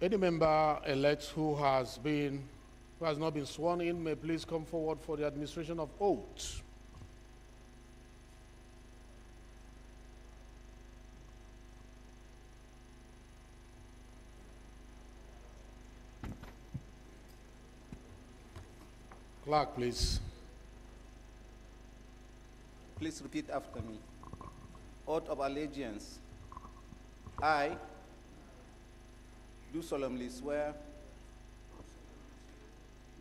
Any member-elect who has not been sworn in may please come forward for the administration of oath. Clerk, please. Please repeat after me. Oath of allegiance. I do solemnly swear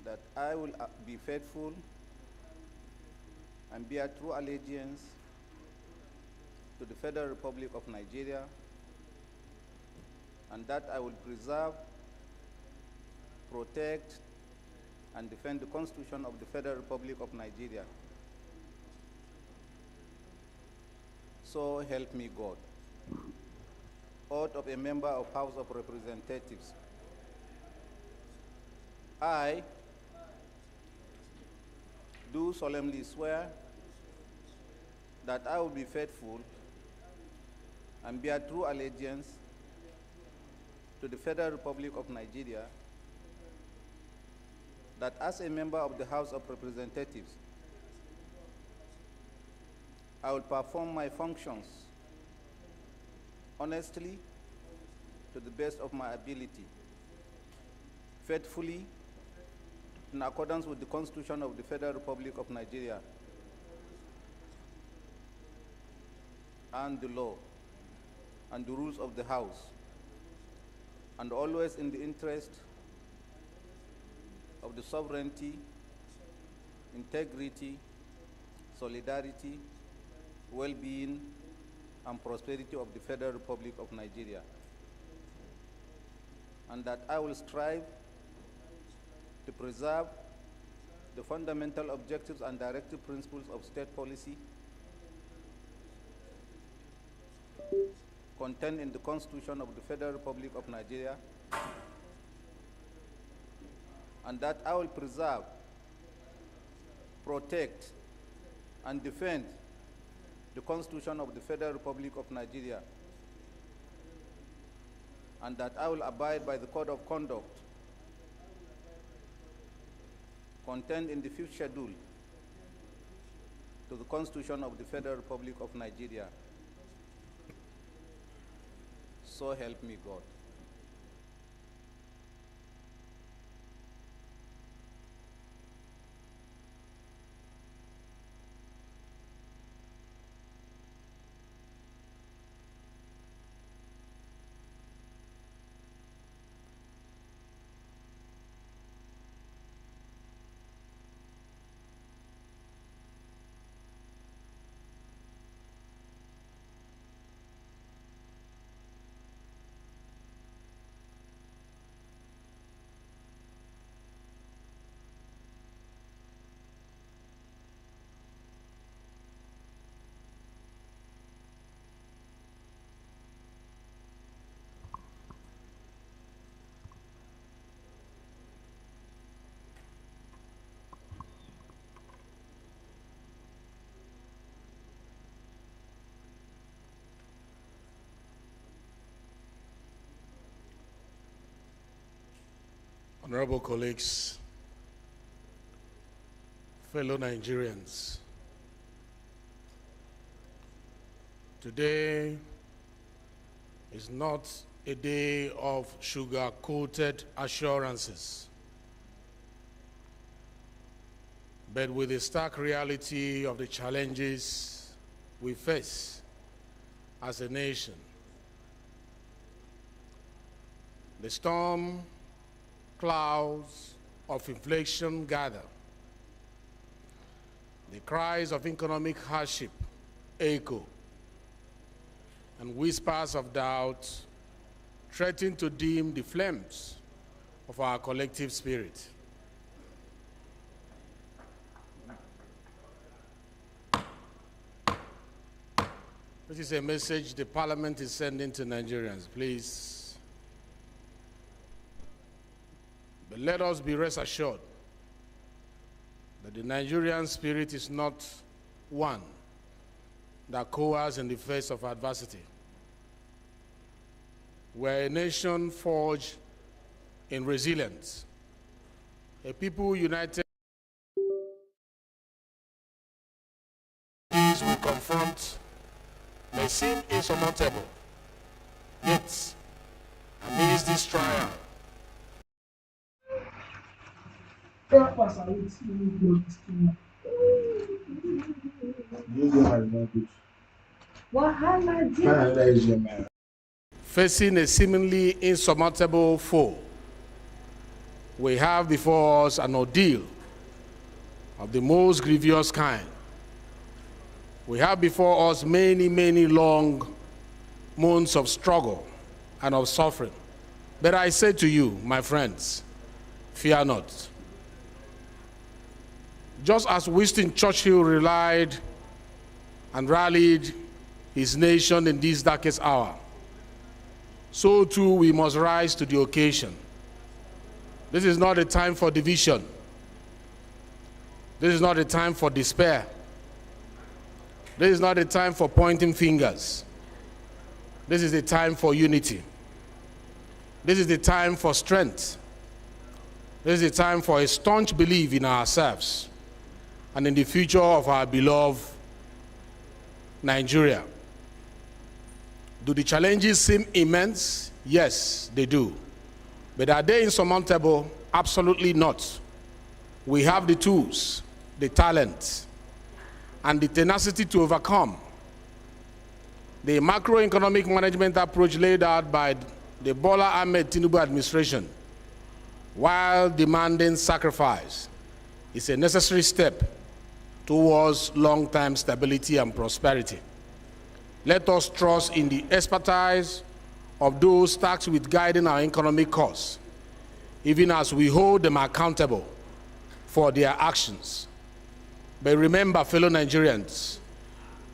that I will be faithful and bear true allegiance to the Federal Republic of Nigeria, and that I will preserve, protect, and defend the Constitution of the Federal Republic of Nigeria. So help me God. Oath of a member of House of Representatives. I do solemnly swear that I will be faithful and bear true allegiance to the Federal Republic of Nigeria, that as a member of the House of Representatives, I will perform my functions honestly, to the best of my ability, faithfully, in accordance with the Constitution of the Federal Republic of Nigeria and the law and the rules of the House, and always in the interest of the sovereignty, integrity, solidarity, well-being, and prosperity of the Federal Republic of Nigeria, and that I will strive to preserve the fundamental objectives and directive principles of state policy contained in the Constitution of the Federal Republic of Nigeria, and that I will preserve, protect, and defend the Constitution of the Federal Republic of Nigeria, and that I will abide by the Code of Conduct contained in the 5th Schedule to the Constitution of the Federal Republic of Nigeria. So help me God. Honorable colleagues, fellow Nigerians, today is not a day of sugar-coated assurances, but with the stark reality of the challenges we face as a nation. The storm clouds of inflation gather. The cries of economic hardship echo, and whispers of doubt threaten to dim the flames of our collective spirit. This is a message the Parliament is sending to Nigerians. Please. But let us be rest assured that the Nigerian spirit is not one that cowers in the face of adversity. We're a nation forged in resilience. A people united these we confront may seem insurmountable, yet amidst this trial, facing a seemingly insurmountable foe, we have before us an ordeal of the most grievous kind. We have before us many, many long months of struggle and of suffering. But I say to you, my friends, fear not. Just as Winston Churchill relied and rallied his nation in this darkest hour, so too we must rise to the occasion. This is not a time for division. This is not a time for despair. This is not a time for pointing fingers. This is a time for unity. This is the time for strength. This is a time for a staunch belief in ourselves and in the future of our beloved Nigeria. Do the challenges seem immense? Yes, they do. But are they insurmountable? Absolutely not. We have the tools, the talent, and the tenacity to overcome. The macroeconomic management approach laid out by the Bola Ahmed Tinubu administration, while demanding sacrifice, is a necessary step towards long-term stability and prosperity. Let us trust in the expertise of those tasked with guiding our economic course, even as we hold them accountable for their actions. But remember, fellow Nigerians,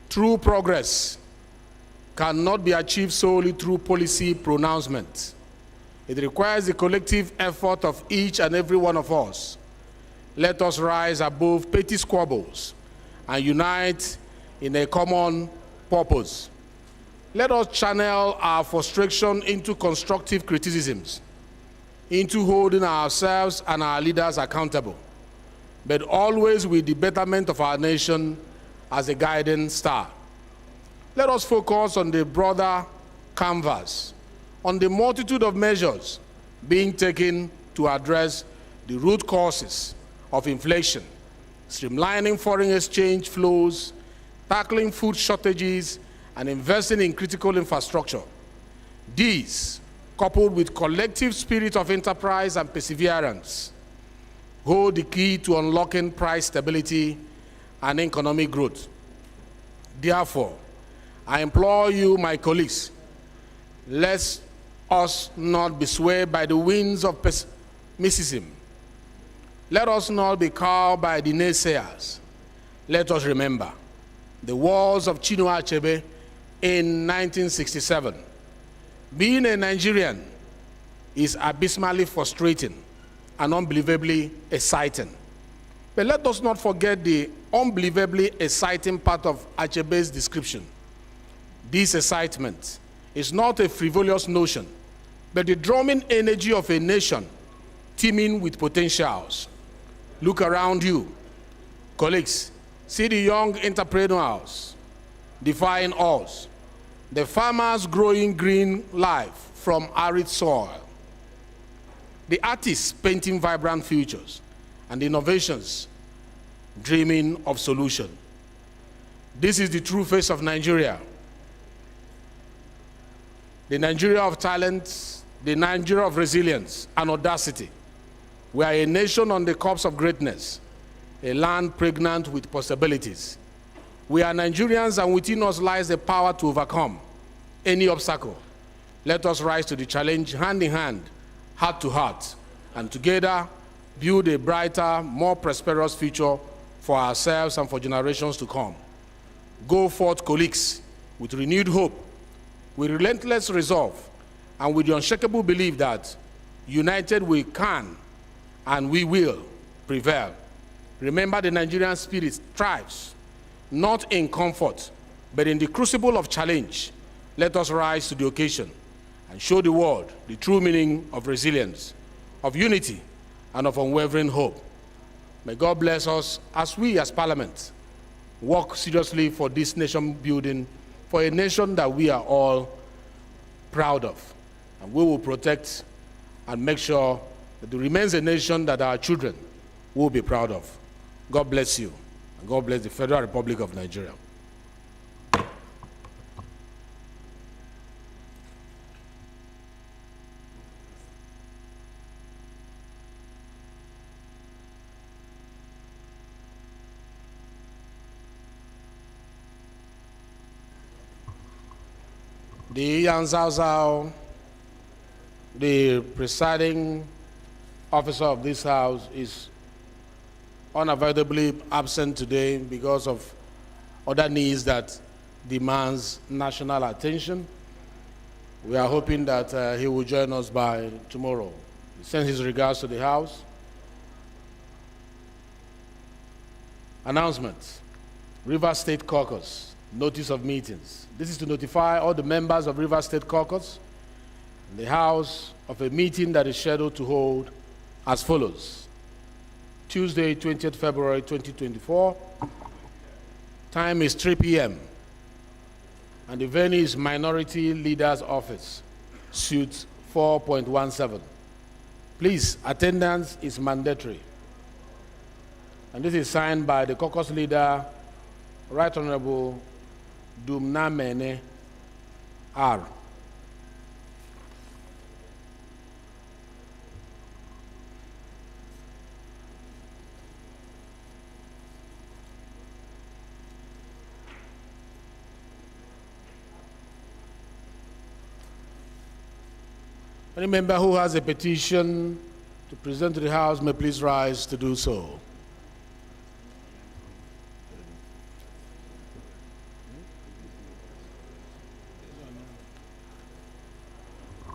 true progress cannot be achieved solely through policy pronouncement. It requires the collective effort of each and every one of us. Let us rise above petty squabbles and unite in a common purpose. Let us channel our frustration into constructive criticisms, into holding ourselves and our leaders accountable, but always with the betterment of our nation as a guiding star. Let us focus on the broader canvas, on the multitude of measures being taken to address the root causes of inflation, streamlining foreign exchange flows, tackling food shortages, and investing in critical infrastructure. These, coupled with collective spirit of enterprise and perseverance, hold the key to unlocking price stability and economic growth. Therefore, I implore you, my colleagues, let us not be swayed by the winds of pessimism. Let us not be cowed by the naysayers. Let us remember the words of Chinua Achebe in 1967. Being a Nigerian is abysmally frustrating and unbelievably exciting. But let us not forget the unbelievably exciting part of Achebe's description. This excitement is not a frivolous notion, but the drumming energy of a nation teeming with potentials. Look around you. Colleagues, see the young entrepreneurs defying odds, the farmers growing green life from arid soil, the artists painting vibrant futures, and the innovations dreaming of solution. This is the true face of Nigeria. The Nigeria of talent, the Nigeria of resilience and audacity. We are a nation on the cusp of greatness, a land pregnant with possibilities. We are Nigerians, and within us lies the power to overcome any obstacle. Let us rise to the challenge hand in hand, heart to heart, and together build a brighter, more prosperous future for ourselves and for generations to come. Go forth, colleagues, with renewed hope, with relentless resolve, and with the unshakable belief that united we can and we will prevail. Remember, the Nigerian spirit thrives, not in comfort, but in the crucible of challenge. Let us rise to the occasion and show the world the true meaning of resilience. of unity and of unwavering hope. May God bless us as we, as Parliament, work seriously for this nation building, for a nation that we are all proud of. And we will protect and make sure that it remains a nation that our children will be proud of. God bless you, and God bless the Federal Republic of Nigeria. The Yanzao, the presiding officer of this house, is unavoidably absent today because of other needs that demands national attention. We are hoping that he will join us by tomorrow. He sends his regards to the house. Announcements. River State Caucus, notice of meetings. This is to notify all the members of River State Caucus in the House of a meeting that is scheduled to hold as follows. Tuesday, 20th February 2024. Time is 3 p.m. And the venue is Minority Leader's Office, Suite 4.17. Please, attendance is mandatory. And this is signed by the caucus leader, Right Honorable Dumna Mene R. Any member who has a petition to present to the House may please rise to do so.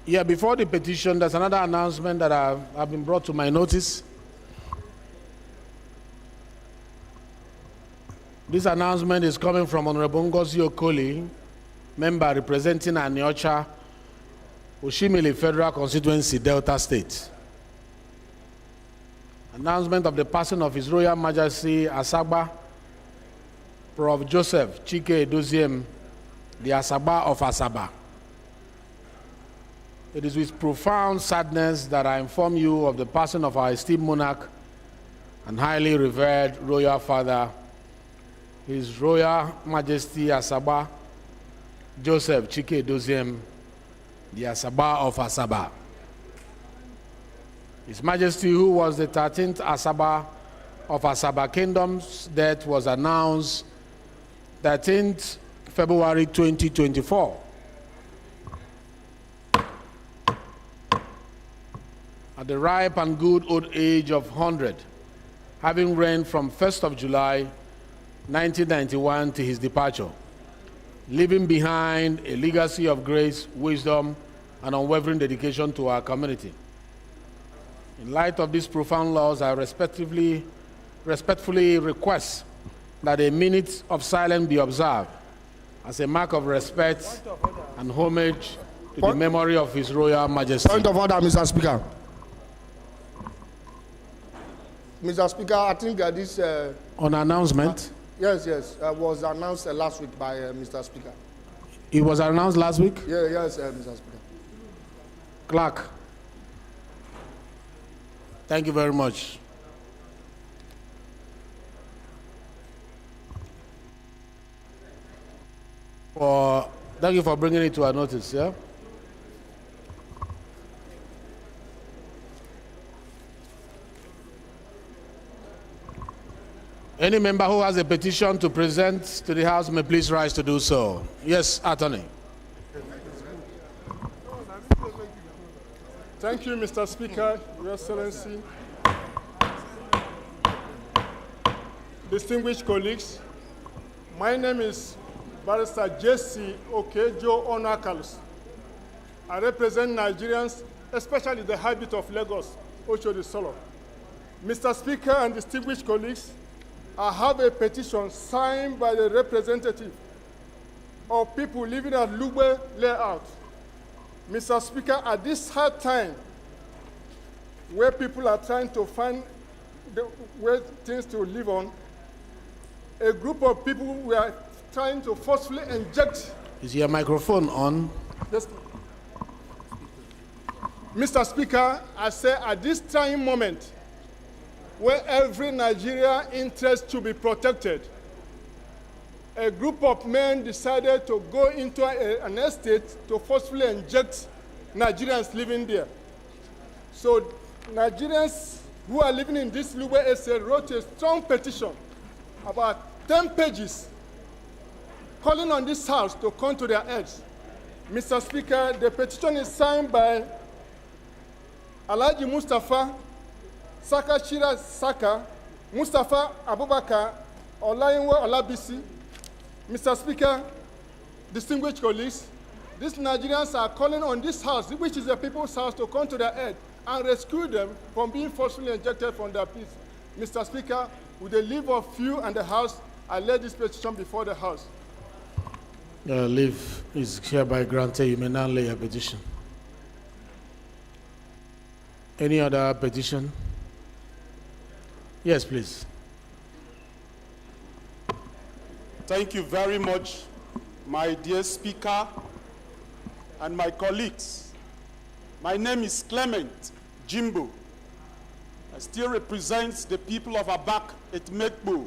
Yeah, before the petition, there's another announcement that have been brought to my notice. This announcement is coming from Honorable Ngozi Okoli, member representing Aniocha, Oshimili Federal Constituency, Delta State. Announcement of the passing of His Royal Majesty Asaba, Prof. Joseph Chike Edoziem, the Asaba of Asaba. It is with profound sadness that I inform you of the passing of our esteemed monarch and highly revered royal father, His Royal Majesty Asaba Joseph Chike Edoziem, the Asaba of Asaba. His Majesty, who was the 13th Asaba of Asaba Kingdom's death, was announced 13th February 2024. At the ripe and good old age of 100, having reigned from 1st of July 1991 to his departure, leaving behind a legacy of grace, wisdom, and unwavering dedication to our community. In light of these profound laws, I respectfully request that a minute of silence be observed as a mark of respect and homage to the memory of His Royal Majesty. Point of order, Mr. Speaker. Mr. Speaker, I think this... On announcement? Yes, was announced last week by Mr. Speaker. It was announced last week? Yeah, yes, Mr. Speaker. Clerk. Thank you very much. Thank you for bringing it to our notice, yeah? Any member who has a petition to present to the House may please rise to do so. Yes, Attorney. Thank you, Mr. Speaker, Your Excellency. Distinguished colleagues, my name is Barrister Jesse Okejo Onakalus. I represent Nigerians, especially the habit of Lagos, Oshodi Solo. Mr. Speaker and distinguished colleagues, I have a petition signed by the representative of people living at Lugbe layout. Mr. Speaker, at this hard time, where people are trying to find the way things to live on, a group of people were trying to forcefully inject. Is your microphone on? Yes. Mr. Speaker, I say at this trying moment, where every Nigerian interest to be protected, a group of men decided to go into an estate to forcefully inject Nigerians living there. So Nigerians who are living in this Lube estate wrote a strong petition, about 10 pages, calling on this house to come to their aid. Mr. Speaker, the petition is signed by Alhaji Mustafa, Saka Shira Saka, Mustafa Abubakar, Olayinwa Olabisi. Mr. Speaker, distinguished colleagues, these Nigerians are calling on this house, which is the people's house, to come to their aid and rescue them from being forcefully ejected from their peace. Mr. Speaker, with the leave of few and the house, I lay this petition before the house. Leave is hereby granted. You may now lay a petition. Any other petition? Yes, please. Thank you very much, my dear Speaker and my colleagues. My name is Clement Jimbo. I still represent the people of Abak, Etmekbo,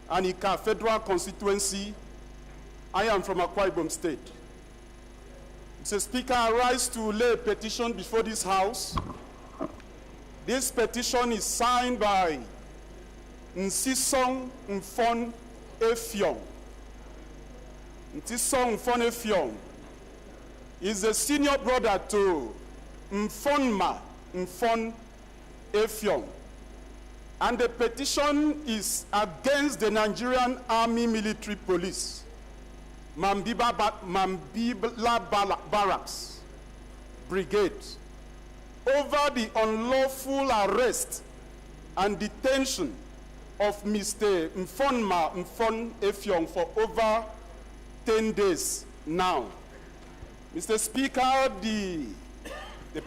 and Ika Federal Constituency. I am from Akwa Ibom State. Mr. Speaker, I rise to lay a petition before this House. This petition is signed by Nsisong Mfon Efiong. Nsisong Mfon Efiong is the senior brother to Mfonma Mfon Efiong. And the petition is against the Nigerian Army Military Police, Mambila Barracks Brigade, over the unlawful arrest and detention of Mr. Mfonma Mfon Efiong for over 10 days now. Mr. Speaker, the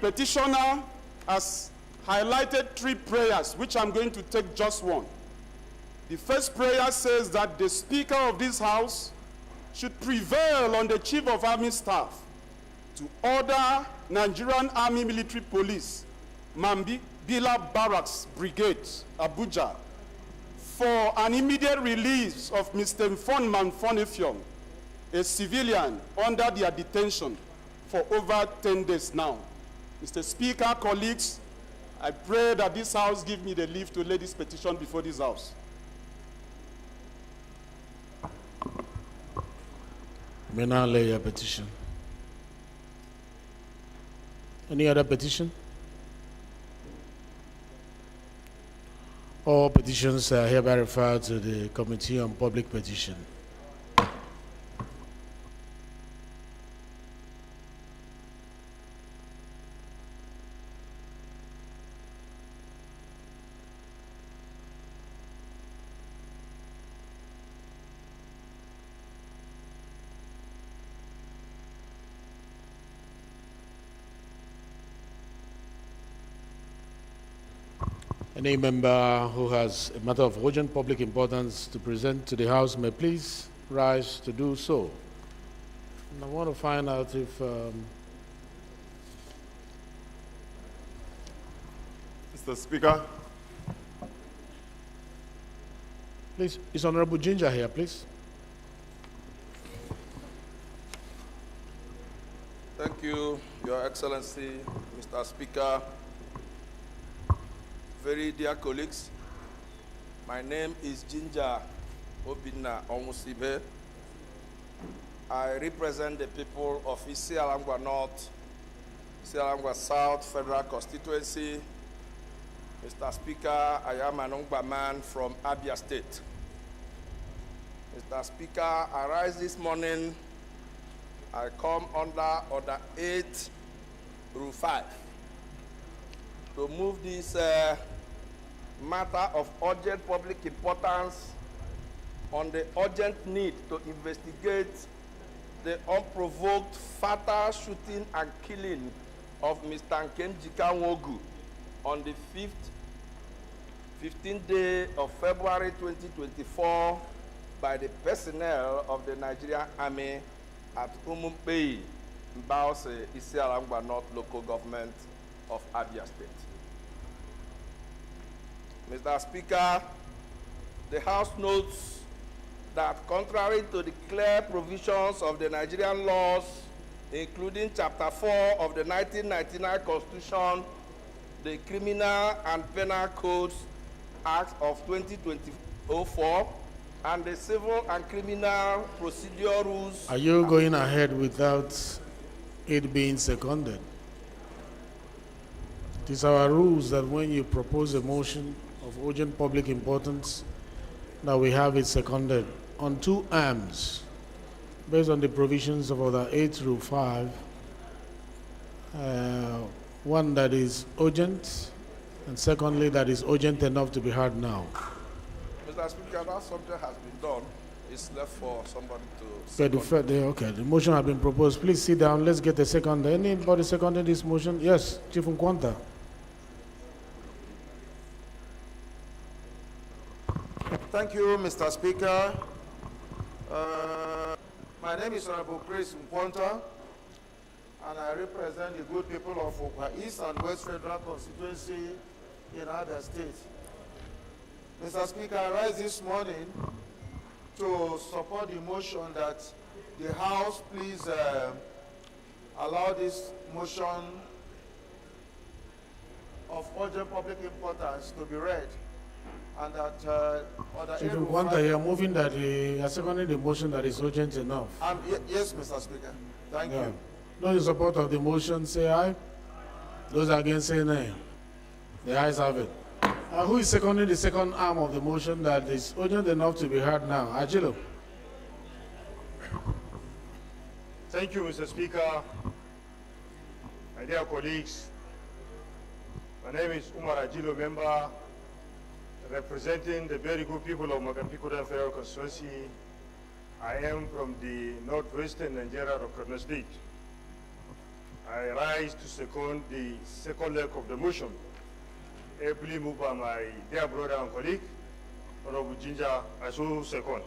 petitioner has highlighted 3 prayers, which I'm going to take just one. The first prayer says that the Speaker of this House should prevail on the Chief of Army Staff to order Nigerian Army Military Police, Mambila Barracks Brigade, Abuja, for an immediate release of Mr. Mfonma Mfon Efiong, a civilian under their detention for over 10 days now. Mr. Speaker, colleagues, I pray that this House give me the leave to lay this petition before this House. May now lay a petition. Any other petition? All petitions are hereby referred to the Committee on Public Petition. Any member who has a matter of urgent public importance to present to the House may please rise to do so. And I want to find out if Mr. Speaker. please, is Honorable Ginger here, please? Thank you, Your Excellency, Mr. Speaker. Very dear colleagues, my name is Ginger Obinna Onwusibe. I represent the people of Isialangwa North, Isialangwa South Federal Constituency. Mr. Speaker, I am an Ongba man from Abia State. Mr. Speaker, I rise this morning. I come under Order 8, Rule 5, to move this matter of urgent public importance on the urgent need to investigate the unprovoked fatal shooting and killing of Mr. Nkemjika Nwogu on the 15th day of February 2024 by the personnel of the Nigerian Army at Umumpei, Mbaose, Isialangwa North Local Government of Abia State. Mr. Speaker, the House notes that contrary to the clear provisions of the Nigerian laws, including Chapter 4 of the 1999 Constitution, the Criminal and Penal Codes Act of 2004, and the Civil and Criminal Procedure Rules. Are you going ahead without it being seconded? It is our rules that when you propose a motion of urgent public importance, that we have it seconded on two arms, based on the provisions of Order 8 through 5. One that is urgent, and secondly, that is urgent enough to be heard now. Mr. Speaker, that subject has been done. It's left for somebody to Okay, the motion has been proposed. Please sit down. Let's get a second. Anybody seconded this motion? Yes, Chief Nkwanta. Thank you, Mr. Speaker. My name is Honorable Chris Nkwanta, and I represent the good people of Okwa East and West Federal Constituency in Abia State. Mr. Speaker, I rise this morning to support the motion that the House please allow this motion of urgent public importance to be read, and that Chief Nkwanta, you are moving that you are seconding the motion that is urgent enough. Yes, Mr. Speaker. Thank you. Those in support of the motion say aye. Those against say nay. The ayes have it. Who is seconding the second arm of the motion that is urgent enough to be heard now? Ajilo. Thank you, Mr. Speaker. My dear colleagues, my name is Umar Ajilo, member representing the very good people of Mogambique Federal Constituency. I am from the northwestern Nigeria of Kaduna State. I rise to second the second leg of the motion, ably moved by my dear brother and colleague, Honorable Ginger, I so second.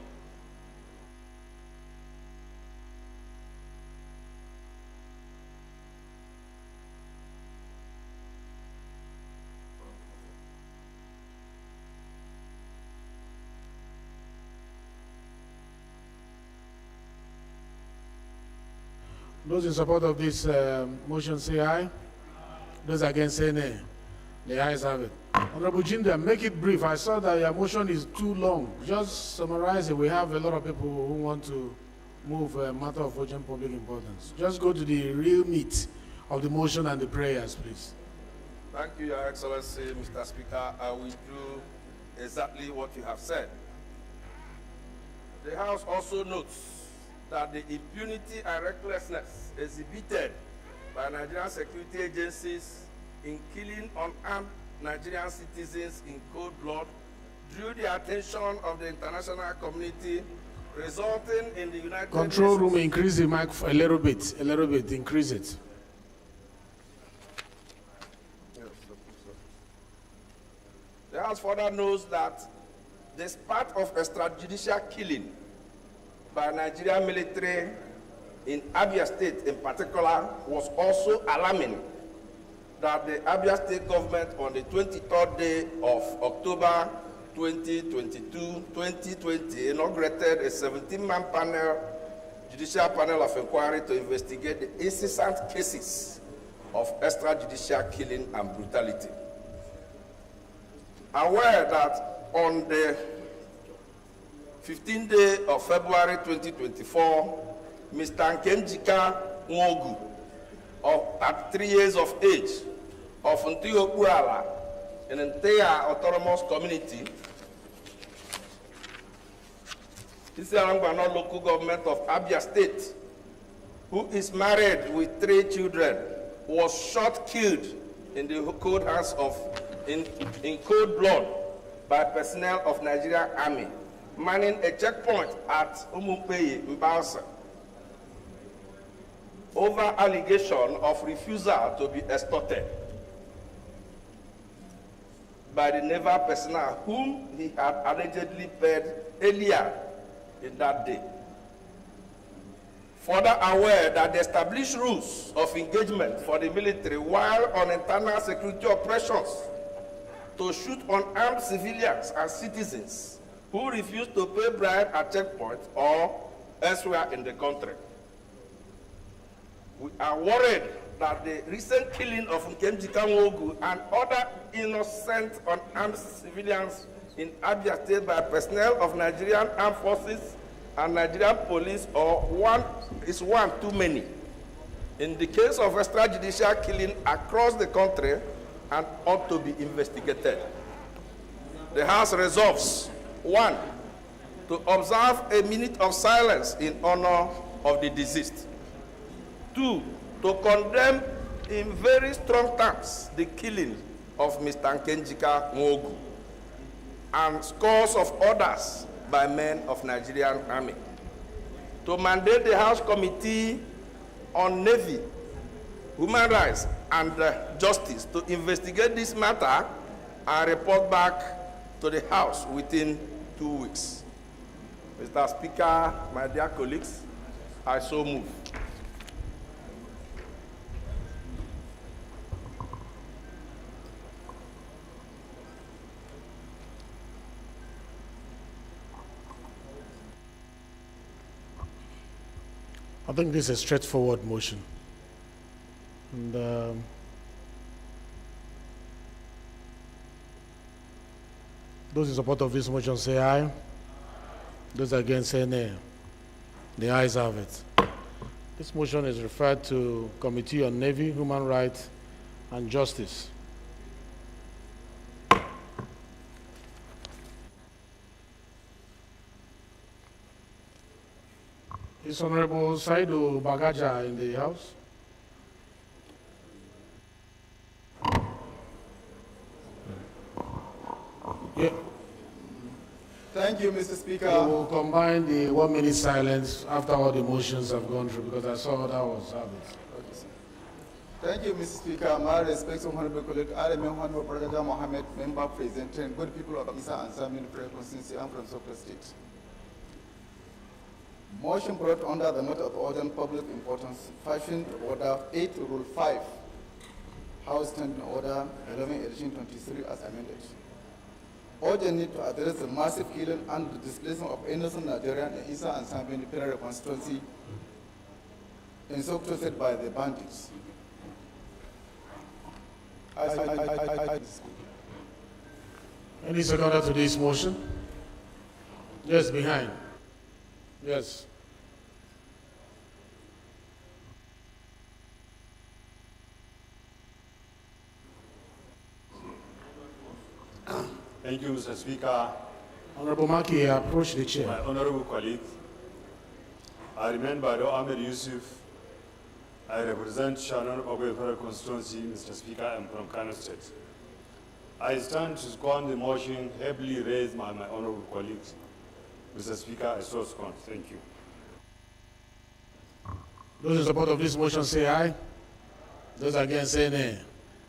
Those in support of this motion say aye. Those against say nay. The ayes have it. Honorable Jinda, make it brief. I saw that your motion is too long. Just summarize it. We have a lot of people who want to move a matter of urgent public importance. Just go to the real meat of the motion and the prayers, please. Thank you, Your Excellency, Mr. Speaker. I will do exactly what you have said. The House also notes that the impunity and recklessness exhibited by Nigerian security agencies in killing unarmed Nigerian citizens in cold blood drew the attention of the international community, resulting in the United Nations. Control room, increase the mic a little bit, increase it. The House further knows that despite of extrajudicial killing by Nigerian military in Abia State in particular was also alarming, that the Abia State government on the 23rd day of October 2020 inaugurated a 17-man judicial panel of inquiry to investigate the incessant cases of extrajudicial killing and brutality. Aware that on the 15th day of February 2024, Mr. Nkenjika Nwogu, at 3 years of age, of Ntiokuala, an entire autonomous community, Isialangwa local government of Abia State, who is married with 3 children, was shot, killed in the cold hands of, in cold blood by personnel of Nigerian Army, manning a checkpoint at Umumpei, Mbaose, over allegation of refusal to be extorted. by the naval personnel whom he had allegedly paid earlier in that day. Further aware that the established rules of engagement for the military while on internal security operations to shoot on armed civilians and citizens who refuse to pay bribe at checkpoints or elsewhere in the country. We are worried that the recent killing of Nkemjika Nwogu and other innocent unarmed civilians in Abia State by personnel of Nigerian Armed Forces and Nigerian Police is one too many. In the case of extrajudicial killing across the country and ought to be investigated. The House resolves, 1, to observe a minute of silence in honor of the deceased. 2, to condemn in very strong terms the killing of Mr. Nkemjika Nwogu and scores of others by men of Nigerian Army. To mandate the House Committee on Navy, Human Rights and Justice to investigate this matter and report back to the House within 2 weeks. Mr. Speaker, my dear colleagues, I so move. I think this is a straightforward motion. And those in support of this motion say aye. Those against say nay. The ayes have it. This motion is referred to Committee on Navy, Human Rights and Justice. Is Honorable Saidu Bagaja in the House? Yeah. Thank you, Mr. Speaker. We will combine the 1 minute silence after all the motions have gone through because I saw that was habit. Okay, sir. Thank you, Mr. Speaker. My respects, Honorable colleague, I am Honorable Bagaja Mohammed, member presenting good people of Isa and Samin Prayer Constituency. I'm from Sokoto State. Motion brought under the matter of urgent public importance, fashioned order 8 rule 5, House Standing Order 11 edition 23 as amended. Urgent need to address the massive killing and the displacement of innocent Nigerian in Isa and Sambini Plenary constituency in Sokoto State by the bandits. Any seconder to this motion? Yes, behind. Yes. Thank you, Mr. Speaker. Honorable Maki, approach the chair. My honorable colleagues, I remain Bado Ahmed Yusuf. I represent Shannon Ogwe Federal Constituency, Mr. Speaker. I am from Kano State. I stand to second the motion heavily raised by my honorable colleagues. Mr. Speaker, I so second. Thank you. Those in support of this motion say aye. Those against say nay.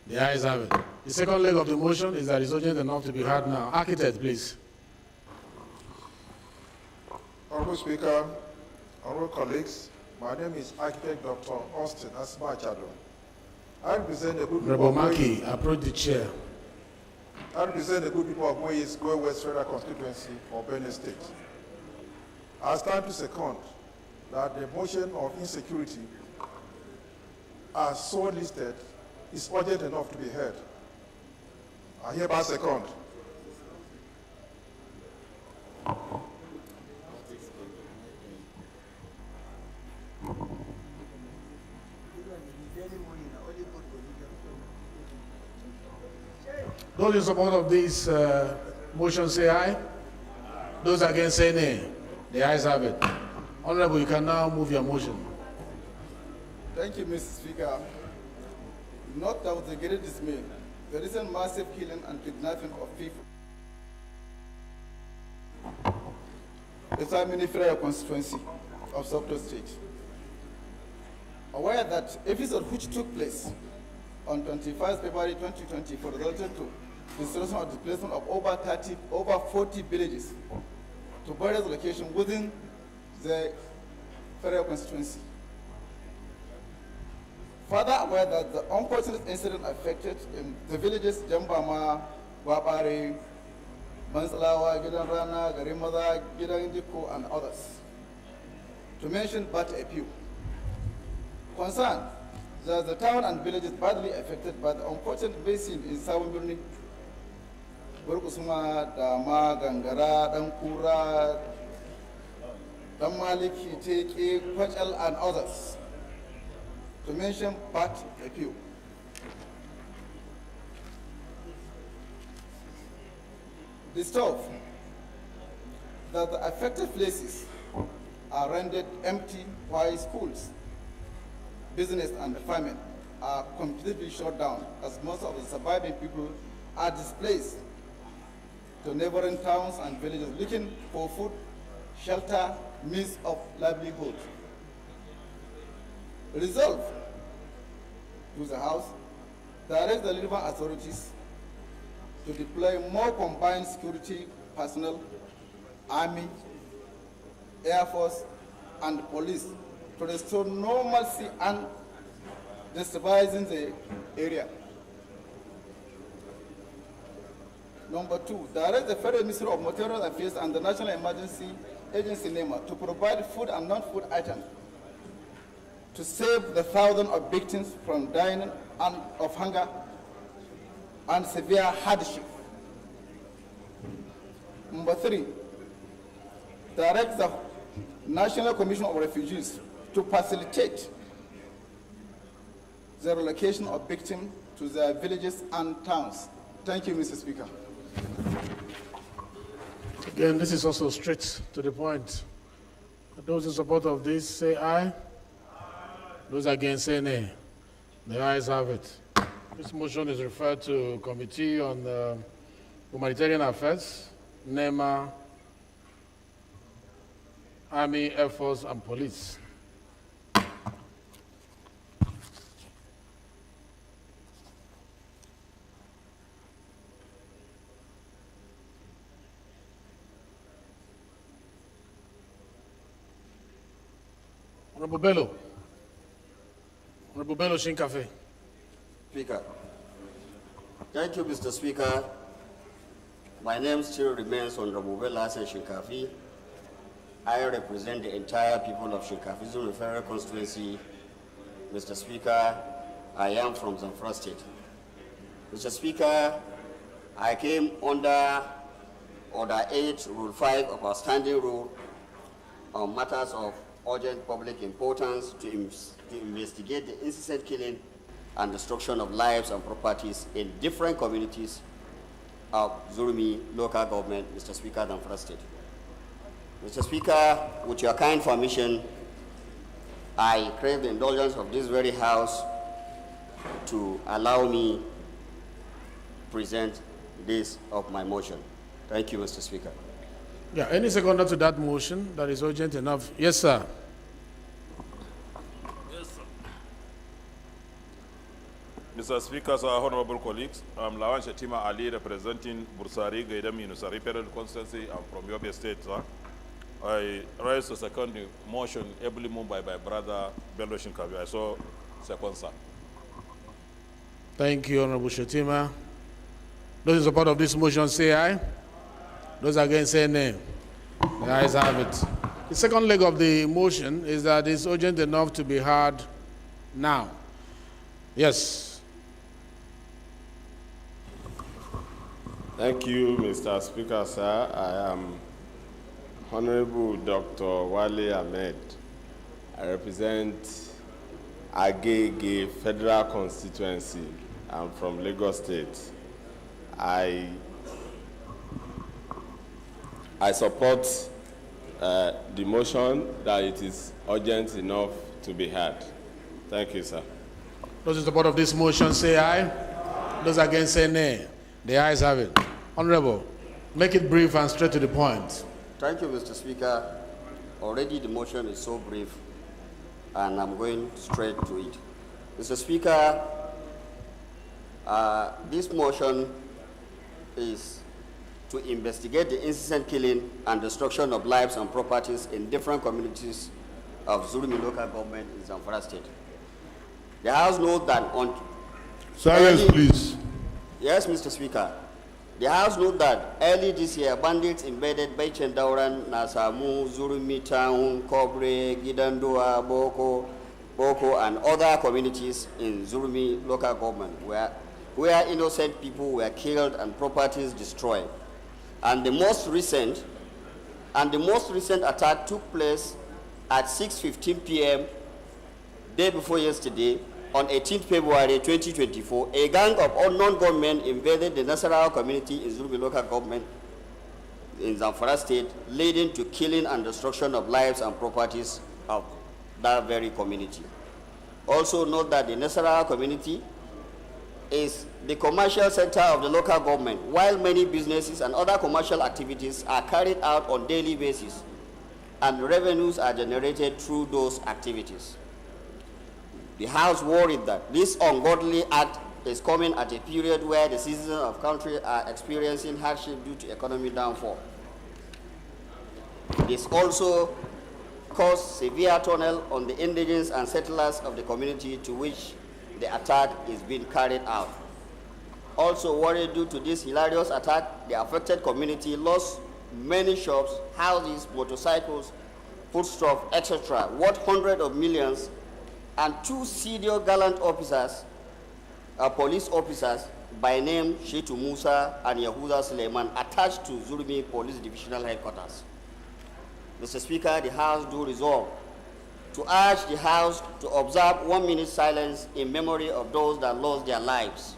The ayes have it. The second leg of the motion is that it's urgent enough to be heard now. Architect, please. Honorable Speaker, honorable colleagues, my name is Architect Dr. Austin Asmachado. I represent the good people Honorable of Maki, approach the chair. I represent the good people of Goy West Federal Constituency for Benue State. I stand to second that the motion of insecurity as so listed is urgent enough to be heard. I hereby second. Those in support of this motion say aye. Those against say nay. The ayes have it. Honorable, you can now move your motion. Thank you, Mr. Speaker. Not that with the great dismay, the recent massive killing and kidnapping of people the Samini Federal constituency of Sokoto State. Aware that episode which took place on 21st February 2024 resulted to destruction or displacement of over 40 villages to various locations within the federal constituency. Further aware that the unfortunate incident affected in the villages Jambama, Wabare, Mansalawa, Gidan Rana, Garimada, Gidan Indiko, and others. To mention but a few. Concern that the town and villages badly affected by the unfortunate basin in Southern Birni, Burkusuma, Dama, Gangara, Dankura, Damaliki, Teke, Kwachal, and others. To mention but a few. Disturbed that the affected places are rendered empty while schools, business, and farming are completely shut down, as most of the surviving people are displaced to neighboring towns and villages looking for food, shelter, means of livelihood. Resolve to the House, direct the relevant authorities to deploy more combined security personnel, army, air force, and police to restore normalcy and destabilizing the area. Number 2, direct the Federal Ministry of Material Affairs and the National Emergency Agency NEMA to provide food and non-food items to save the thousands of victims from dying and of hunger and severe hardship. Number 3, direct the National Commission of Refugees to facilitate the relocation of victims to their villages and towns. Thank you, Mr. Speaker. Again, this is also straight to the point. Those in support of this say aye. Those against say nay. The ayes have it. This motion is referred to Committee on Humanitarian Affairs, NEMA, Army, Air Force, and Police. Honorable Bello. Honorable Bello Shinkafe. Speaker. Thank you, Mr. Speaker. My name still remains Honorable Bello Shinkafi. I represent the entire people of Shinkafi Zone Federal Constituency. Mr. Speaker, I am from Zamfara State. Mr. Speaker, I came under Order 8, Rule 5 of our standing rule on matters of urgent public importance to investigate the incessant killing and destruction of lives and properties in different communities of Zurmi local government, Mr. Speaker, Zamfara State. Mr. Speaker, with your kind permission, I crave the indulgence of this very House to allow me present this of my motion. Thank you, Mr. Speaker. Yeah, any seconder to that motion that is urgent enough? Yes, sir. Yes, sir. Mr. Speaker, sir, honorable colleagues, I'm Lawan Shatima Ali, representing Bursari, Gaidam, Nusari Federal Constituency. I'm from Yobe State, sir. I raise to second the motion ably moved by my brother Bello Shinkafi. I saw second, sir. Thank you, Honorable Shatima. Those in support of this motion say aye. Those against say nay. The ayes have it. The second leg of the motion is that it's urgent enough to be heard now. Yes. Thank you, Mr. Speaker, sir. I am Honorable Dr. Wale Ahmed. I represent Agege Federal Constituency. I'm from Lagos State. I support the motion that it is urgent enough to be heard. Thank you, sir. Those in support of this motion say aye. Those against say nay. The ayes have it. Honorable, make it brief and straight to the point. Thank you, Mr. Speaker. Already the motion is so brief, and I'm going straight to it. Mr. Speaker, this motion is to investigate the incessant killing and destruction of lives and properties in different communities of Zurmi local government in Zamfara State. The House notes that on... Silence, please. Yes, Mr. Speaker. The House notes that early this year, bandits invaded Baichen Dauran, Nasamu, Zurmi Town, Kobre, Gidandoa, Boko, and other communities in Zurmi local government where innocent people were killed and properties destroyed. And the most recent attack took place at 6:15 p.m. day before yesterday, on 18th February 2024, a gang of unknown gunmen invaded the Nasarawa community in Zurmi local government in Zamfara State, leading to killing and destruction of lives and properties of that very community. Also note that the Nasarawa community is the commercial center of the local government, while many businesses and other commercial activities are carried out on a daily basis, and revenues are generated through those activities. The House worried that this ungodly act is coming at a period where the citizens of the country are experiencing hardship due to economic downfall. This also caused severe turmoil on the indigents and settlers of the community to which the attack is being carried out. Also worried due to this hilarious attack, the affected community lost many shops, houses, motorcycles, foodstuff, etc., worth hundreds of millions, and two senior gallant officers, police officers by name Shitu Musa and Yahuza Suleiman, attached to Zurmi Police Divisional Headquarters. Mr. Speaker, the House do resolve to urge the House to observe 1 minute silence in memory of those that lost their lives.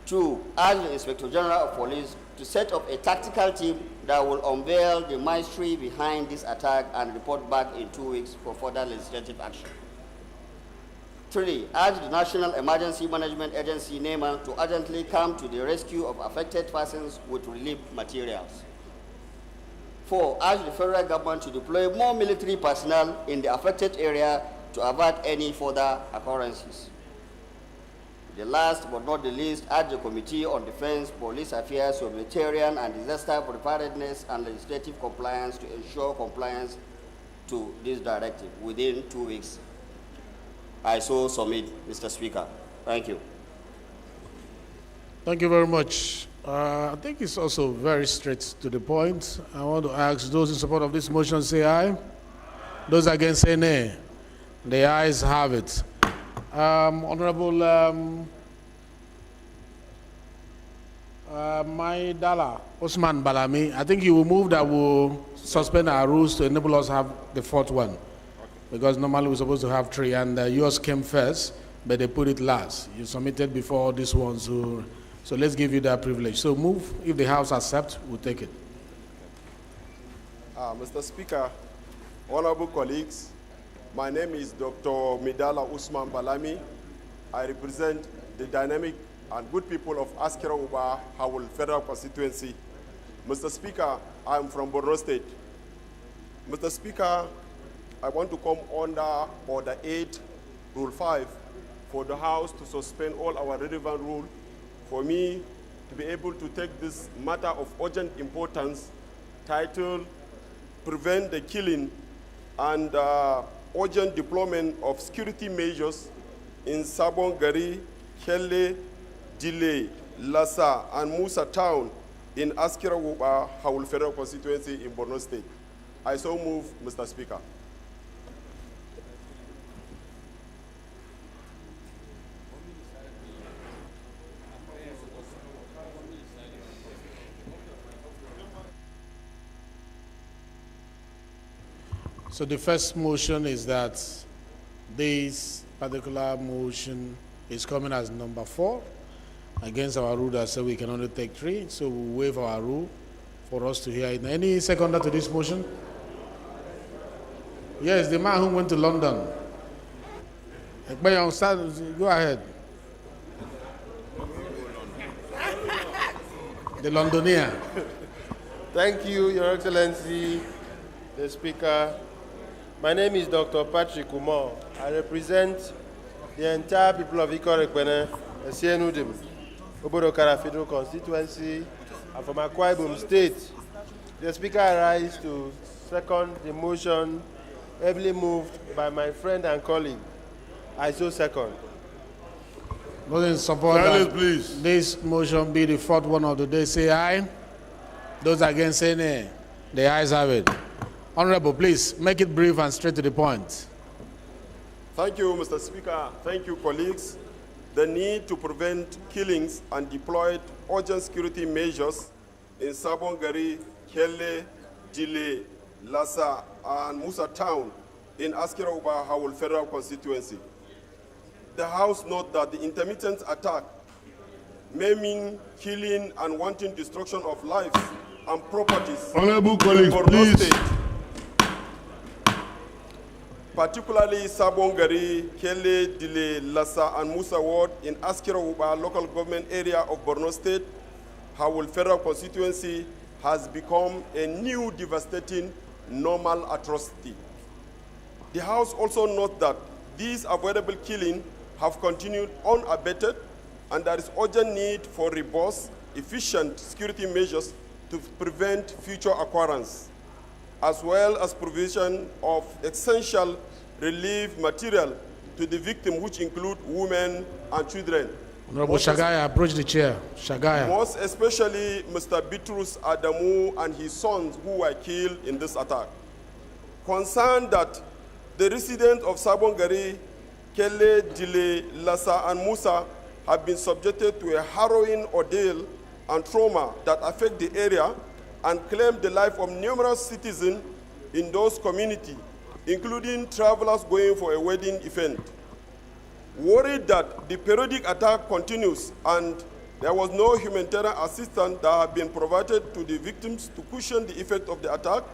2, urge the Inspector General of Police to set up a tactical team that will unveil the mystery behind this attack and report back in 2 weeks for further legislative action. 3, urge the National Emergency Management Agency, NEMA, to urgently come to the rescue of affected persons with relief materials. 4, urge the federal government to deploy more military personnel in the affected area to avert any further occurrences. The last but not the least, urge the Committee on Defense, Police Affairs, Humanitarian and Disaster Preparedness and Legislative Compliance to ensure compliance to this directive within 2 weeks. I so submit, Mr. Speaker. Thank you. Thank you very much. I think it's also very straight to the point. I want to ask those in support of this motion say aye. Those against say nay. The ayes have it. Honorable Maidala Osman Balami, I think you will move that will suspend our rules to enable us to have the fourth one. Okay. Because normally we're supposed to have 3, and yours came first, but they put it last. You submitted before all these ones, so let's give you that privilege. So move. If the House accepts, we'll take it. Mr. Speaker, honorable colleagues, my name is Dr. Midala Usman Balami. I represent the dynamic and good people of Askira Uba Hawul Federal Constituency. Mr. Speaker, I am from Borno State. Mr. Speaker, I want to come under Order 8, Rule 5, for the House to suspend all our relevant rules for me to be able to take this matter of urgent importance titled Prevent the Killing and Urgent Deployment of Security Measures in Sabon Gari, Kelle, Dile, Lassa, and Musa Town in Askira Uba Hawul Federal Constituency in Borno State. I so move, Mr. Speaker. So the first motion is that this particular motion is coming as number 4 against our rule that says we can only take 3. So we'll waive our rule for us to hear it. Any seconder to this motion? Yes, the man who went to London. Go ahead. The Londonian. Thank you, Your Excellency, the Speaker. My name is Dr. Patrick Umar. I represent the entire people of Ikorekwene, Esienudim. Obodokara Federal Constituency, and from Akwa Ibom State. The Speaker rise to second the motion ably moved by my friend and colleague. I so second. Those in support that this motion be the fourth one of the day, say aye. Those against, say nay. The ayes have it. Honorable, please make it brief and straight to the point. Thank you, Mr. Speaker. Thank you, colleagues. The need to prevent killings and deploy urgent security measures in Sabon Gari, Kelle, Dile, Lassa, and Musa Town in Askira Uba Hawul Federal Constituency. The House notes that the intermittent attack, maiming, killing, and wanton destruction of lives and properties Honorable colleagues, please. State, particularly Sabon Gari, Kelle, Dile, Lassa, and Musa Ward in Askira Uba local government area of Borno State, Hawul Federal Constituency has become a new devastating normal atrocity. The House also notes that these avoidable killings have continued unabated, and there is urgent need for robust, efficient security measures to prevent future occurrence, as well as provision of essential relief material to the victim, which include women and children. Honorable Shagaya, approach the chair. Shagaya. Most especially Mr. Bitrus Adamu and his sons who were killed in this attack. Concerned that the residents of Sabon Gari, Kelle, Dile, Lassa, and Musa have been subjected to a harrowing ordeal and trauma that affect the area and claim the life of numerous citizens in those communities, including travelers going for a wedding event. Worried that the periodic attack continues and there was no humanitarian assistance that had been provided to the victims to cushion the effect of the attack,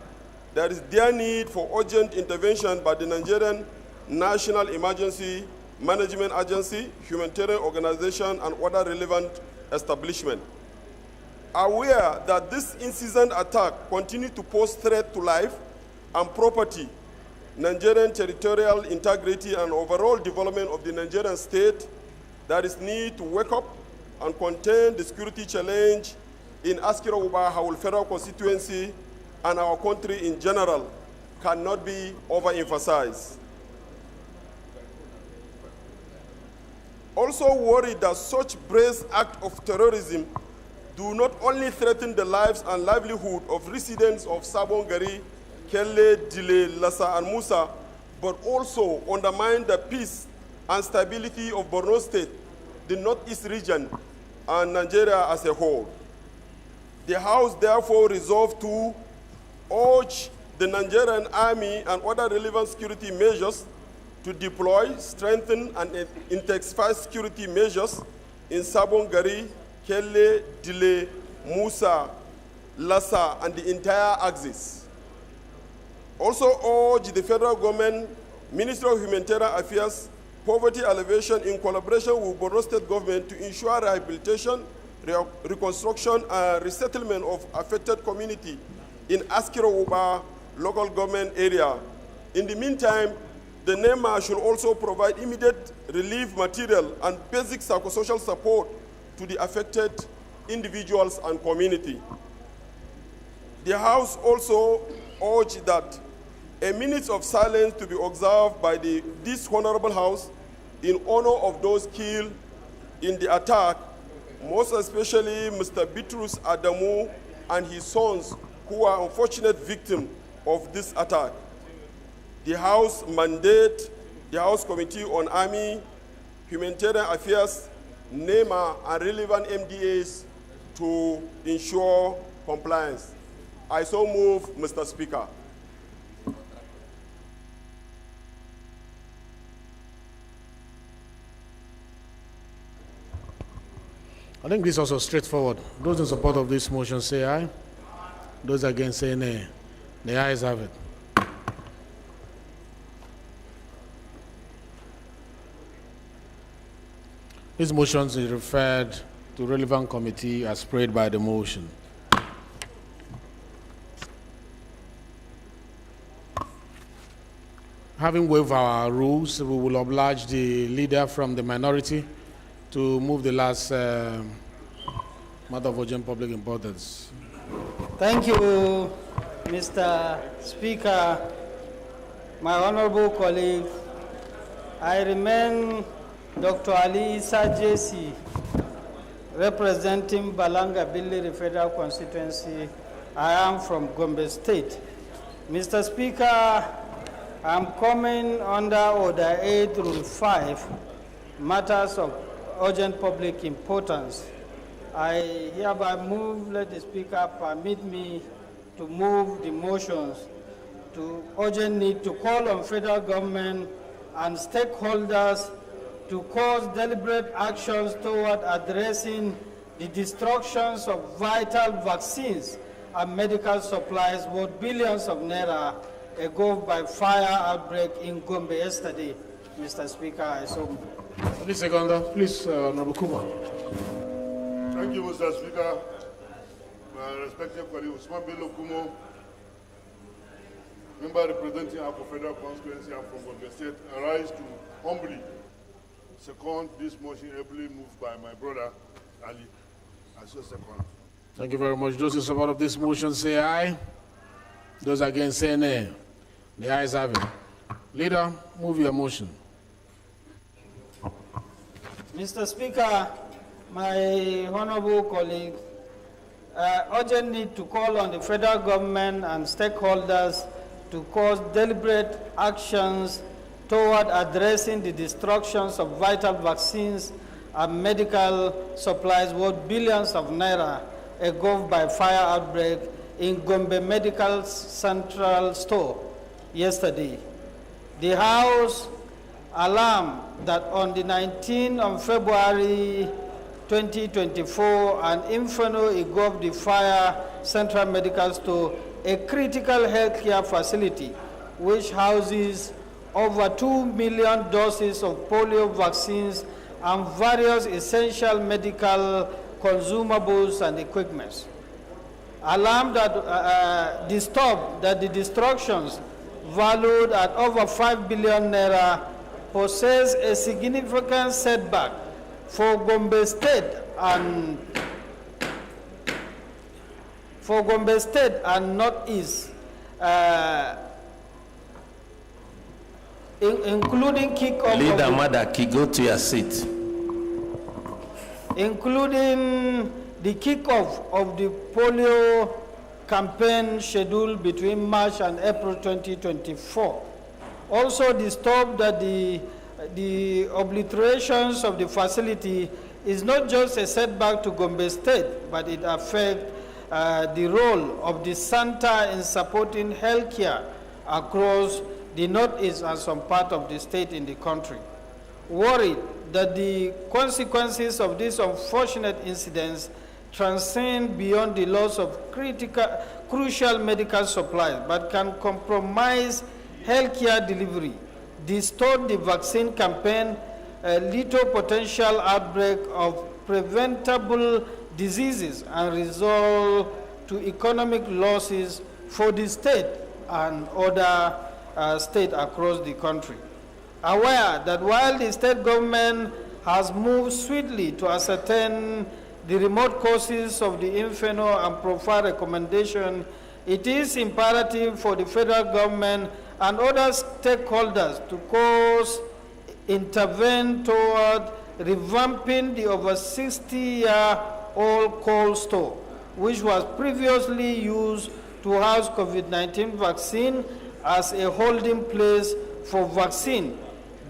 there is their need for urgent intervention by the Nigerian National Emergency Management Agency, humanitarian organization, and other relevant establishments. Aware that this incessant attack continues to pose threat to life and property, Nigerian territorial integrity, and overall development of the Nigerian state, there is need to wake up and contain the security challenge in Askira Uba Hawul Federal Constituency and our country in general cannot be overemphasized. Also worried that such brazen acts of terrorism do not only threaten the lives and livelihood of residents of Sabon Gari, Kelle, Dile, Lassa, and Musa, but also undermine the peace and stability of Borno State, the Northeast region, and Nigeria as a whole. The House therefore resolved to urge the Nigerian Army and other relevant security measures to deploy, strengthen, and intensify security measures in Sabon Gari, Kelle, Dile, Musa, Lassa, and the entire axis. Also urge the federal government, Ministry of Humanitarian Affairs, Poverty Alleviation in collaboration with Borno State government to ensure rehabilitation, reconstruction, and resettlement of affected community in Askira Uba local government area. In the meantime, the NEMA should also provide immediate relief material and basic psychosocial support to the affected individuals and community. The House also urged that a minute of silence to be observed by this Honorable House in honor of those killed in the attack, most especially Mr. Bitrus Adamu and his sons, who are unfortunate victims of this attack. The House mandate the House Committee on Army, Humanitarian Affairs, NEMA, and relevant MDAs to ensure compliance. I so move, Mr. Speaker. I think this is also straightforward. Those in support of this motion say aye. Those against say nay. The ayes have it. These motions is referred to relevant committee as prayed by the motion. Having waived our rules, we will oblige the leader from the minority to move the last Matter of urgent public importance. Thank you, Mr. Speaker. My honorable colleague, I remain Dr. Ali Issa JC, representing Balanga Billi Federal Constituency. I am from Gombe State. Mr. Speaker, I'm coming under Order 8, Rule 5, matters of urgent public importance. I hereby move, let the Speaker permit me to move the motions to urgent need to call on federal government and stakeholders to cause deliberate actions toward addressing the destructions of vital vaccines and medical supplies worth billions of naira ago by fire outbreak in Gombe yesterday. Mr. Speaker, I so move. Please, Seconder. Please, Honorable Kuma. Thank you, Mr. Speaker. My respected colleague, Usman Bello Kumo, member representing our federal constituency and from Gombe State, arise to humbly second this motion ably moved by my brother, Ali. I so second. Thank you very much. Those in support of this motion say aye. Those against say nay. The ayes have it. Leader, move your motion. Mr. Speaker, my honorable colleague, urgent need to call on the federal government and stakeholders to cause deliberate actions toward addressing the destructions of vital vaccines and medical supplies worth billions of naira ago by fire outbreak in Gombe Medical Central Store yesterday. The House alarmed that on the 19th of February 2024, an inferno engulfed the Fire Central Medical Store, a critical healthcare facility which houses over 2 million doses of polio vaccines and various essential medical consumables and equipment. Alarmed that, disturbed that the destructions valued at over 5 billion naira poses a significant setback for Gombe State and Northeast, including kick-off. Leader Madaki, go to your seat. Including the kick-off of the polio campaign scheduled between March and April 2024. Also disturbed that the obliterations of the facility is not just a setback to Gombe State, but it affects the role of the center in supporting healthcare across the Northeast and some part of the state in the country. Worried that the consequences of these unfortunate incidents transcend beyond the loss of crucial medical supplies, but can compromise healthcare delivery, distort the vaccine campaign, lead to potential outbreak of preventable diseases, and result to economic losses for the state and other states across the country. Aware that while the state government has moved swiftly to ascertain the remote causes of the inferno and provide recommendation, it is imperative for the federal government and other stakeholders to intervene toward revamping the over 60-year-old cold store, which was previously used to house COVID-19 vaccine as a holding place for vaccine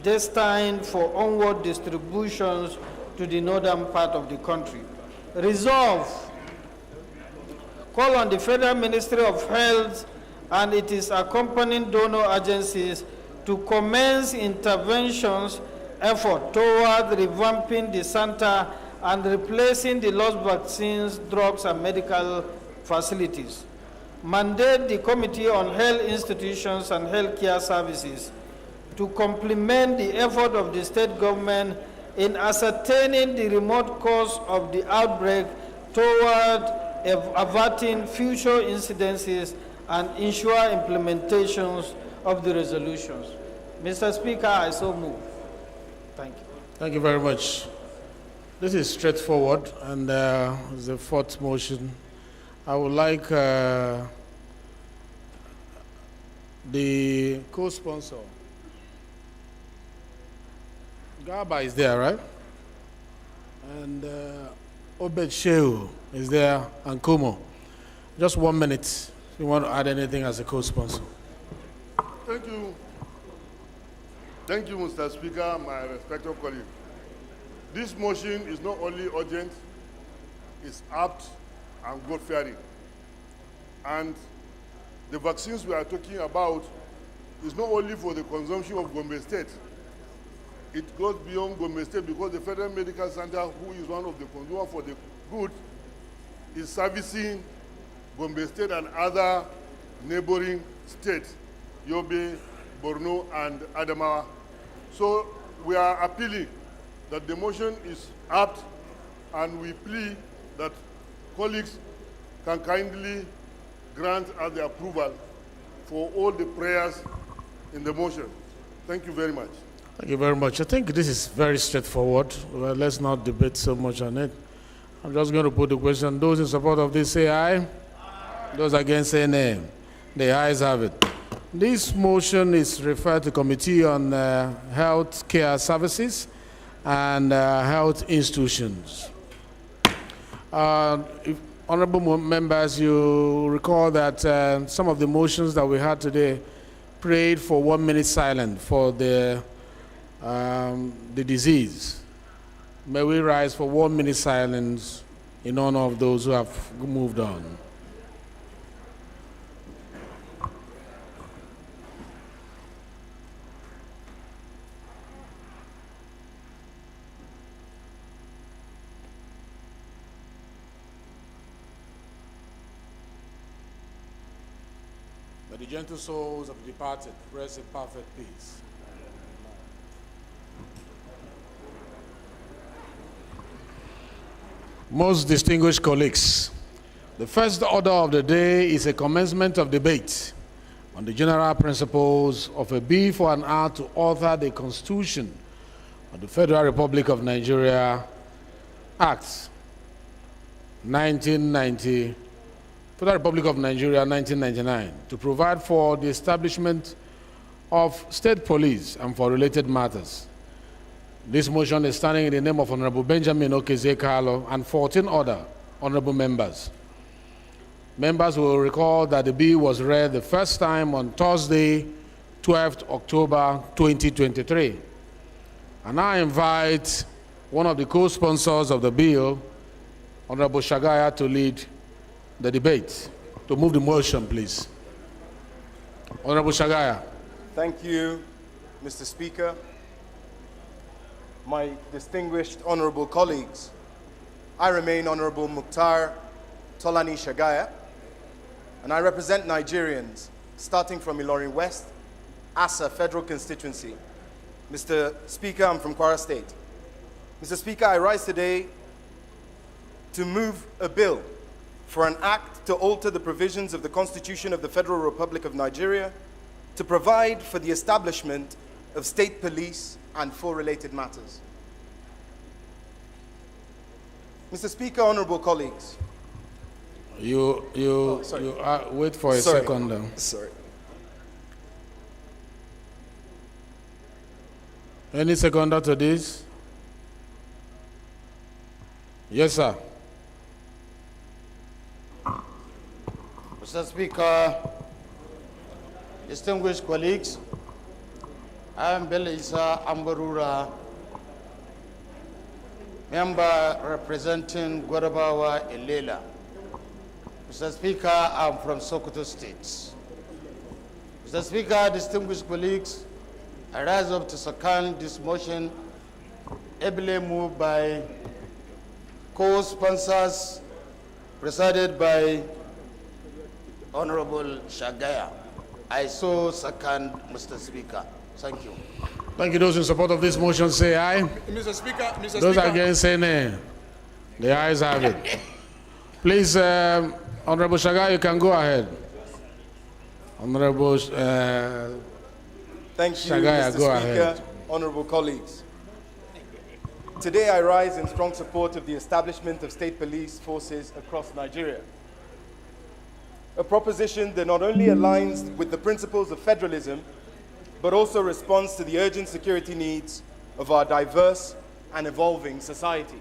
destined for onward distributions to the northern part of the country. Resolve, call on the Federal Ministry of Health and its accompanying donor agencies to commence interventions effort toward revamping the center and replacing the lost vaccines, drugs, and medical facilities. Mandate the Committee on Health Institutions and Healthcare Services to complement the effort of the state government in ascertaining the remote cause of the outbreak toward averting future incidences and ensure implementations of the resolutions. Mr. Speaker, I so move. Thank you. Thank you very much. This is straightforward, and it's the fourth motion. I would like the co-sponsor. Gaba is there, right? And Obed Shehu is there, and Kumo. Just 1 minute if you want to add anything as a co-sponsor. Thank you. Thank you, Mr. Speaker, my respected colleague. This motion is not only urgent, it's apt and God-fearing. And the vaccines we are talking about is not only for the consumption of Gombe State. It goes beyond Gombe State because the Federal Medical Center, who is one of the consumers for the good, is servicing Gombe State and other neighboring states, Yobe, Borno, and Adamawa. So we are appealing that the motion is apt, and we plead that colleagues can kindly grant us the approval for all the prayers in the motion. Thank you very much. Thank you very much. I think this is very straightforward. Well, let's not debate so much on it. I'm just going to put the question. Those in support of this say aye. Aye. Those against say nay. The ayes have it. This motion is referred to Committee on Health Care Services and Health Institutions. Honorable members, you recall that some of the motions that we had today prayed for 1 minute silence for the disease. May we rise for 1 minute silence in honor of those who have moved on. May the gentle souls of the departed rest in perfect peace. Most distinguished colleagues, the first order of the day is a commencement of debate on the general principles of a bill for an act to alter the Constitution of the Federal Republic of Nigeria Act 1990, Federal Republic of Nigeria 1999, to provide for the establishment of state police and for related matters. This motion is standing in the name of Honorable Benjamin Okeze-Carlo and 14 other honorable members. Members will recall that the bill was read the first time on Thursday, 12th October 2023. And I invite one of the co-sponsors of the bill, Honorable Shagaya, to lead the debate. To move the motion, please. Honorable Shagaya. Thank you, Mr. Speaker. My distinguished honorable colleagues, I remain Honorable Mukhtar Tolani Shagaya, and I represent Nigerians starting from Ilorin West, Asa Federal Constituency. Mr. Speaker, I'm from Kwara State. Mr. Speaker, I rise today to move a bill for an act to alter the provisions of the Constitution of the Federal Republic of Nigeria to provide for the establishment of state police and for related matters. Mr. Speaker, honorable colleagues. Wait for a second. Sorry. Any seconder to this? Yes, sir. Mr. Speaker, distinguished colleagues, I am Belisa Ambarura, member representing Gwarabawa Ilela. Mr. Speaker, I'm from Sokoto State. Mr. Speaker, distinguished colleagues, I rise up to second this motion, ably moved by co-sponsors presided by Honorable Shagaya. I so second, Mr. Speaker. Thank you. Thank you. Those in support of this motion say aye. Mr. Speaker, Those against say nay. The ayes have it. Please, Honorable Shagaya, you can go ahead. Honorable Thank you, Shagaya, Mr. go Speaker, ahead. honorable colleagues. Today I rise in strong support of the establishment of state police forces across Nigeria. A proposition that not only aligns with the principles of federalism, but also responds to the urgent security needs of our diverse and evolving society.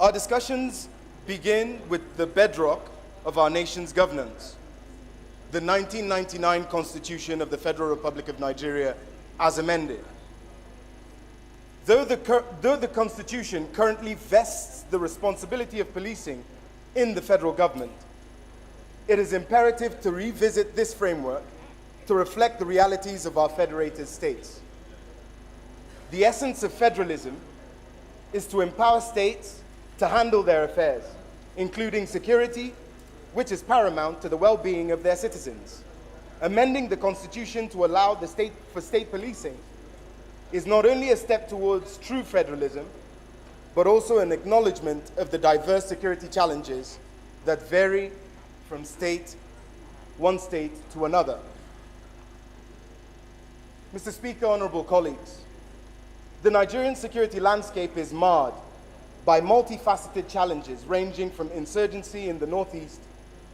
Our discussions begin with the bedrock of our nation's governance, the 1999 Constitution of the Federal Republic of Nigeria as amended. Though the Constitution currently vests the responsibility of policing in the federal government, it is imperative to revisit this framework to reflect the realities of our federated states. The essence of federalism is to empower states to handle their affairs, including security, which is paramount to the well-being of their citizens. Amending the Constitution to allow for state policing is not only a step towards true federalism, but also an acknowledgement of the diverse security challenges that vary from one state to another. Mr. Speaker, honorable colleagues, the Nigerian security landscape is marred by multifaceted challenges ranging from insurgency in the northeast,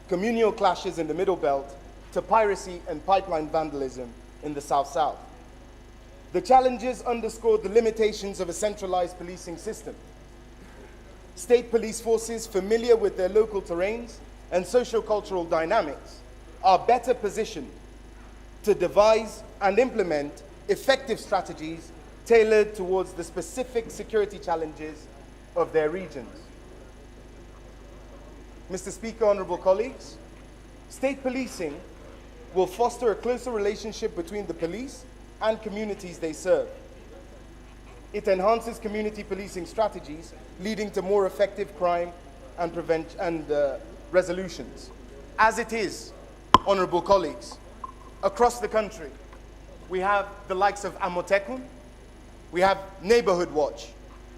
communal clashes in the Middle Belt, to piracy and pipeline vandalism in the South-South. The challenges underscore the limitations of a centralized policing system. State police forces familiar with their local terrains and socio-cultural dynamics are better positioned to devise and implement effective strategies tailored towards the specific security challenges of their regions. Mr. Speaker, honorable colleagues, state policing will foster a closer relationship between the police and communities they serve. It enhances community policing strategies, leading to more effective crime and resolutions. As it is, honorable colleagues, across the country, we have the likes of Amotekun, we have Neighborhood Watch,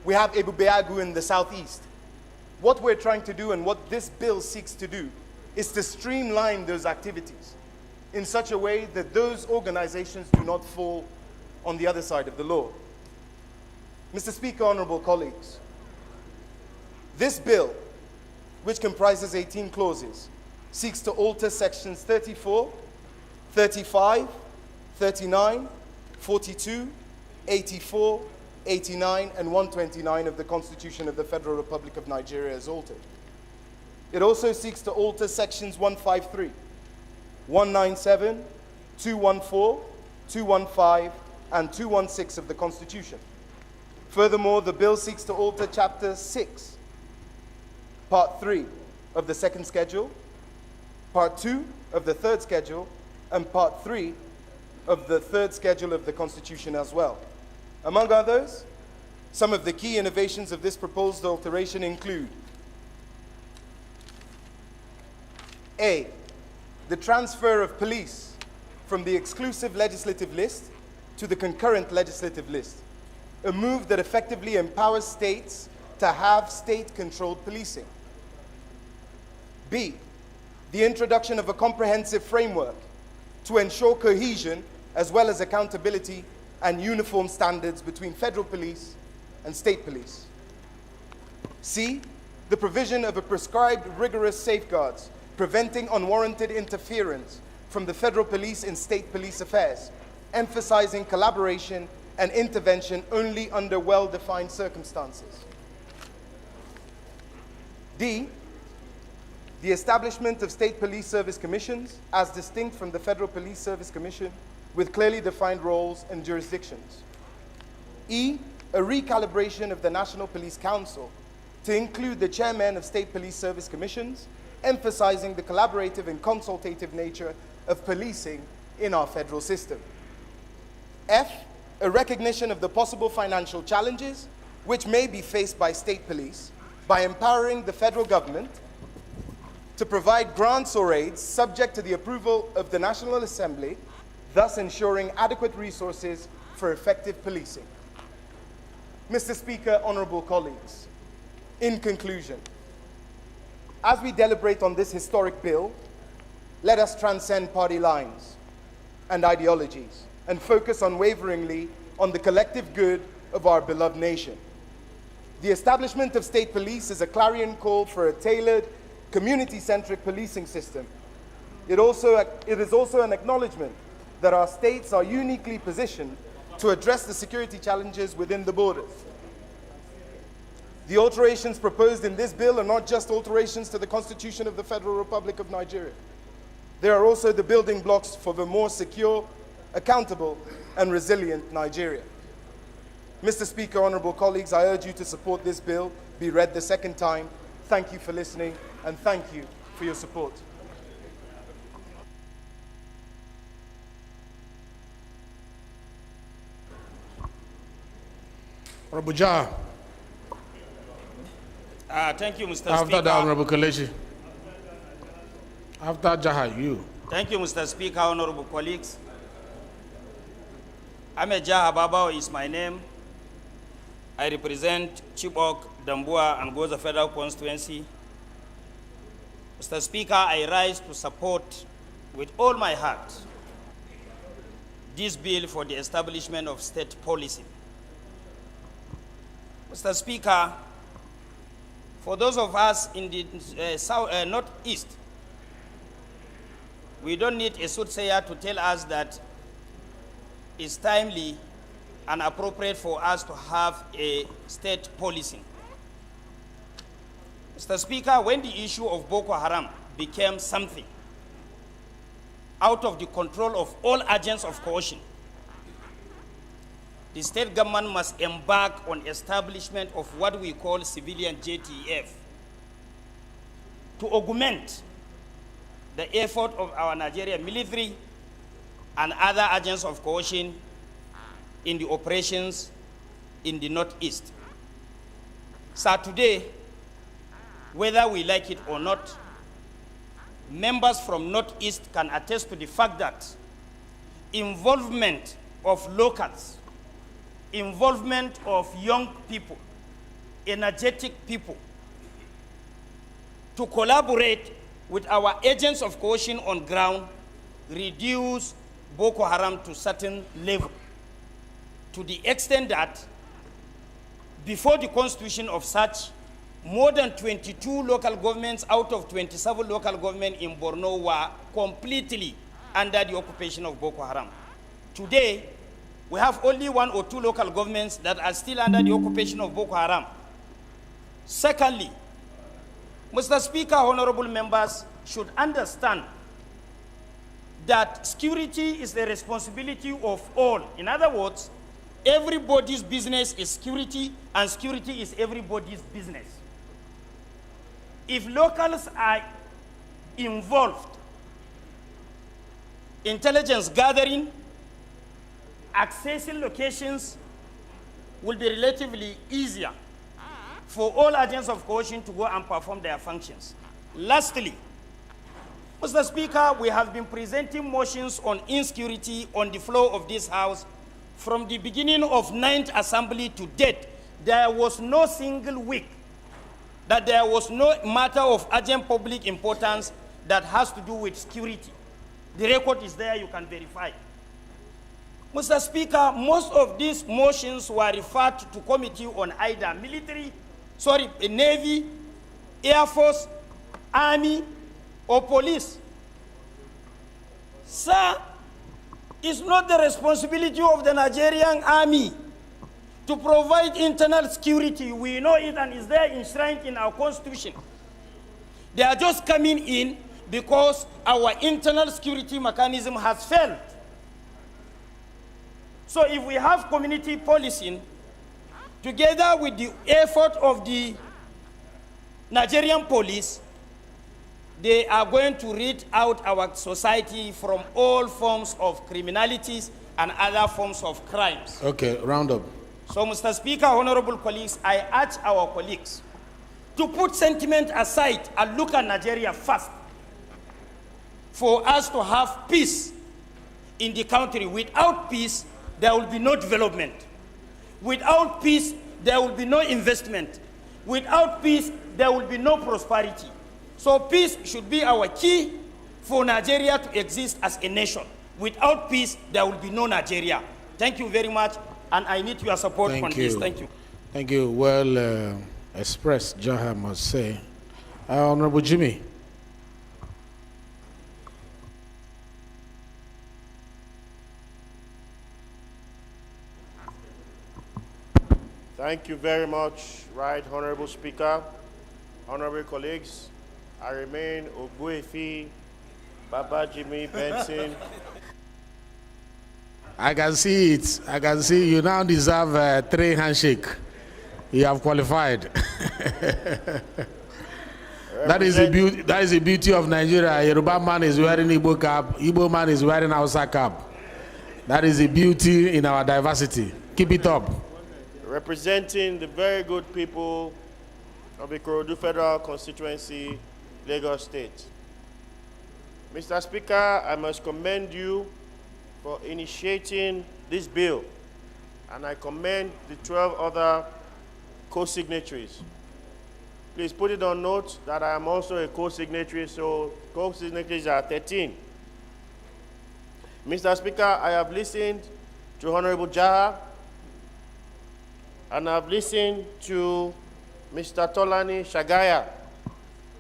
we have Ebubeagu in the southeast. What we're trying to do and what this bill seeks to do is to streamline those activities in such a way that those organizations do not fall on the other side of the law. Mr. Speaker, honorable colleagues, this bill, which comprises 18 clauses, seeks to alter sections 34, 35, 39, 42, 84, 89, and 129 of the Constitution of the Federal Republic of Nigeria as altered. It also seeks to alter sections 153, 197, 214, 215, and 216 of the Constitution. Furthermore, the bill seeks to alter Chapter 6, Part 3 of the second schedule, Part 2 of the third schedule, and Part 3 of the third schedule of the Constitution as well. Among others, some of the key innovations of this proposed alteration include: A, the transfer of police from the exclusive legislative list to the concurrent legislative list, a move that effectively empowers states to have state-controlled policing. B, the introduction of a comprehensive framework to ensure cohesion as well as accountability and uniform standards between federal police and state police. C, the provision of a prescribed rigorous safeguards preventing unwarranted interference from the federal police in state police affairs, emphasizing collaboration and intervention only under well-defined circumstances. D, the establishment of state police service commissions as distinct from the Federal Police Service Commission with clearly defined roles and jurisdictions. E, a recalibration of the National Police Council to include the chairmen of state police service commissions, emphasizing the collaborative and consultative nature of policing in our federal system. F, a recognition of the possible financial challenges which may be faced by state police by empowering the federal government to provide grants or aids subject to the approval of the National Assembly, thus ensuring adequate resources for effective policing. Mr. Speaker, honorable colleagues, in conclusion, as we deliberate on this historic bill, let us transcend party lines and ideologies and focus unwaveringly on the collective good of our beloved nation. The establishment of state police is a clarion call for a tailored, community-centric policing system. It is also an acknowledgement that our states are uniquely positioned to address the security challenges within the borders. The alterations proposed in this bill are not just alterations to the Constitution of the Federal Republic of Nigeria. They are also the building blocks for the more secure, accountable, and resilient Nigeria. Mr. Speaker, honorable colleagues, I urge you to support this bill, be read the second time. Thank you for listening, and thank you for your support. Honorable Jah. Thank you, Mr. Speaker. After the Honorable Kalechi. After Jaha, you. Thank you, Mr. Speaker, honorable colleagues. Ahmed Jaha Babao is my name. I represent Chibok, Dambua, and Goza Federal Constituency. Mr. Speaker, I rise to support with all my heart this bill for the establishment of state policy. Mr. Speaker, for those of us in the Northeast, we don't need a soothsayer to tell us that it's timely and appropriate for us to have a state policy. Mr. Speaker, when the issue of Boko Haram became something out of the control of all agents of coercion, the state government must embark on establishment of what we call civilian JTF to augment the effort of our Nigerian military and other agents of coercion in the operations in the Northeast. So today, whether we like it or not, members from Northeast can attest to the fact that involvement of locals, involvement of young people, energetic people, to collaborate with our agents of coercion on ground, reduce Boko Haram to certain level, to the extent that before the constitution of such, more than 22 local governments out of 27 local governments in Borno were completely under the occupation of Boko Haram. Today, we have only 1 or 2 local governments that are still under the occupation of Boko Haram. Secondly, Mr. Speaker, honorable members should understand that security is the responsibility of all. In other words, everybody's business is security, and security is everybody's business. If locals are involved, intelligence gathering, accessing locations will be relatively easier for all agents of coercion to go and perform their functions. Lastly, Mr. Speaker, we have been presenting motions on insecurity on the floor of this House from the beginning of 9th Assembly to date. There was no single week that there was no matter of urgent public importance that has to do with security. The record is there, you can verify. Mr. Speaker, most of these motions were referred to committee on either Navy, Air Force, Army, or police. Sir, it's not the responsibility of the Nigerian Army to provide internal security. We know it and it's there enshrined in our constitution. They are just coming in because our internal security mechanism has failed. So if we have community policing, together with the effort of the Nigerian police, they are going to rid out our society from all forms of criminalities and other forms of crimes. Okay, round up. So, Mr. Speaker, honorable colleagues, I urge our colleagues to put sentiment aside and look at Nigeria first for us to have peace in the country. Without peace, there will be no development. Without peace, there will be no investment. Without peace, there will be no prosperity. So peace should be our key for Nigeria to exist as a nation. Without peace, there will be no Nigeria. Thank you very much. And I need your support on this. Thank you. Thank you. Well expressed, Jaha must say. Honorable Jimmy. Thank you very much, Right Honorable Speaker, honorable colleagues. I remain Ogbuefi Baba Jimmy Benson. I can see it. I can see you now deserve a 3 handshake. You have qualified. That is the beauty of Nigeria. Yoruba man is wearing Igbo cap. Igbo man is wearing Hausa cap. That is the beauty in our diversity. Keep it up. Representing the very good people of the Ikorodu Federal Constituency, Lagos State. Mr. Speaker, I must commend you for initiating this bill, and I commend the 12 other co-signatories. Please put it on note that I am also a co-signatory, so co-signatories are 13. Mr. Speaker, I have listened to Honorable Jaha, and I've listened to Mr. Tolani Shagaya.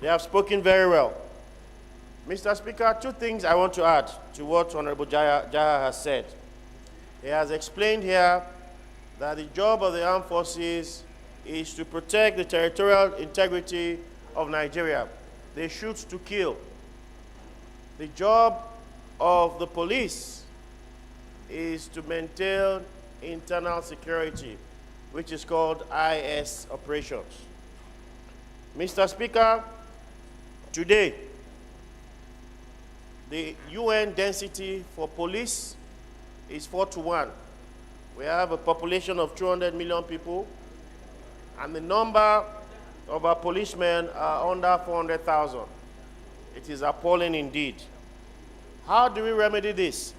They have spoken very well. Mr. Speaker, 2 things I want to add to what Honorable Jaha has said. He has explained here that the job of the armed forces is to protect the territorial integrity of Nigeria. They shoot to kill. The job of the police is to maintain internal security, which is called IS operations. Mr. Speaker, today, the UN density for police is 4:1. We have a population of 200 million people, and the number of our policemen are under 400,000. It is appalling indeed. How do we remedy this?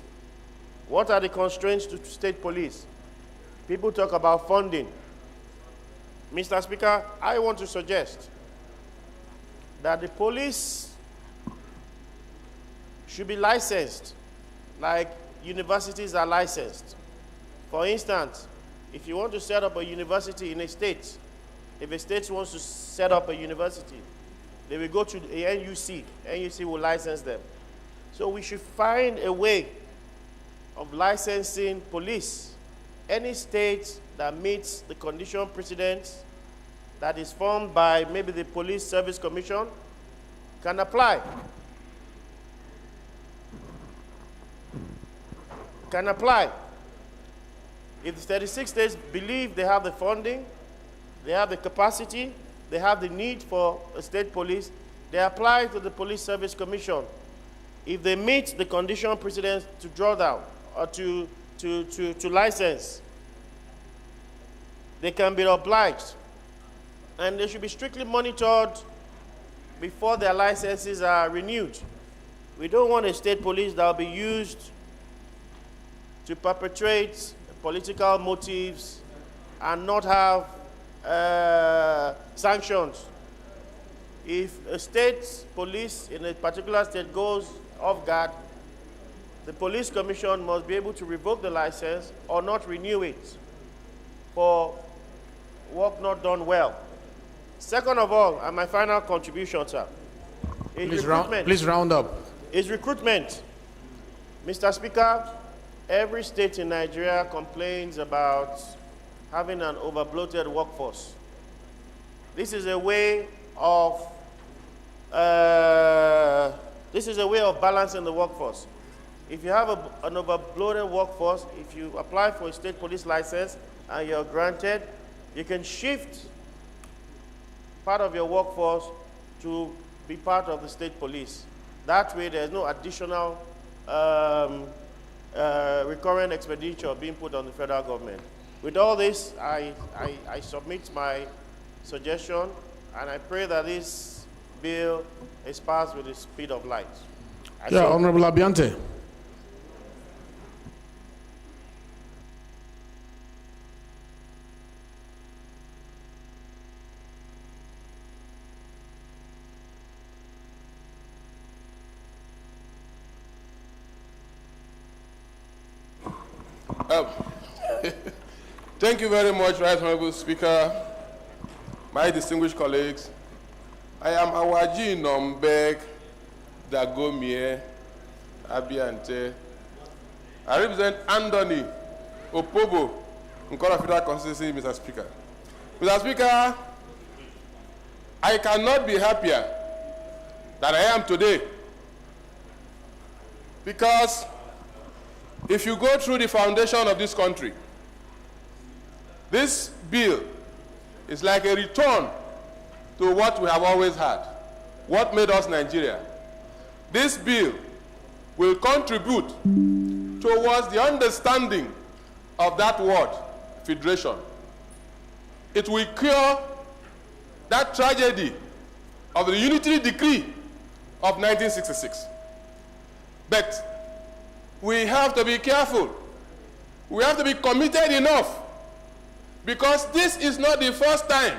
What are the constraints to state police? People talk about funding. Mr. Speaker, I want to suggest that the police should be licensed like universities are licensed. For instance, if you want to set up a university in a state, if a state wants to set up a university, they will go to the NUC. NUC will license them. So we should find a way of licensing police. Any state that meets the condition precedents that is formed by maybe the Police Service Commission can apply. Can apply. If the 36 states believe they have the funding, they have the capacity, they have the need for a state police, they apply to the Police Service Commission. If they meet the condition precedents to draw down or to license, they can be obliged. And they should be strictly monitored before their licenses are renewed. We don't want a state police that will be used to perpetrate political motives and not have sanctions. If a state police in a particular state goes off guard, the police commission must be able to revoke the license or not renew it for work not done well. Second of all, and my final contribution, sir, is recruitment. Please round up. Is recruitment. Mr. Speaker, every state in Nigeria complains about having an overbloated workforce. This is a way of balancing the workforce. If you have an overbloated workforce, if you apply for a state police license and you're granted, you can shift part of your workforce to be part of the state police. That way, there's no additional recurrent expenditure being put on the federal government. With all this, I submit my suggestion, and I pray that this bill is passed with the speed of light. Honorable Abiante. Thank you very much, Right Honorable Speaker, my distinguished colleagues. I am Awaji Nombeg Dagomie Abiante. I represent Andoni Opobo, Nkora Federal Constituency, Mr. Speaker. Mr. Speaker, I cannot be happier than I am today, because if you go through the foundation of this country, this bill is like a return to what we have always had, what made us Nigeria. This bill will contribute towards the understanding of that word, federation. It will cure that tragedy of the Unitary Decree of 1966. But we have to be careful. We have to be committed enough, because this is not the first time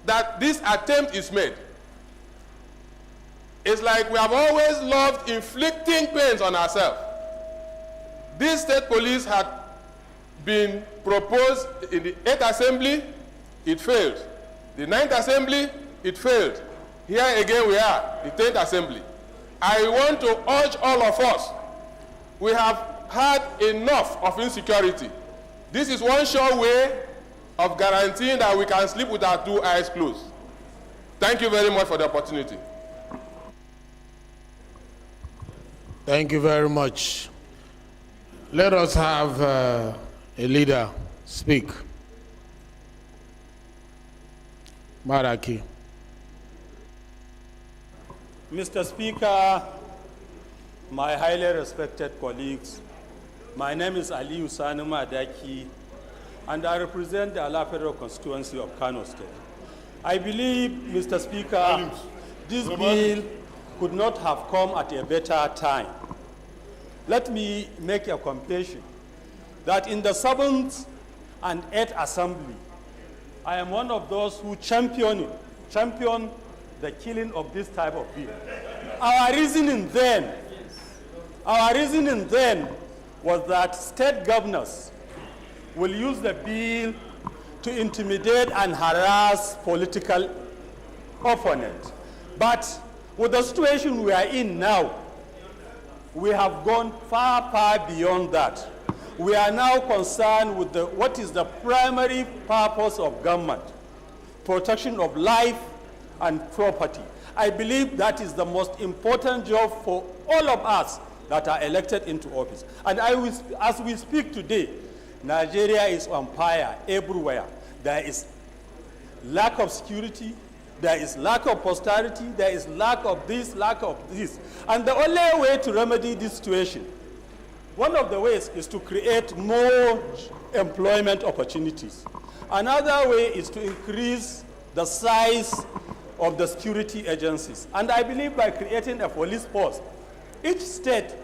that this attempt is made. It's like we have always loved inflicting pains on ourselves. This state police had been proposed in the 8th Assembly, it failed. The 9th Assembly, it failed. Here again we are, the 10th Assembly. I want to urge all of us, we have had enough of insecurity. This is one sure way of guaranteeing that we can sleep with our 2 eyes closed. Thank you very much for the opportunity. Thank you very much. Let us have a leader speak. Maraki. Mr. Speaker, my highly respected colleagues, my name is Ali Usanu Madaki, and I represent the Ala Federal Constituency of Kano State. I believe, Mr. Speaker, this bill could not have come at a better time. Let me make a confession that in the 7th and 8th Assembly, I am one of those who champion the killing of this type of bill. Our reasoning then was that state governors will use the bill to intimidate and harass political opponents. But with the situation we are in now, we have gone far, far beyond that. We are now concerned with what is the primary purpose of government: protection of life and property. I believe that is the most important job for all of us that are elected into office. And as we speak today, Nigeria is on fire everywhere. There is lack of security, there is lack of prosperity, there is lack of this, lack of this. And the only way to remedy this situation, one of the ways is to create more employment opportunities. Another way is to increase the size of the security agencies. And I believe by creating a police force, each state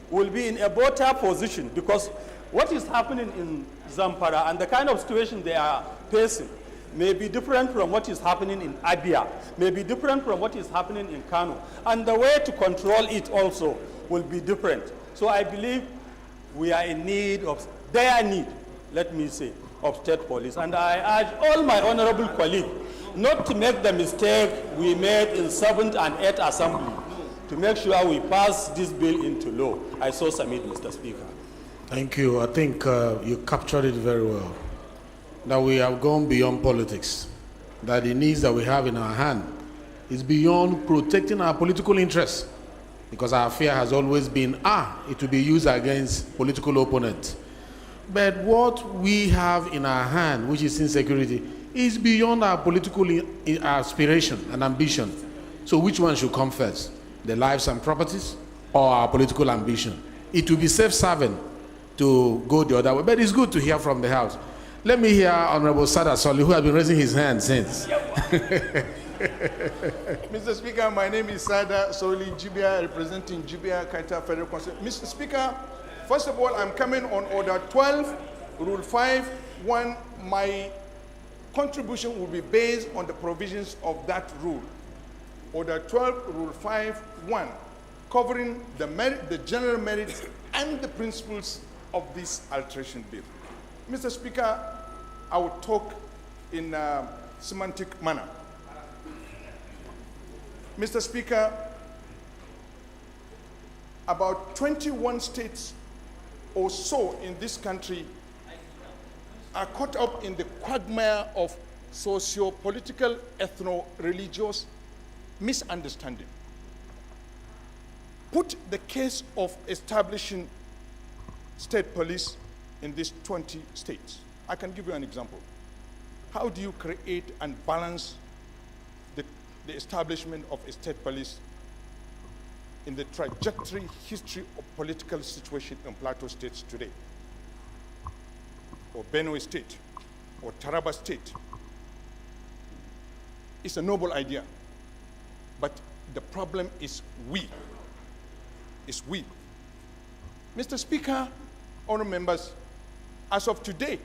will be in a better position, because what is happening in Zamfara and the kind of situation they are facing may be different from what is happening in Abia, may be different from what is happening in Kano. And the way to control it also will be different. So I believe we are in need of, their need, let me say, of state police. And I urge all my honorable colleagues not to make the mistake we made in 7th and 8th Assembly, to make sure we pass this bill into law. I so submit, Mr. Speaker. Thank you. I think you captured it very well. That we have gone beyond politics. That the needs that we have in our hand is beyond protecting our political interests. Because our fear has always been, it will be used against political opponents. But what we have in our hand, which is insecurity, is beyond our political aspiration and ambition. So which one should come first? The lives and properties or our political ambition? It will be self-serving to go the other way, but it's good to hear from the House. Let me hear Honorable Sada Soli, who has been raising his hand since. Mr. Speaker, my name is Sada Soli Jibia, representing Jibia Kaita Federal Constituency. Mr. Speaker, first of all, I'm coming on Order 12, Rule 5.1. My contribution will be based on the provisions of that rule. Order 12, Rule 5.1, covering the general merits and the principles of this alteration bill. Mr. Speaker, I will talk in a semantic manner. Mr. Speaker, about 21 states or so in this country are caught up in the quagmire of socio-political, ethno-religious misunderstanding. Put the case of establishing state police in these 20 states. I can give you an example. How do you create and balance the establishment of a state police in the trajectory history of political situation in Plateau states today, or Benue State, or Taraba State? It's a noble idea, but the problem is we. It's we. Mr. Speaker, honorable members, as of today,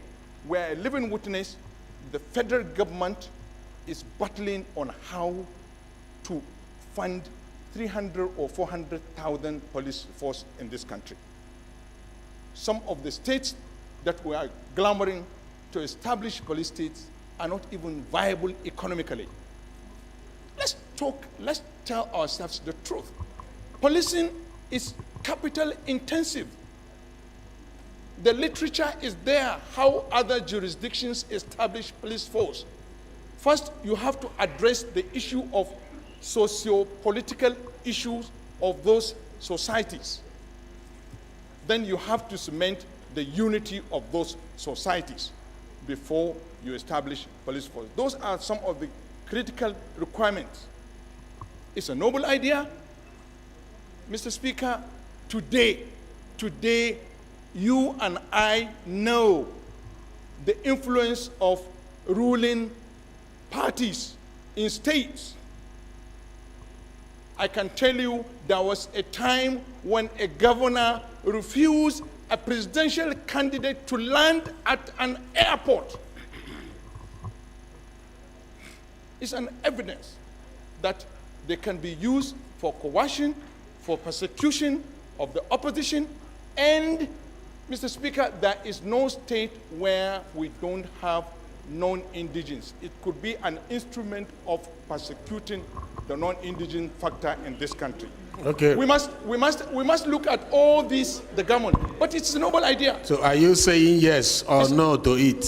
we're a living witness. The federal government is battling on how to fund 300 or 400,000 police force in this country. Some of the states that we are clamoring to establish police states are not even viable economically. Let's tell ourselves the truth. Policing is capital intensive. The literature is there, how other jurisdictions establish police force. First, you have to address the issue of socio-political issues of those societies. Then you have to cement the unity of those societies before you establish police force. Those are some of the critical requirements. It's a noble idea. Mr. Speaker, today, you and I know the influence of ruling parties in states. I can tell you there was a time when a governor refused a presidential candidate to land at an airport. It's an evidence that they can be used for coercion, for persecution of the opposition, and, Mr. Speaker, there is no state where we don't have non-indigents. It could be an instrument of persecuting the non-indigent factor in this country. Okay. We must look at all this, the government, but it's a noble idea. So are you saying yes or no to it?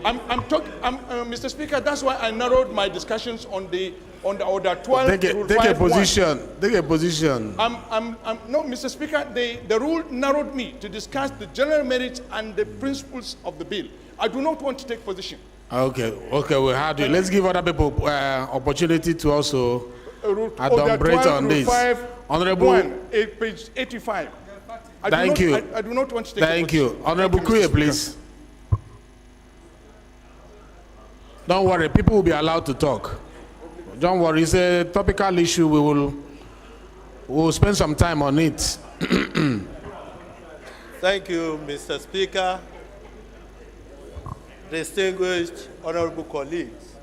Mr. Speaker, that's why I narrowed my discussions on the order 12. Take a position. Take a position. No, Mr. Speaker, the rule narrowed me to discuss the general merits and the principles of the bill. I do not want to take position. Okay, we have to. Let's give other people opportunity to also elaborate on this. Honorable, page 85. Thank you. I do not want to take Thank you. Honorable Kuye, please. Don't worry, people will be allowed to talk. Don't worry, it's a topical issue. We will spend some time on it. Thank you, Mr. Speaker. Distinguished honorable colleagues,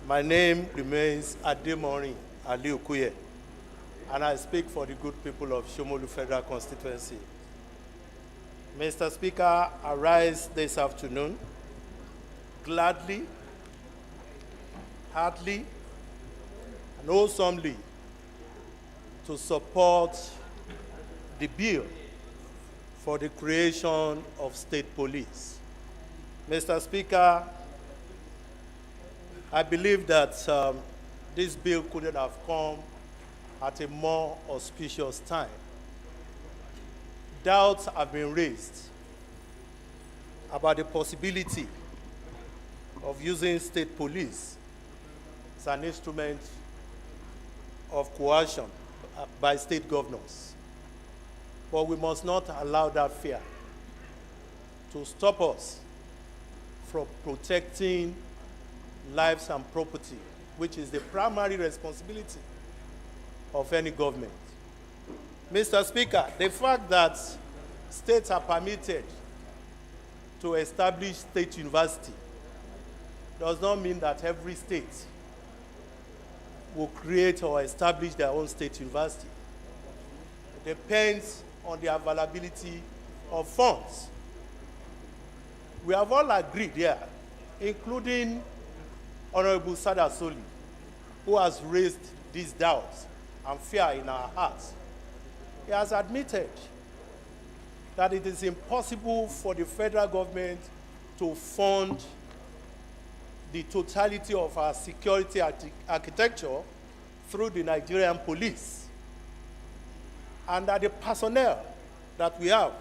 my name remains Ademorin Aliu Kuye, and I speak for the good people of Shomolu Federal Constituency. Mr. Speaker, I rise this afternoon gladly, heartily, and wholesomely to support the bill for the creation of state police. Mr. Speaker, I believe that this bill couldn't have come at a more auspicious time. Doubts have been raised about the possibility of using state police as an instrument of coercion by state governors. But we must not allow that fear to stop us from protecting lives and property, which is the primary responsibility of any government. Mr. Speaker, the fact that states are permitted to establish state university does not mean that every state will create or establish their own state university. It depends on the availability of funds. We have all agreed here, including Honorable Sada Soli, who has raised these doubts and fear in our hearts. He has admitted that it is impossible for the federal government to fund the totality of our security architecture through the Nigerian police. And that the personnel that we have,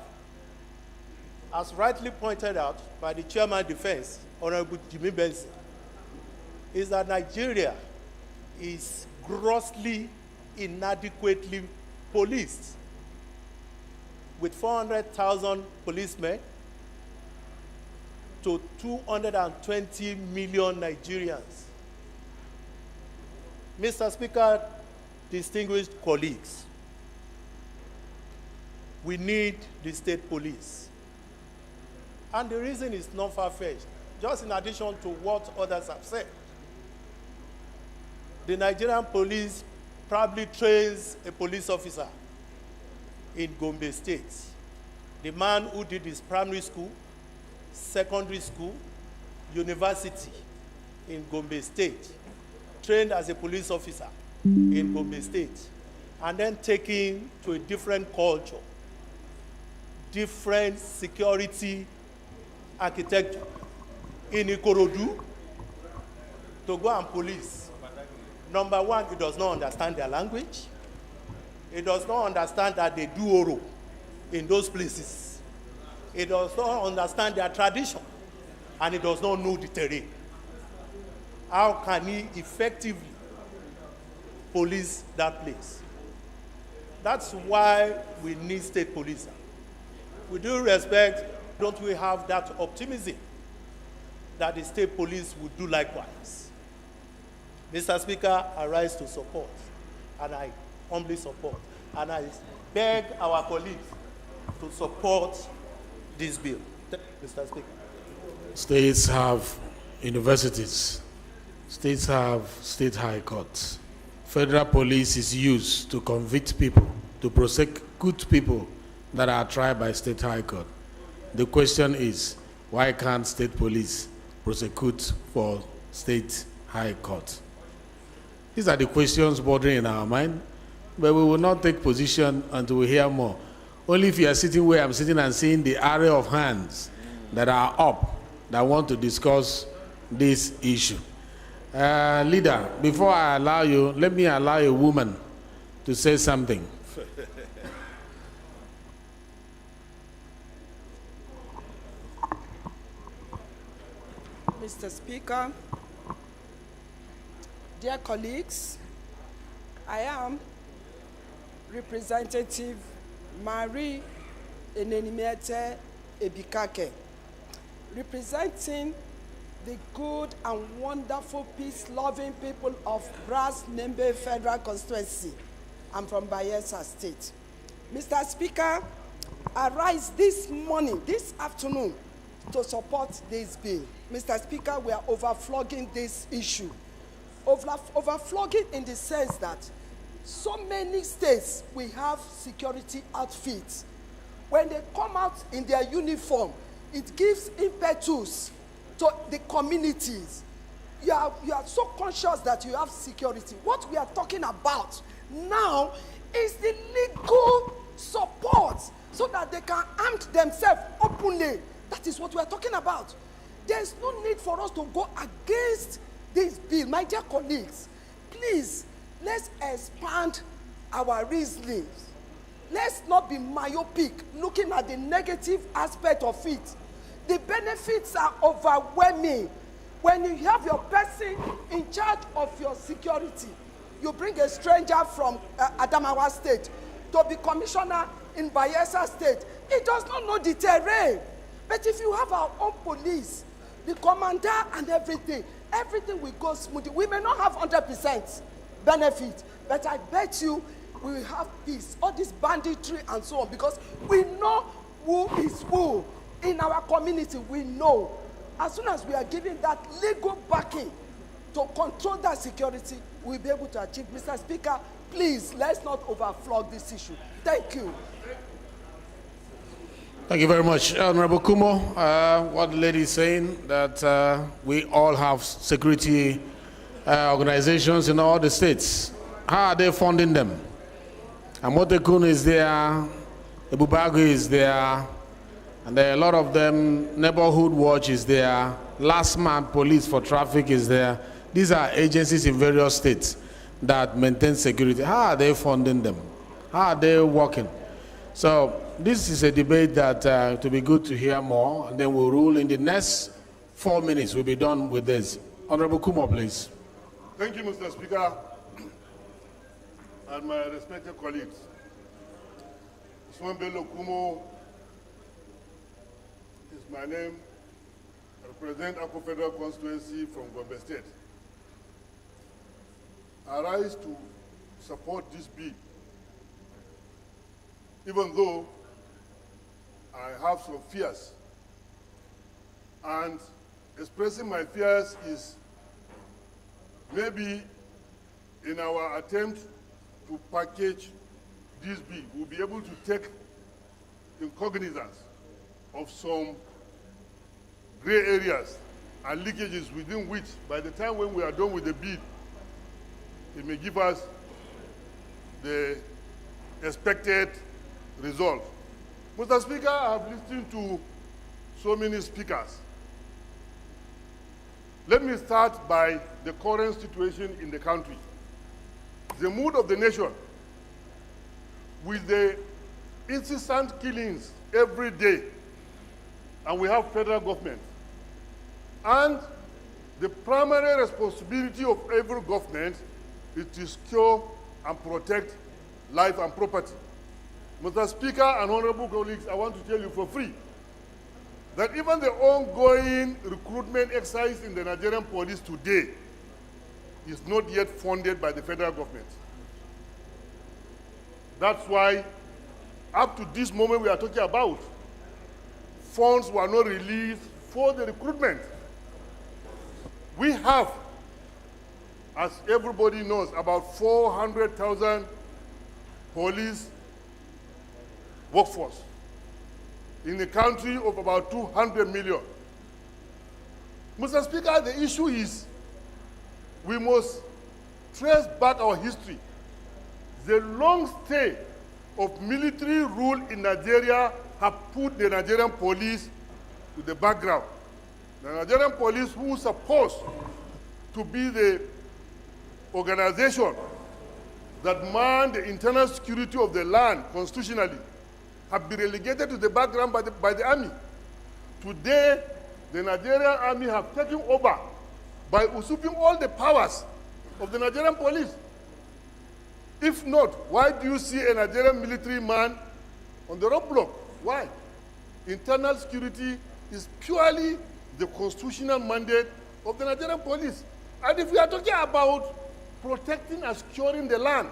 as rightly pointed out by the Chairman of Defense, Honorable Jimmy Benson, is that Nigeria is grossly inadequately policed, with 400,000 policemen to 220 million Nigerians. Mr. Speaker, distinguished colleagues, we need the state police. And the reason is not far-fetched. Just in addition to what others have said, the Nigerian police probably trains a police officer in Gombe State. The man who did his primary school, secondary school, university in Gombe State, trained as a police officer in Gombe State, and then taken to a different culture, different security architecture in Ikorodu to go and police. Number one, he does not understand their language. He does not understand that they do oro in those places. He does not understand their tradition, and he does not know the terrain. How can he effectively police that place? That's why we need state policing. With due respect, don't we have that optimism that the state police would do likewise? Mr. Speaker, I rise to support, and I humbly support, and I beg our colleagues to support this bill. Mr. Speaker. States have universities. States have state high courts. Federal police is used to convict people, to prosecute people that are tried by state high court. The question is, why can't state police prosecute for state high court? These are the questions bordering in our mind, but we will not take position until we hear more. Only if you are sitting where I'm sitting and seeing the array of hands that are up that want to discuss this issue. Leader, before I allow you, let me allow a woman to say something. Mr. Speaker, dear colleagues, I am Representative Marie Enenimiete Ebikake, representing the good and wonderful peace-loving people of Brass Nembe Federal Constituency. I'm from Bayelsa State. Mr. Speaker, I rise this morning, this afternoon, to support this bill. Mr. Speaker, we are overflogging this issue. Overflogging in the sense that so many states, we have security outfits. When they come out in their uniform, it gives impetus to the communities. You are so conscious that you have security. What we are talking about now is the legal support so that they can arm themselves openly. That is what we are talking about. There is no need for us to go against this bill. My dear colleagues, please, let's expand our reasonings. Let's not be myopic, looking at the negative aspect of it. The benefits are overwhelming. When you have your person in charge of your security, you bring a stranger from Adamawa State to be commissioner in Bayelsa State. He does not know the terrain. But if you have our own police, the commander and everything will go smoothly. We may not have 100% benefit, but I bet you we will have peace. All this banditry and so on, because we know who is who. In our community, we know. As soon as we are giving that legal backing to control that security, we'll be able to achieve. Mr. Speaker, please, let's not overflog this issue. Thank you. Thank you very much. Honorable Kumo, what the lady is saying, that we all have security organizations in all the states. How are they funding them? Amotekun is there, Ebubago is there, and there are a lot of them. Neighborhood Watch is there, Last Man Police for Traffic is there. These are agencies in various states that maintain security. How are they funding them? How are they working? So this is a debate that to be good to hear more, and then we'll rule in the next 4 minutes. We'll be done with this. Honorable Kumo, please. Thank you, Mr. Speaker, and my respected colleagues. Swambelo Kumo is my name. I represent Akko Federal Constituency from Gombe State. I rise to support this bill, even though I have some fears. And expressing my fears is maybe in our attempt to package this bill, we'll be able to take in cognizance of some gray areas and leakages within which, by the time when we are done with the bill, it may give us the expected result. Mr. Speaker, I have listened to so many speakers. Let me start by the current situation in the country. The mood of the nation, with the incessant killings every day, and we have federal government, and the primary responsibility of every government is to secure and protect life and property. Mr. Speaker and honorable colleagues, I want to tell you for free that even the ongoing recruitment exercise in the Nigerian police today is not yet funded by the federal government. That's why, up to this moment we are talking about, funds were not released for the recruitment. We have, as everybody knows, about 400,000 police workforce in a country of about 200 million. Mr. Speaker, the issue is we must trace back our history. The long stay of military rule in Nigeria have put the Nigerian police to the background. The Nigerian police, who is supposed to be the organization that man the internal security of the land constitutionally, have been relegated to the background by the army. Today, the Nigerian army have taken over by usurping all the powers of the Nigerian police. If not, why do you see a Nigerian military man on the roadblock? Why? Internal security is purely the constitutional mandate of the Nigerian police. And if we are talking about protecting and securing the land,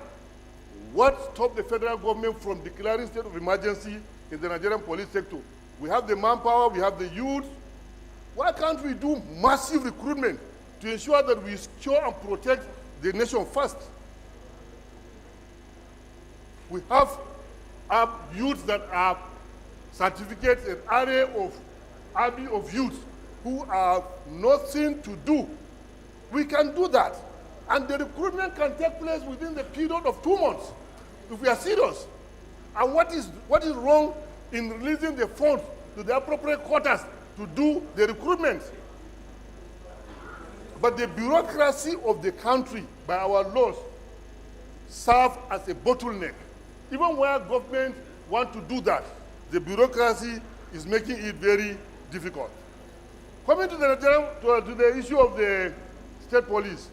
what stopped the federal government from declaring state of emergency in the Nigerian police sector? We have the manpower, we have the youth. Why can't we do massive recruitment to ensure that we secure and protect the nation first? We have youths that are certificates, an array of army of youth who have nothing to do. We can do that. And the recruitment can take place within the period of 2 months, if we are serious. And what is wrong in releasing the funds to the appropriate quarters to do the recruitment? But the bureaucracy of the country, by our laws, serve as a bottleneck. Even where government want to do that, the bureaucracy is making it very difficult. Coming to the issue of the state police,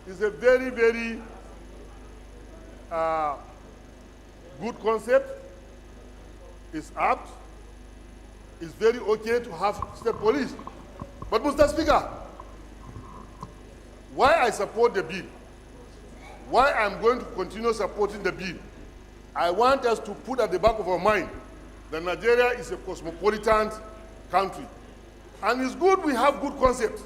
it's a very, very good concept. It's apt. It's very okay to have state police. But Mr. Speaker, why I support the bill, why I'm going to continue supporting the bill, I want us to put at the back of our mind that Nigeria is a cosmopolitan country. And it's good we have good concepts.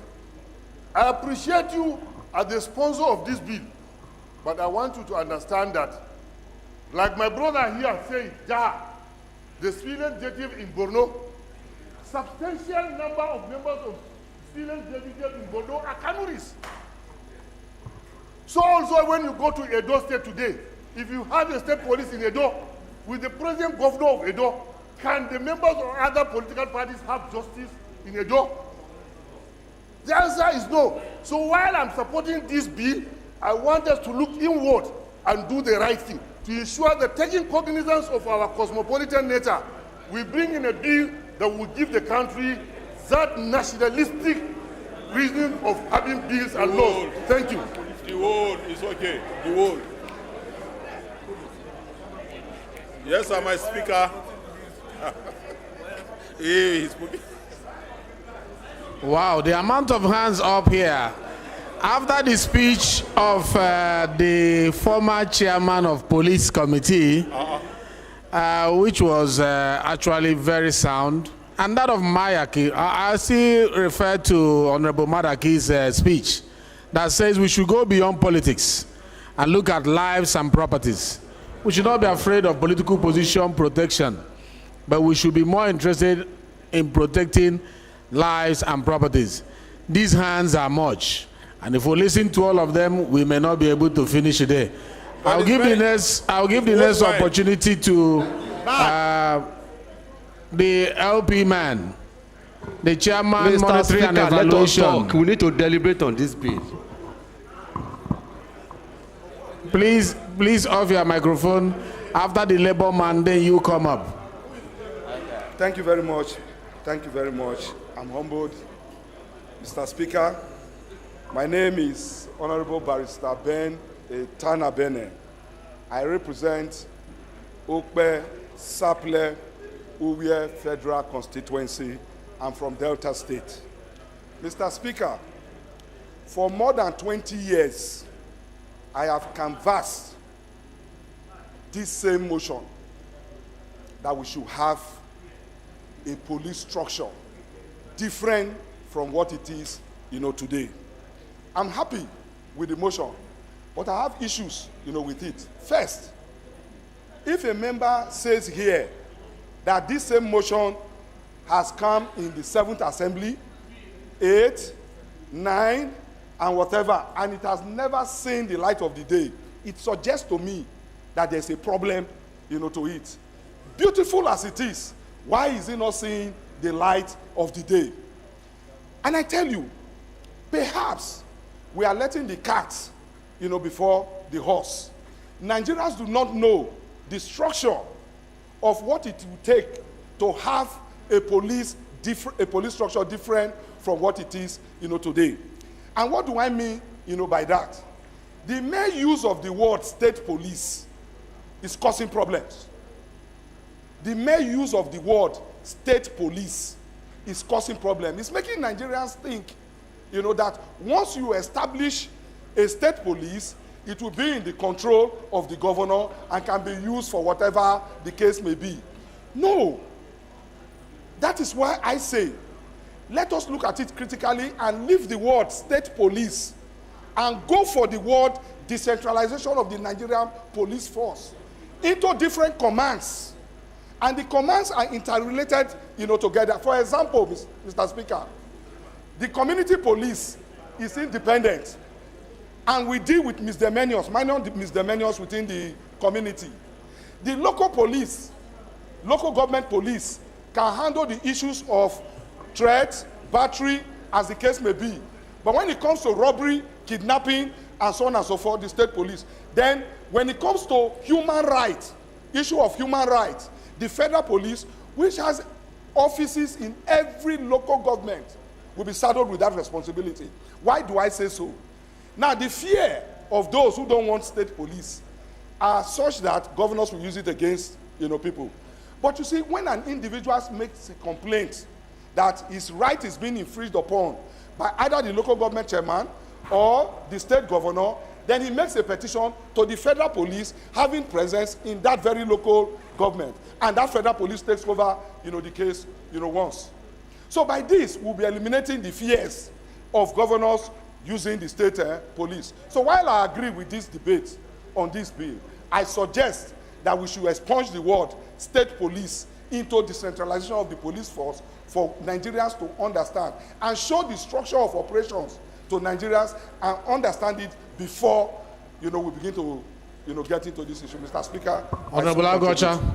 I appreciate you as the sponsor of this bill, but I want you to understand that, like my brother here said, the civilian executive in Borno, substantial number of members of civilian executive in Borno are Kanuris. So also when you go to Edo State today, if you have a state police in Edo, with the present governor of Edo, can the members of other political parties have justice in Edo? The answer is no. So while I'm supporting this bill, I want us to look inward and do the right thing to ensure that taking cognizance of our cosmopolitan nature, we bring in a bill that will give the country that nationalistic reason of having bills and laws. Thank you. The word is okay. The word. Yes, sir, my speaker. He's speaking. Wow, the amount of hands up here. After the speech of the former chairman of police committee, which was actually very sound, and that of Mayaki, I still refer to Honorable Madaki's speech that says we should go beyond politics and look at lives and properties. We should not be afraid of political position protection, but we should be more interested in protecting lives and properties. These hands are much, and if we listen to all of them, we may not be able to finish today. I'll give the next opportunity to the LP man, the chairman, monitoring and evaluation. Let us talk. We need to deliberate on this bill. Please off your microphone. After the labor man, then you come up. Thank you very much. Thank you very much. I'm humbled. Mr. Speaker, my name is Honorable Barrister Ben Tana Bene. I represent Okpe, Saple, Uwe Federal Constituency. I'm from Delta State. Mr. Speaker, for more than 20 years, I have canvassed this same motion that we should have a police structure different from what it is, today. I'm happy with the motion, but I have issues, with it. First, if a member says here that this same motion has come in the 7th Assembly, 8, 9, and whatever, and it has never seen the light of the day, it suggests to me that there's a problem, to it. Beautiful as it is, why is it not seeing the light of the day? And I tell you, perhaps we are letting the cat, before the horse. Nigerians do not know the structure of what it will take to have a police structure different from what it is, today. And what do I mean, by that? The mere use of the word state police is causing problems. The mere use of the word state police is causing problems. It's making Nigerians think, that once you establish a state police, it will be in the control of the governor and can be used for whatever the case may be. No. That is why I say, let us look at it critically and leave the word state police and go for the word decentralization of the Nigerian police force into different commands. And the commands are interrelated, together. For example, Mr. Speaker, the community police is independent, and we deal with misdemeanors, minor misdemeanors within the community. The local police, local government police, can handle the issues of threat, battery, as the case may be. But when it comes to robbery, kidnapping, and so on and so forth, the state police. Then, when it comes to human rights, issue of human rights, the federal police, which has offices in every local government, will be saddled with that responsibility. Why do I say so? Now, the fear of those who don't want state police are such that governors will use it against, people. But you see, when an individual makes a complaint that his right is being infringed upon by either the local government chairman or the state governor, then he makes a petition to the federal police having presence in that very local government. And that federal police takes over, the case, once. So by this, we'll be eliminating the fears of governors using the state police. So while I agree with this debate on this bill, I suggest that we should expunge the word state police into decentralization of the police force for Nigerians to understand and show the structure of operations to Nigerians and understand it before, we begin to, get into this issue. Mr. Speaker. Honorable Agocha.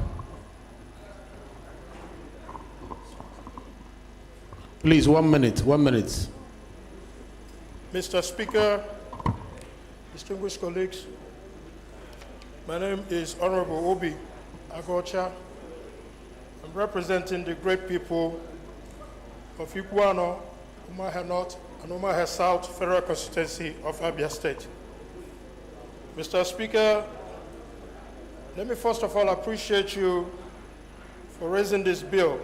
Please, 1 minute, 1 minute. Mr. Speaker, distinguished colleagues, my name is Honorable Obi Agocha. I'm representing the great people of Iguano, Umaha North, and Umaha South Federal Constituency of Abia State. Mr. Speaker, let me first of all appreciate you for raising this bill.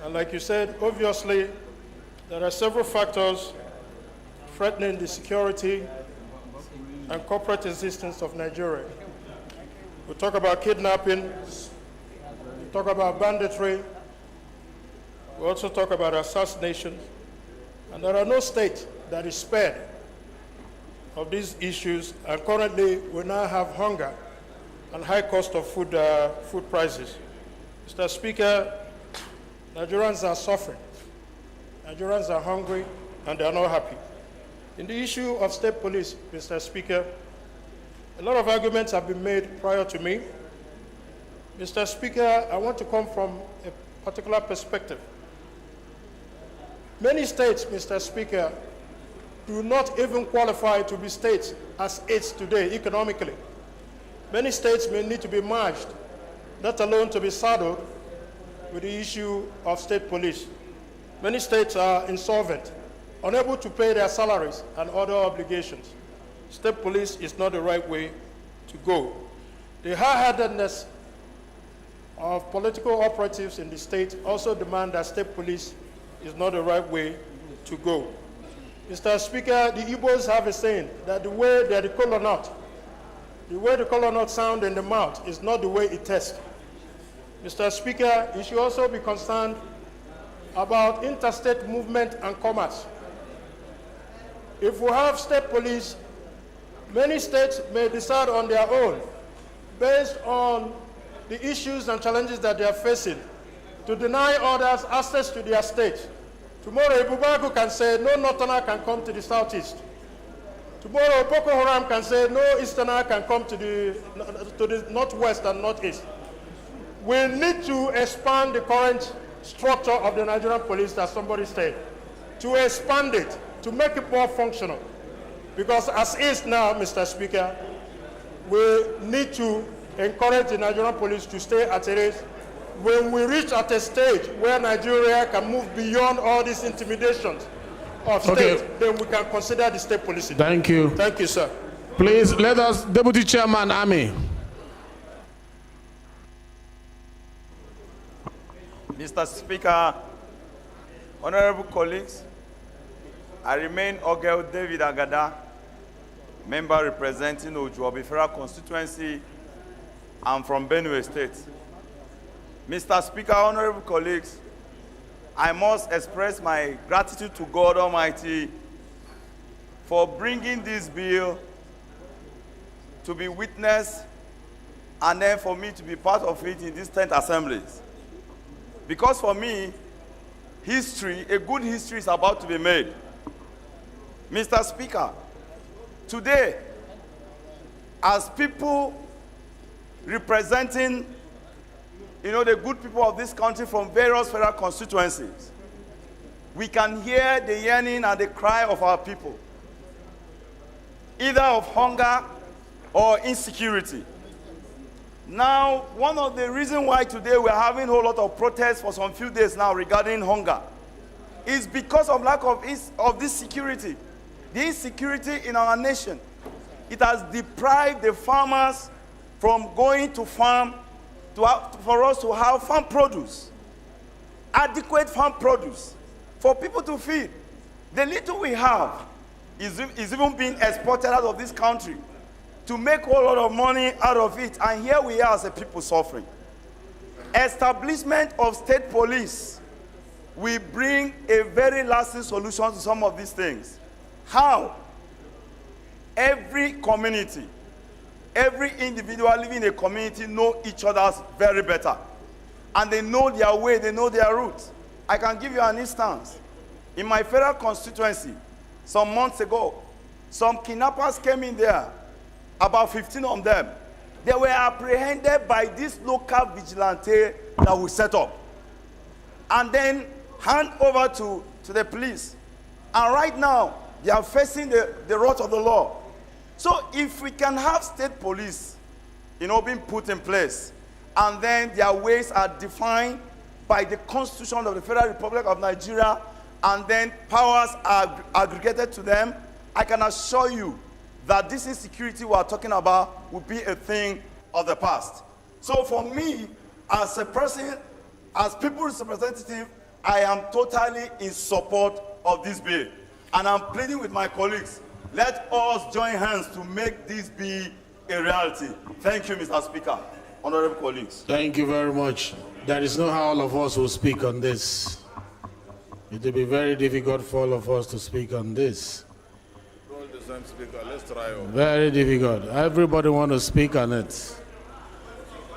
And like you said, obviously, there are several factors threatening the security and corporate existence of Nigeria. We talk about kidnapping, we talk about banditry, we also talk about assassination, and there are no state that is spared of these issues, and currently we now have hunger and high cost of food prices. Mr. Speaker, Nigerians are suffering, Nigerians are hungry, and they are not happy. In the issue of state police, Mr. Speaker, a lot of arguments have been made prior to me. Mr. Speaker, I want to come from a particular perspective. Many states, Mr. Speaker, do not even qualify to be states as it's today economically. Many states may need to be merged, let alone to be saddled with the issue of state police. Many states are insolvent, unable to pay their salaries and other obligations. State police is not the right way to go. The hard-headedness of political operatives in the state also demand that state police is not the right way to go. Mr. Speaker, the Igbos have a saying that the way that the kola nut sound in the mouth is not the way it tastes. Mr. Speaker, you should also be concerned about interstate movement and commerce. If we have state police, many states may decide on their own, based on the issues and challenges that they are facing, to deny others access to their state. Tomorrow, Ibubagu can say, no Northerner can come to the southeast. Tomorrow, Boko Haram can say, no Easterner can come to the northwest and northeast. We need to expand the current structure of the Nigerian police, that somebody said, to expand it, to make it more functional. Because as is now, Mr. Speaker, we need to encourage the Nigerian police to stay at a rate. When we reach at a stage where Nigeria can move beyond all these intimidations of state, then we can consider the state policy. Thank you. Thank you, sir. Please, let us, Deputy Chairman, Ami. Mr. Speaker, honorable colleagues, I remain Ogel David Agada, member representing Ojuobi Federal Constituency. I'm from Benue State. Mr. Speaker, honorable colleagues, I must express my gratitude to God Almighty for bringing this bill to be witnessed and then for me to be part of it in these 10th assemblies. Because for me, history, a good history is about to be made. Mr. Speaker, today, as people representing the good people of this country from various federal constituencies, we can hear the yearning and the cry of our people, either of hunger or insecurity. Now, one of the reasons why today we're having a whole lot of protests for some few days now regarding hunger is because of lack of this security. The insecurity in our nation, it has deprived the farmers from going to farm for us to have farm produce, adequate farm produce for people to feed. The little we have is even being exported out of this country to make a whole lot of money out of it, and here we are as a people suffering. Establishment of state police will bring a very lasting solution to some of these things. How? Every community, every individual living in a community know each other very better. and they know their way, they know their route. I can give you an instance. In my federal constituency, some months ago, some kidnappers came in there, about 15 of them. They were apprehended by this local vigilante that we set up, and then hand over to the police. And right now, they are facing the wrath of the law. So if we can have state police, being put in place, and then their ways are defined by the Constitution of the Federal Republic of Nigeria, and then powers are aggregated to them, I can assure you that this insecurity we are talking about will be a thing of the past. So for me, as a person, as people's representative, I am totally in support of this bill. And I'm pleading with my colleagues, let us join hands to make this bill a reality. Thank you, Mr. Speaker. Honorable colleagues. Thank you very much. There is no how all of us will speak on this. It will be very difficult for all of us to speak on this. Roll the same speaker. Let's try. Very difficult. Everybody want to speak on it.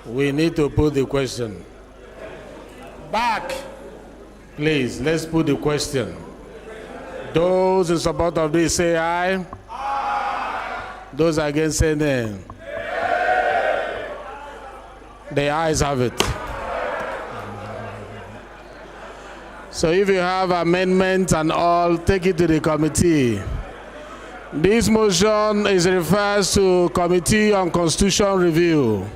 We need to put the question. Back. Please, let's put the question. Those in support of this say aye. Aye. Those against say nay. The ayes have it. So if you have amendments and all, take it to the committee. This motion refers to Committee on Constitutional Review.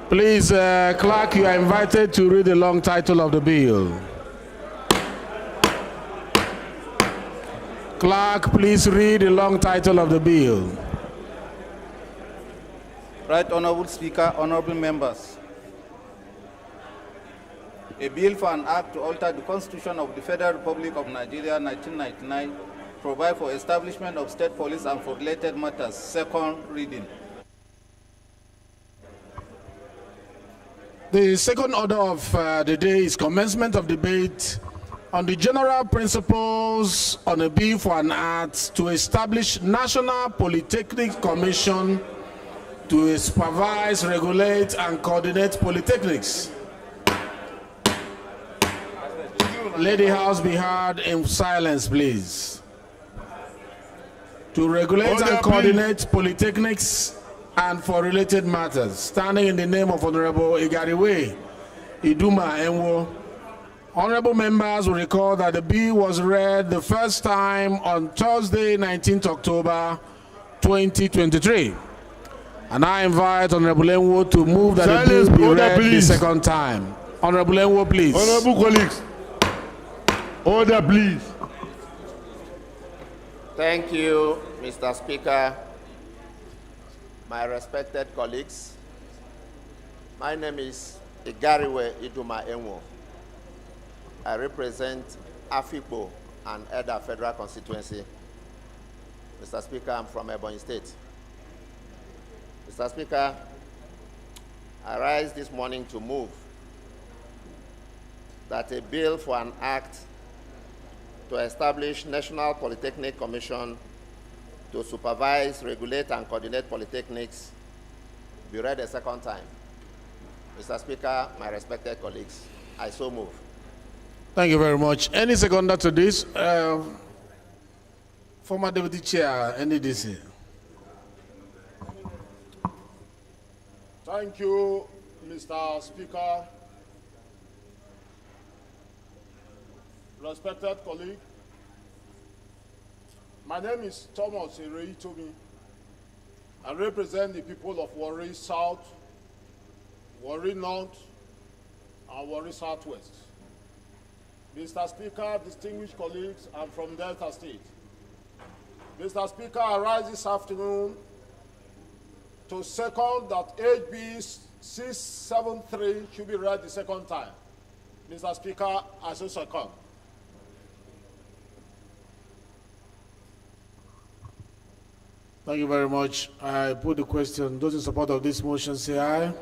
Please, clerk, you are invited to read the long title of the bill. Clerk, please read the long title of the bill. Right Honorable Speaker, honorable members. A bill for an act to alter the Constitution of the Federal Republic of Nigeria, 1999, provide for establishment of state police and for related matters. Second reading. The second order of the day is commencement of debate on the general principles on a bill for an act to establish National Polytechnic Commission to supervise, regulate, and coordinate polytechnics. Let the House be heard in silence, please. To regulate and coordinate polytechnics and for related matters, standing in the name of Honorable Igariwe Iduma Enwo. Honorable members will recall that the bill was read the first time on Thursday, 19th October 2023. And I invite Honorable Enwo to move that the bill be read the second time. Honorable Enwo, please. Honorable colleagues, order, please. Thank you, Mr. Speaker. My respected colleagues, my name is Igariwe Iduma Enwo. I represent Afikpo and Eda Federal Constituency. Mr. Speaker, I'm from Ebonyi State. Mr. Speaker, I rise this morning to move that a bill for an act to establish National Polytechnic Commission to supervise, regulate, and coordinate polytechnics be read a second time. Mr. Speaker, my respected colleagues, I so move. Thank you very much. Any seconder to this? Former Deputy Chair, NDC. Thank you, Mr. Speaker. Respected colleague, my name is Thomas Ereitomi. I represent the people of Warri South, Warri North, and Warri Southwest. Mr. Speaker, distinguished colleagues, I'm from Delta State. Mr. Speaker, I rise this afternoon to second that HB 673 should be read the second time. Mr. Speaker, I so second. Thank you very much. I put the question. Those in support of this motion say aye.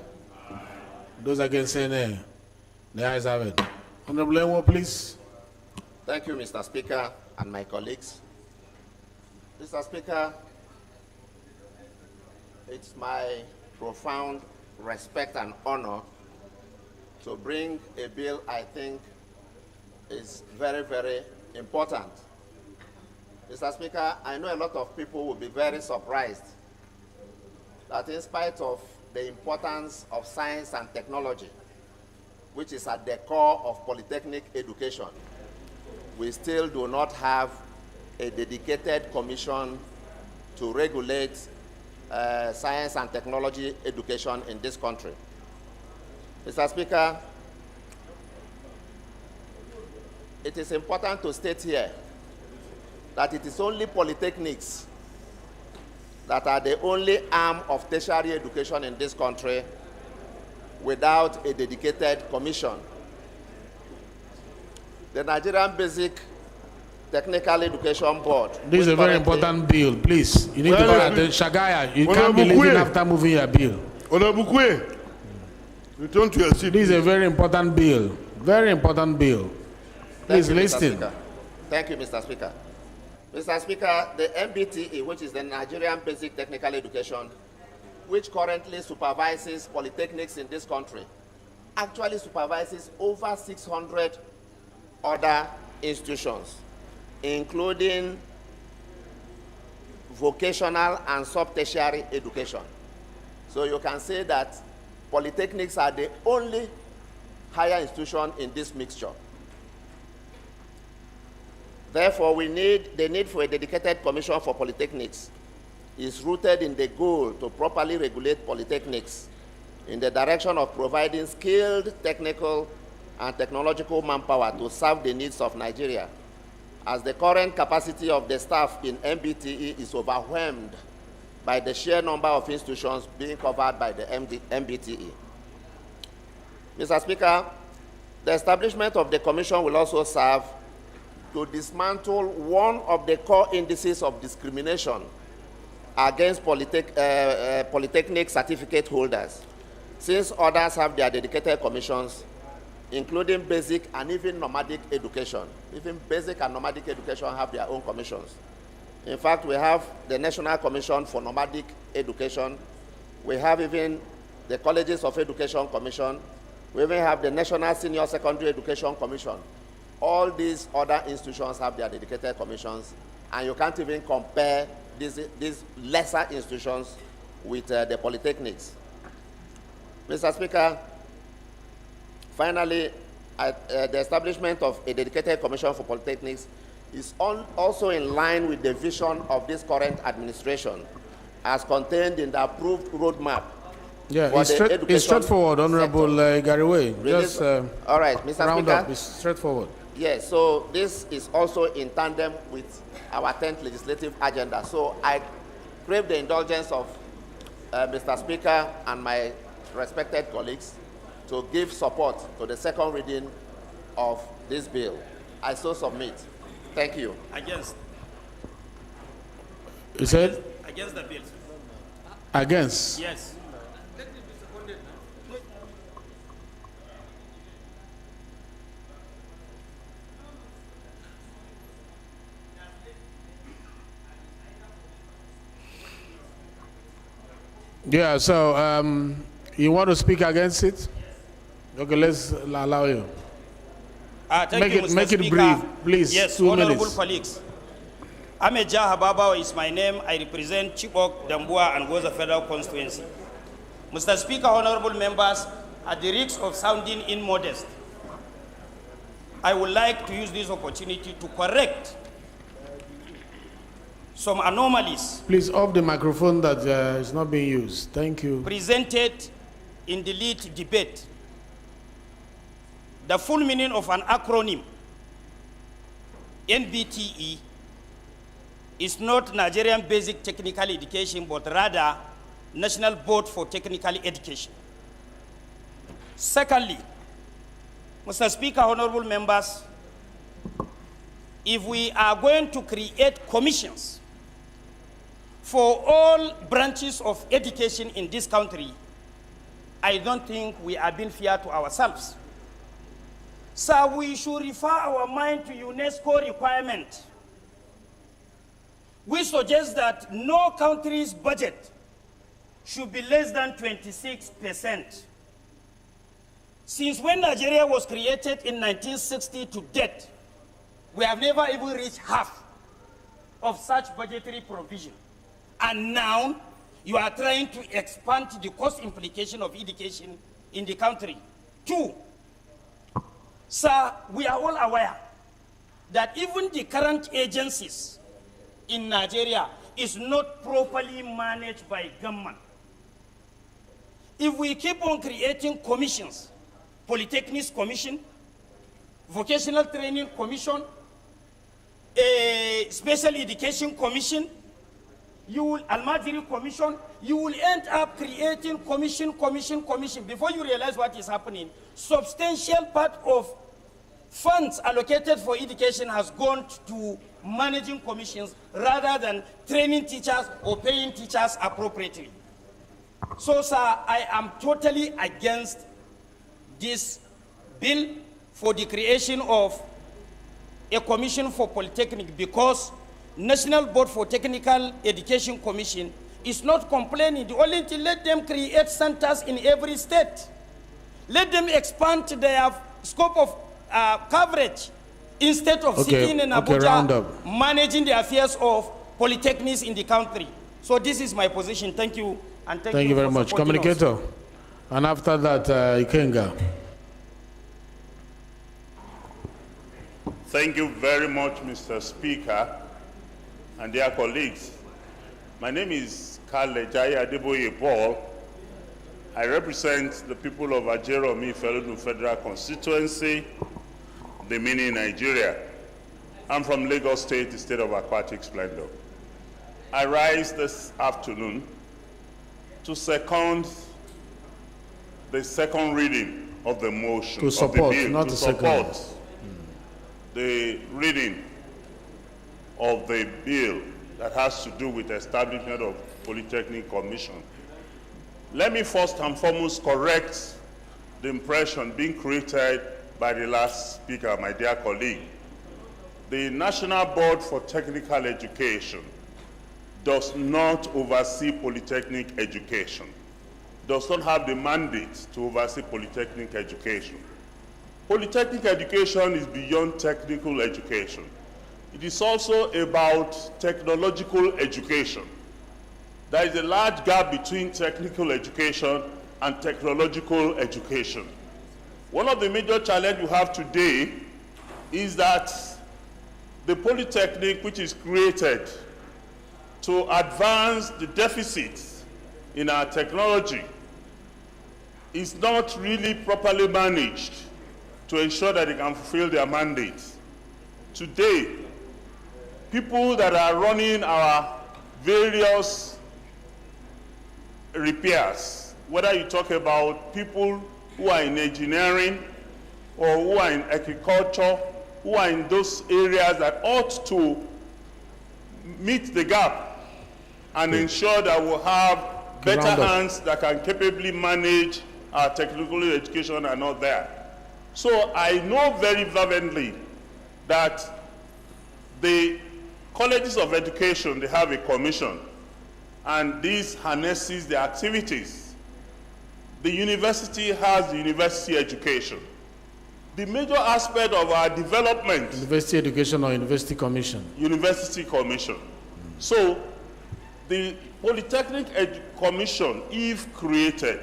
Those against say nay. The ayes have it. Honorable Enwo, please. Thank you, Mr. Speaker and my colleagues. Mr. Speaker, It's my profound respect and honor to bring a bill I think is very, very important. Mr. Speaker, I know a lot of people will be very surprised that in spite of the importance of science and technology, which is at the core of polytechnic education, we still do not have a dedicated commission to regulate science and technology education in this country. Mr. Speaker, it is important to state here that it is only polytechnics that are the only arm of tertiary education in this country without a dedicated commission. The Nigerian Basic Technical Education Board. This is a very important bill, please. You need to go at the Shagaya. You can't be leaving after moving your bill. Return to your seat. This is a very important bill. Very important bill. Please listen. Thank you, Mr. Speaker. Mr. Speaker, the MBTE, which is the Nigerian Basic Technical Education, which currently supervises polytechnics in this country, actually supervises over 600 other institutions, including vocational and sub-tertiary education. So you can say that polytechnics are the only higher institution in this mixture. Therefore, the need for a dedicated commission for polytechnics is rooted in the goal to properly regulate polytechnics in the direction of providing skilled technical and technological manpower to serve the needs of Nigeria, as the current capacity of the staff in MBTE is overwhelmed by the sheer number of institutions being covered by the MBTE. Mr. Speaker, the establishment of the commission will also serve to dismantle one of the core indices of discrimination against polytechnic certificate holders, since others have their dedicated commissions, including basic and even nomadic education. Even basic and nomadic education have their own commissions. In fact, we have the National Commission for Nomadic Education. We have even the Colleges of Education Commission. We even have the National Senior Secondary Education Commission. All these other institutions have their dedicated commissions, and you can't even compare these lesser institutions with the polytechnics. Mr. Speaker, finally, the establishment of a dedicated commission for polytechnics is also in line with the vision of this current administration, as contained in the approved roadmap. Yeah, it's straightforward, Honorable Gariwe. Just all right, Mr. round Speaker. up. It's straightforward. Yes, so this is also in tandem with our 10th legislative agenda. So I crave the indulgence of Mr. Speaker and my respected colleagues to give support to the second reading of this bill. I so submit. Thank you. Against. You said? Against the bill. Against? Yes. Yeah, so you want to speak against it? Okay, let's allow you. Thank you, Mr. Make it Speaker. brief, please. Yes, 2 honorable minutes. colleagues. Ameja Hababa is my name. I represent Chibok, Dambua, and Goza Federal Constituency. Mr. Speaker, honorable members, at the risk of sounding immodest, I would like to use this opportunity to correct some anomalies Please off the microphone that is not being used. Thank you. presented in the lead debate. The full meaning of an acronym, NBTE, is not Nigerian Basic Technical Education, but rather National Board for Technical Education. Secondly, Mr. Speaker, honorable members, if we are going to create commissions for all branches of education in this country, I don't think we are being fair to ourselves. So we should refer our mind to UNESCO requirement. We suggest that no country's budget should be less than 26%. Since when Nigeria was created in 1960 to date, we have never even reached half of such budgetary provision. And now, you are trying to expand the cost implication of education in the country. 2, sir, we are all aware that even the current agencies in Nigeria is not properly managed by government. If we keep on creating commissions, Polytechnics Commission, Vocational Training Commission, a Special Education Commission, Al-Majiri Commission, you will end up creating commission. Before you realize what is happening, substantial part of funds allocated for education has gone to managing commissions rather than training teachers or paying teachers appropriately. So, sir, I am totally against this bill for the creation of a commission for polytechnic, because National Board for Technical Education Commission is not complaining. The only thing, let them create centers in every state. Let them expand their scope of coverage instead of sitting in Abuja managing the affairs of polytechnics in the country. So this is my position. Thank you. And thank you very much. Communicator. Us. And after that, Ikenga. Thank you very much, Mr. Speaker and dear colleagues. My name is Kale Jai Adeboye Paul. I represent the people of Ajeromi Felonu Federal Constituency, the mini Nigeria. I'm from Lagos State, the state of aquatic splendor. I rise this afternoon to second the second reading of the motion to support, of the bill, not to the support second. the reading of the bill that has to do with the establishment of Polytechnic Commission. Let me first and foremost correct the impression being created by the last speaker, my dear colleague. The National Board for Technical Education does not oversee polytechnic education, does not have the mandate to oversee polytechnic education. Polytechnic education is beyond technical education. It is also about technological education. There is a large gap between technical education and technological education. One of the major challenges you have today is that the polytechnic, which is created to advance the deficits in our technology, is not really properly managed to ensure that they can fulfill their mandate. Today, people that are running our various repairs, whether you talk about people who are in engineering or who are in agriculture, who are in those areas that ought to meet the gap and ensure that we'll have better hands that can capably manage our technical education are not there. So I know very fervently that the colleges of education, they have a commission, and this harnesses the activities. The university has the university education. The major aspect of our development... University education or university commission? University commission. So the Polytechnic Commission, if created,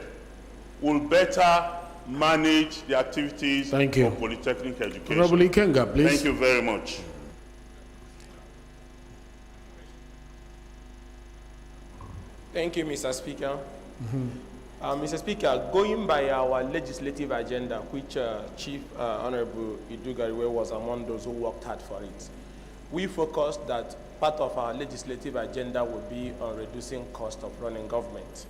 will better manage the activities of polytechnic education. Honorable Ikenga, please. Thank you very much. Thank you, Mr. Speaker. Mr. Speaker, going by our legislative agenda, which Chief Honorable Idugariwe was among those who worked hard for it, we focused that part of our legislative agenda would be on reducing cost of running government,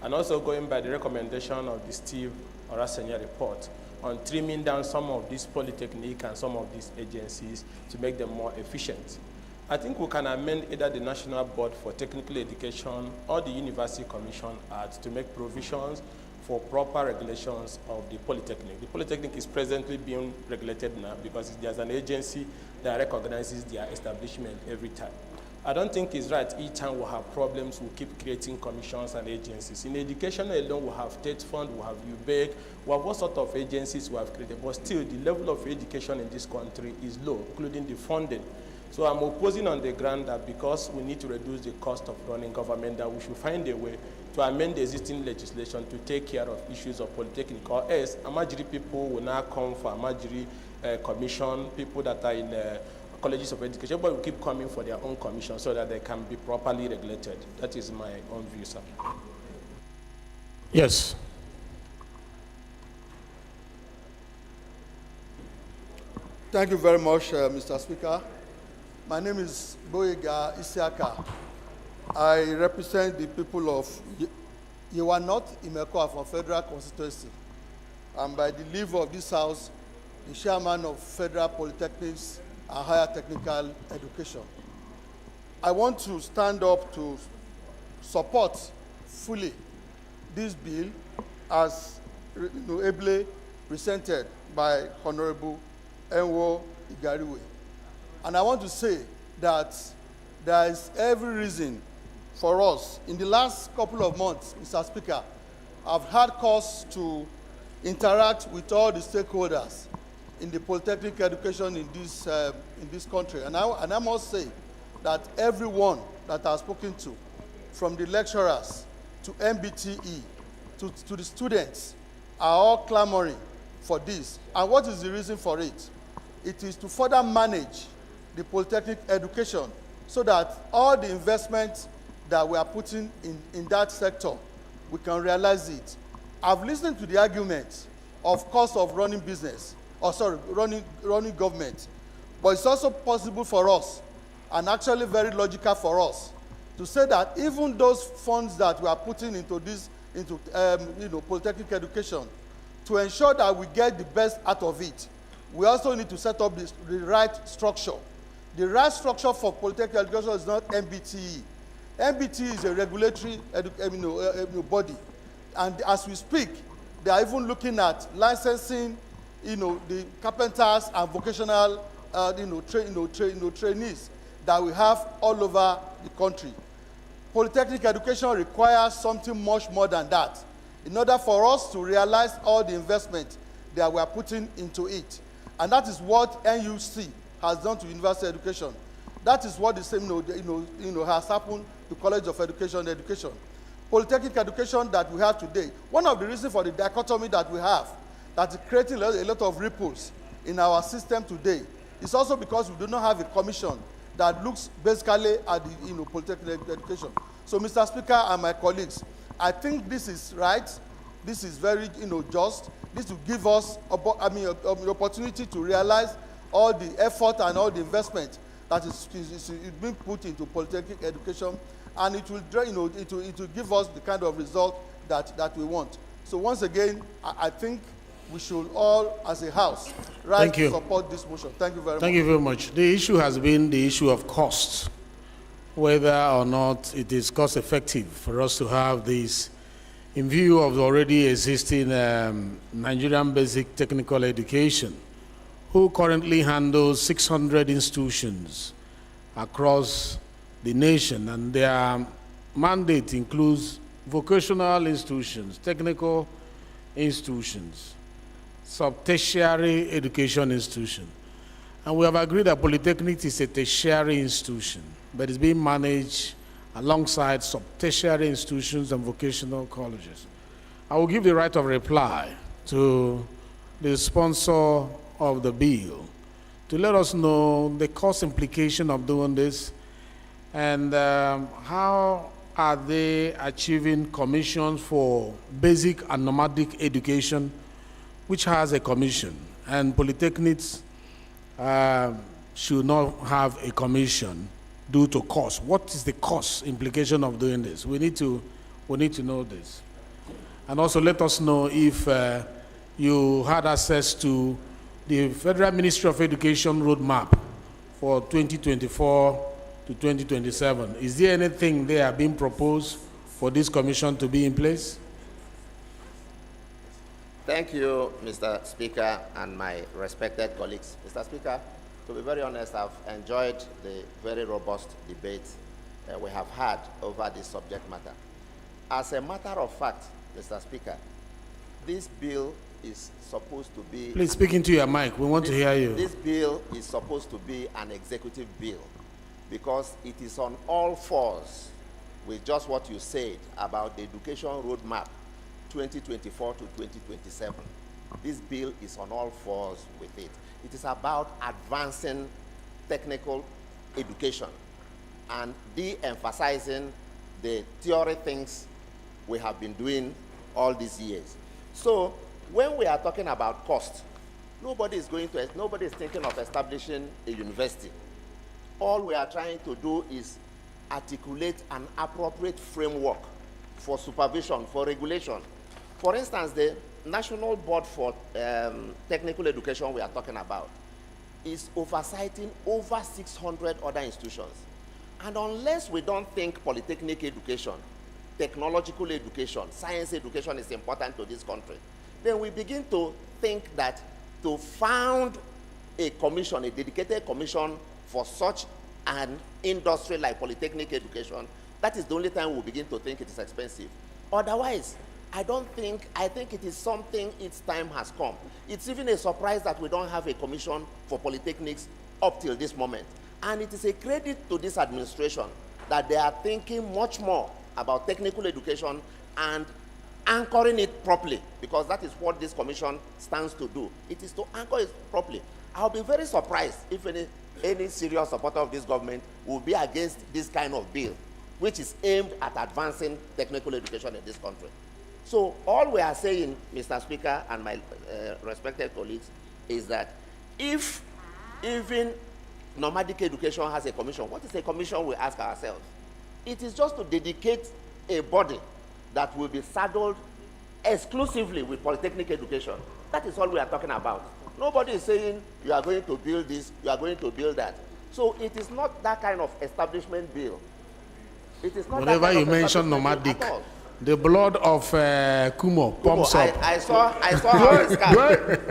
and also going by the recommendation of the Steve Orasenya report on trimming down some of these polytechnic and some of these agencies to make them more efficient. I think we can amend either the National Board for Technical Education or the University Commission Act to make provisions for proper regulations of the Polytechnic. The Polytechnic is presently being regulated now because there's an agency that recognizes their establishment every time. I don't think it's right each time we have problems, we keep creating commissions and agencies. In education alone, we have State Fund, we have UBEC, we have what sort of agencies we have created, but still the level of education in this country is low, including the funding. So I'm opposing on the ground that because we need to reduce the cost of running government, that we should find a way to amend the existing legislation to take care of issues of polytechnic, or else Amajiri people will now come for Amajiri commission, people that are in colleges of education, but will keep coming for their own commission so that they can be properly regulated. That is my own view, sir. Yes. Thank you very much, Mr. Speaker. My name is Boyega Isiaka. I represent the people of Yewa North, Imekoa from Federal Constituency. And by the leave of this House, the chairman of Federal Polytechnics and Higher Technical Education. I want to stand up to support fully this bill as ably presented by Honorable Enwo Igariwe. And I want to say that there is every reason for us. In the last couple of months, Mr. Speaker, I've had cause to interact with all the stakeholders in the polytechnic education in this country. And I must say that everyone that I've spoken to, from the lecturers to MBTE to the students, are all clamoring for this. And what is the reason for it? It is to further manage the polytechnic education so that all the investments that we are putting in that sector, we can realize it. I've listened to the argument of cost of running business, running government. But it's also possible for us, and actually very logical for us, to say that even those funds that we are putting into this, polytechnic education, to ensure that we get the best out of it, we also need to set up the right structure. The right structure for polytechnic education is not MBTE. MBTE is a regulatory body, and as we speak, they are even looking at licensing, the carpenters and vocational, trainees that we have all over the country. Polytechnic education requires something much more than that in order for us to realize all the investment that we are putting into it. And that is what NUC has done to university education. That is what the same, has happened to College of Education. Polytechnic education that we have today, one of the reasons for the dichotomy that we have, that is creating a lot of ripples in our system today, is also because we do not have a commission that looks basically at the polytechnic education. So, Mr. Speaker and my colleagues, I think this is right. This is very just. This will give us the opportunity to realize all the effort and all the investment that is being put into polytechnic education, and it will give us the kind of result that we want. So once again, I think we should all, as a House, to support this motion. Thank you very much. Thank you very much. The issue has been the issue of cost, whether or not it is cost effective for us to have this in view of the already existing Nigerian basic technical education, who currently handles 600 institutions across the nation, and their mandate includes vocational institutions, technical institutions, sub-tertiary education institution. And we have agreed that Polytechnic is a tertiary institution, but it's being managed alongside sub-tertiary institutions and vocational colleges. I will give the right of reply to the sponsor of the bill to let us know the cost implication of doing this, and how are they achieving commissions for basic and nomadic education, which has a commission, and polytechnics should not have a commission due to cost. What is the cost implication of doing this? We need to know this. And also let us know if you had access to the Federal Ministry of Education roadmap for 2024 to 2027. Is there anything there being proposed for this commission to be in place? Thank you, Mr. Speaker, and my respected colleagues. Mr. Speaker, To be very honest, I've enjoyed the very robust debate we have had over this subject matter. As a matter of fact, Mr. Speaker, this bill is supposed to be... Please speak into your mic. We want to hear you. This bill is supposed to be an executive bill because it is on all fours with just what you said about the education roadmap 2024 to 2027. This bill is on all fours with it. It is about advancing technical education and de-emphasizing the theory things we have been doing all these years. So when we are talking about cost, nobody is thinking of establishing a university. All we are trying to do is articulate an appropriate framework for supervision, for regulation. For instance, the National Board for Technical Education we are talking about is oversighting over 600 other institutions. And unless we don't think polytechnic education, technological education, science education is important to this country, then we begin to think that to found a commission, a dedicated commission for such an industry like polytechnic education, that is the only time we'll begin to think it is expensive. Otherwise, I think it is something its time has come. It's even a surprise that we don't have a commission for polytechnics up till this moment. And it is a credit to this administration that they are thinking much more about technical education and anchoring it properly, because that is what this commission stands to do. It is to anchor it properly. I'll be very surprised if any serious supporter of this government will be against this kind of bill, which is aimed at advancing technical education in this country. So all we are saying, Mr. Speaker and my respected colleagues, is that if even nomadic education has a commission, what is a commission, we ask ourselves? It is just to dedicate a body that will be saddled exclusively with polytechnic education. That is all we are talking about. Nobody is saying you are going to build this, you are going to build that. So it is not that kind of establishment bill. It is not whenever you mention nomadic, the blood of Kumo pumps up. I saw how it's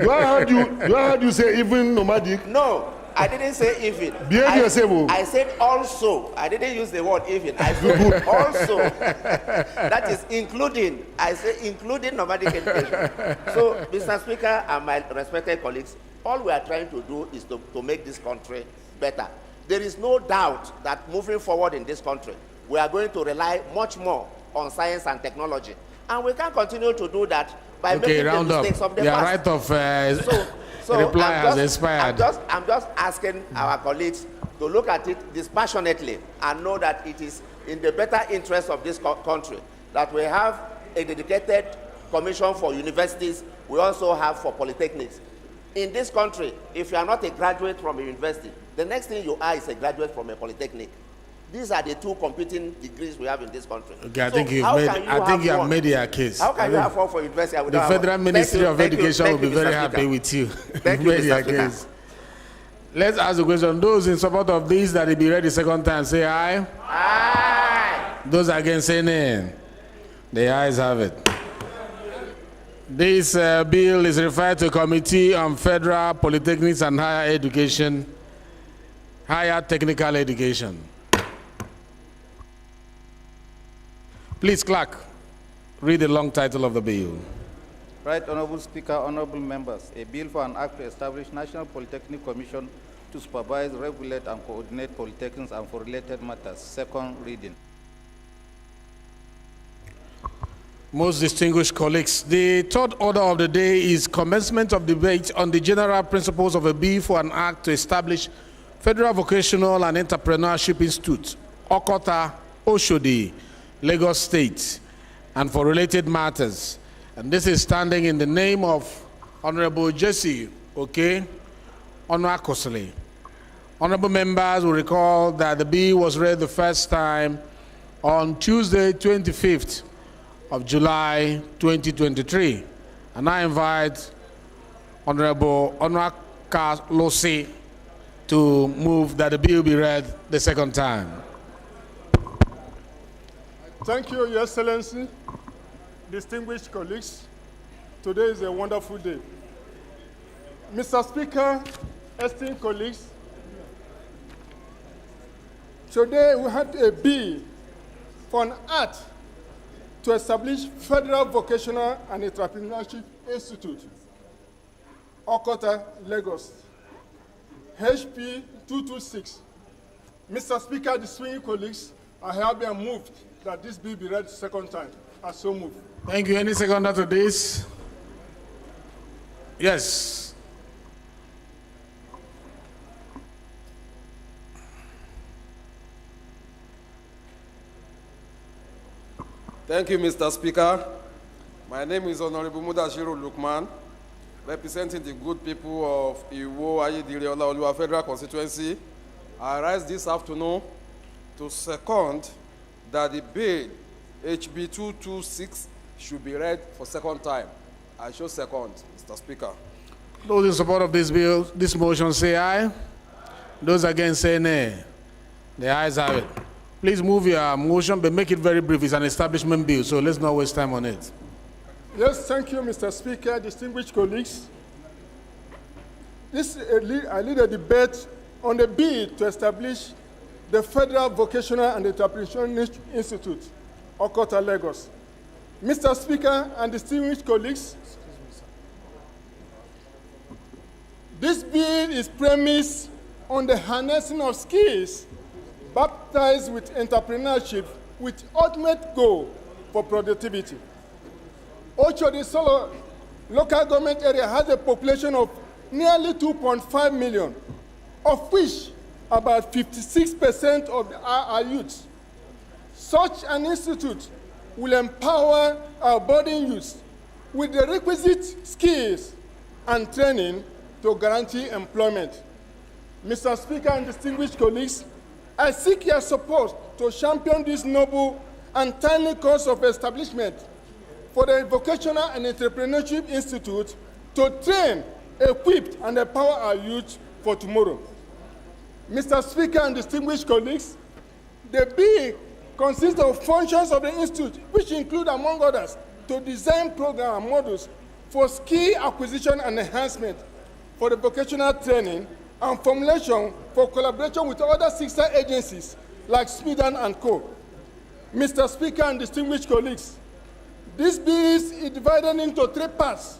do I heard you say even nomadic? No, I didn't say even. I said also. I didn't use the word even. I said also. That is including. I say including nomadic education. So, Mr. Speaker and my respected colleagues, all we are trying to do is to make this country better. There is no doubt that moving forward in this country, we are going to rely much more on science and technology. And we can continue to do that by making the mistakes of the past. Right of reply has expired. I'm just asking our colleagues to look at it dispassionately and know that it is in the better interest of this country that we have a dedicated commission for universities. We also have for polytechnics. In this country, if you are not a graduate from a university, the next thing you are is a graduate from a polytechnic. These are the two competing degrees we have in this country. Okay, I think you have made your case. How can you have one for university? The Federal Ministry of Education will be very happy with you. Thank you, Mr. Speaker. Let's ask the question. Those in support of this that will be read the second time, say aye. Aye. Those against, say nay. The ayes have it. This bill is referred to Committee on Federal Polytechnics and Higher Education, Higher Technical Education. Please, clerk, read the long title of the bill. Right, Honorable Speaker, honorable members, a bill for an act to establish National Polytechnic Commission to supervise, regulate, and coordinate polytechnics and for related matters. Second reading. Most distinguished colleagues, the third order of the day is commencement of debate on the general principles of a bill for an act to establish Federal Vocational and Entrepreneurship Institute, Okota, Oshodi, Lagos State, and for related matters. And this is standing in the name of Honorable Jesse Onwakosile. Honorable members will recall that the bill was read the first time on Tuesday, 25th of July, 2023. And I invite Honorable Onwakosile to move that the bill be read the second time. Thank you, Your Excellency, distinguished colleagues. Today is a wonderful day. Mr. Speaker, esteemed colleagues, Today we had a bill for an act to establish Federal Vocational and Entrepreneurship Institute, Okota, Lagos, HP 226. Mr. Speaker, distinguished colleagues, I have been moved that this bill be read second time. I so move. Thank you. Any seconder to this? Yes. Thank you, Mr. Speaker. My name is Honorable Mudashiru Lukman, representing the good people of Iwo Ayedire Olaoluwa Federal Constituency. I rise this afternoon to second that the bill HB 226 should be read for second time. I show second, Mr. Speaker. Those in support of this bill, this motion, say aye. Those against, say nay. The ayes have it. Please move your motion, but make it very brief. It's an establishment bill, so let's not waste time on it. Yes, thank you, Mr. Speaker, distinguished colleagues. I lead a debate on the bill to establish the Federal Vocational and Entrepreneurship Institute, Okota, Lagos. Mr. Speaker and distinguished colleagues, this bill is premised on the harnessing of skills baptized with entrepreneurship with ultimate goal for productivity. Ocho, the Solo local government area has a population of nearly 2.5 million, of which about 56% of our youth. Such an institute will empower our budding youth with the requisite skills and training to guarantee employment. Mr. Speaker and distinguished colleagues, I seek your support to champion this noble and timely cause of establishment for the Vocational and Entrepreneurship Institute to train, equip, and empower our youth for tomorrow. Mr. Speaker and distinguished colleagues, the bill consists of functions of the institute, which include, among others, to design programs and models for skill acquisition and enhancement for the vocational training and formulation for collaboration with other sister agencies like Sweden and Co. Mr. Speaker and distinguished colleagues, this bill is divided into 3 parts,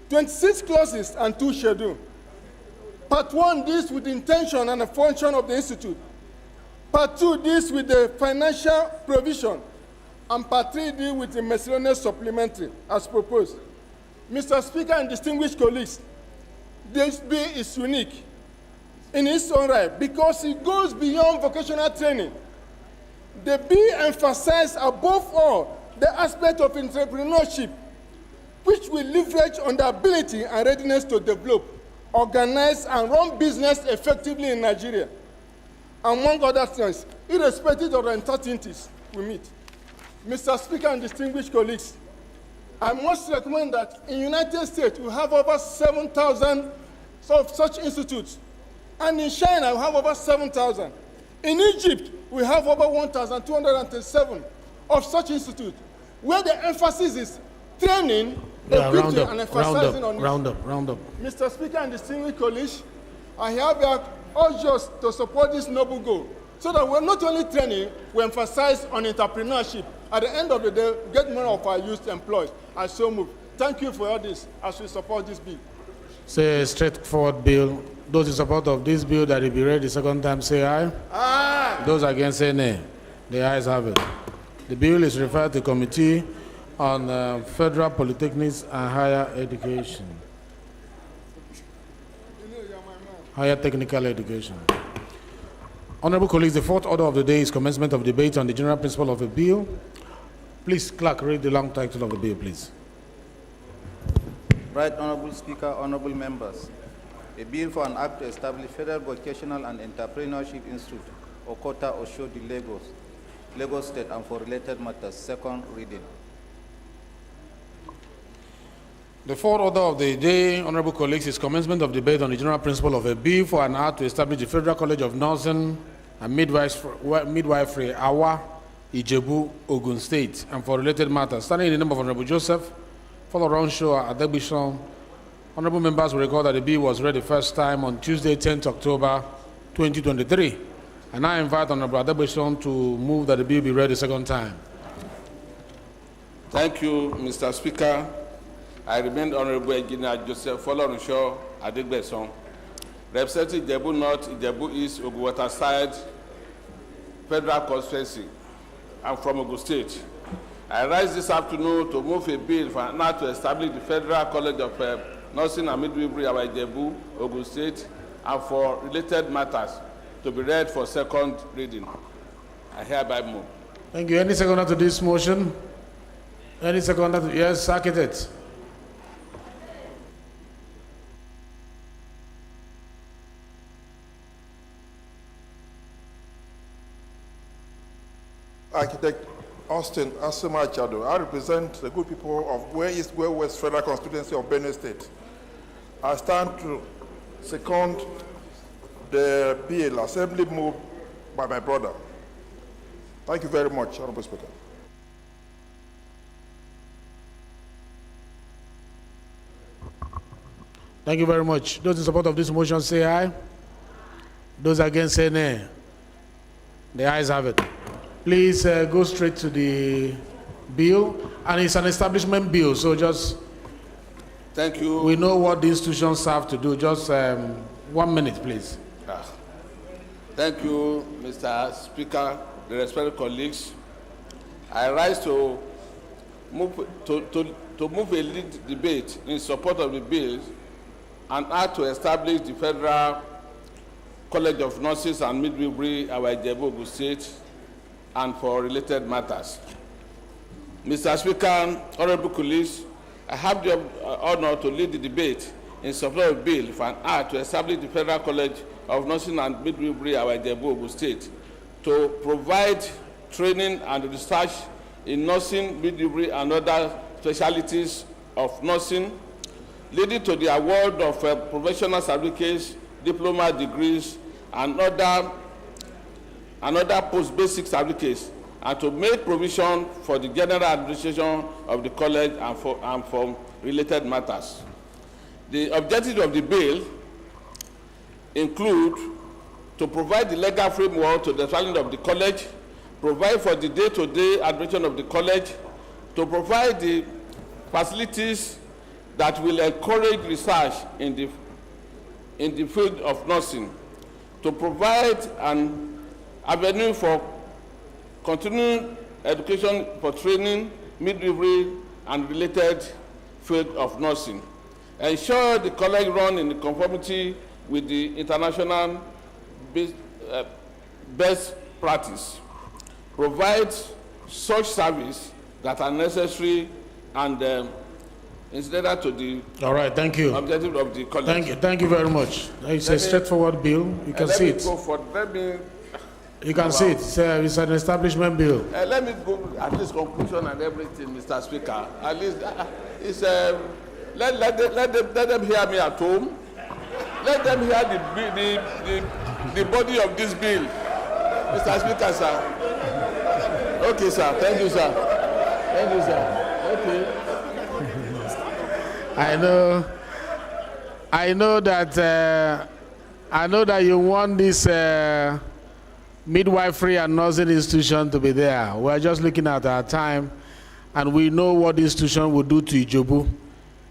26 clauses and 2 schedules. Part 1 deals with the intention and the function of the institute. Part 2 deals with the financial provision, and Part 3 deals with the miscellaneous supplementary as proposed. Mr. Speaker and distinguished colleagues, this bill is unique in its own right because it goes beyond vocational training. The bill emphasizes above all the aspect of entrepreneurship, which will leverage on the ability and readiness to develop, organize, and run business effectively in Nigeria, among other things, irrespective of the uncertainties we meet. Mr. Speaker and distinguished colleagues, I must recommend that in the United States, we have over 7,000 of such institutes. And in China, we have over 7,000. In Egypt, we have over 1,237 of such institutes, where the emphasis is training, equipping, and emphasizing on it. Round up. Mr. Speaker and distinguished colleagues, I have urged us to support this noble goal so that we're not only training, we emphasize on entrepreneurship. At the end of the day, get more of our youth employed. I so move. Thank you for all this as we support this bill. Say a straightforward bill. Those in support of this bill that it be read the second time, say aye. Aye. Those against, say nay. The ayes have it. The bill is referred to Committee on Federal Polytechnics and Higher Education. Higher Technical Education. Honorable colleagues, the fourth order of the day is commencement of debate on the general principle of a bill. Please, clerk, read the long title of the bill, please. Right Honorable Speaker, honorable members, a bill for an act to establish Federal Vocational and Entrepreneurship Institute, Okota, Oshodi, Lagos State, and for related matters, second reading. The fourth order of the day, honorable colleagues, is commencement of debate on the general principle of a bill for an act to establish the Federal College of Nursing and Midwifery, Awa, Ijebu, Ogun State, and for related matters. Standing in the name of Honorable Joseph, Follow Show at Adegbishon, honorable members will recall that the bill was read the first time on Tuesday, 10th October 2023, And I invite Honorable Adebishon to move that the bill be read a second time. Thank you, Mr. Speaker. I remain Honorable Engineer Joseph Folorunso Adegbeson, representing Ijebu North, Ijebu East, Oguwata Side, Federal Constituency. I'm from Ogun State. I rise this afternoon to move a bill for now to establish the Federal College of Nursing and Midwifery at Ijebu, Ogun State, and for related matters to be read for second reading. I hereby move. Thank you. Any seconder to this motion? Any seconder to, yes, architect. Architect Austin Asuma Chado. I represent the good people of West Federal Constituency of Benue State. I stand to second the bill assembly moved by my brother. Thank you very much, Honorable Speaker. Thank you very much. Those in support of this motion say aye. Those against say nay. The ayes have it. Please go straight to the bill, and it's an establishment bill, so just thank you. We know what the institutions have to do. Just 1 minute, please. Thank you, Mr. Speaker, the respected colleagues. I rise to move a lead debate in support of the bill and act to establish the Federal College of Nurses and Midwifery at Ijebu, Ogun State, and for related matters. Mr. Speaker, honorable colleagues, I have the honor to lead the debate in support of the bill for an act to establish the Federal College of Nursing and Midwifery at Ijebu, Ogun State, to provide training and research in nursing, midwifery, and other specialties of nursing, leading to the award of professional certificates, diploma degrees, and other post-basic certificates, and to make provision for the general administration of the college and for related matters. The objectives of the bill include to provide the legal framework to the establishment of the college, provide for the day-to-day administration of the college, to provide the facilities that will encourage research in the field of nursing, to provide an avenue for continuing education for training, midwifery, and related field of nursing. Ensure the college run in conformity with the international best practice. Provide such service that are necessary and incidental to the thank you. objective of the college. Thank you very much. It's a straightforward bill. You can see it. You can see it. It's an establishment bill. Let me go at least conclusion and everything, Mr. Speaker. At least it's let them hear me at home. Let them hear the body of this bill, Mr. Speaker, sir. Okay, sir. Thank you, sir. Thank you, sir. Okay. I know that you want this midwifery and nursing institution to be there. We're just looking at our time, and we know what the institution will do to Ijebu.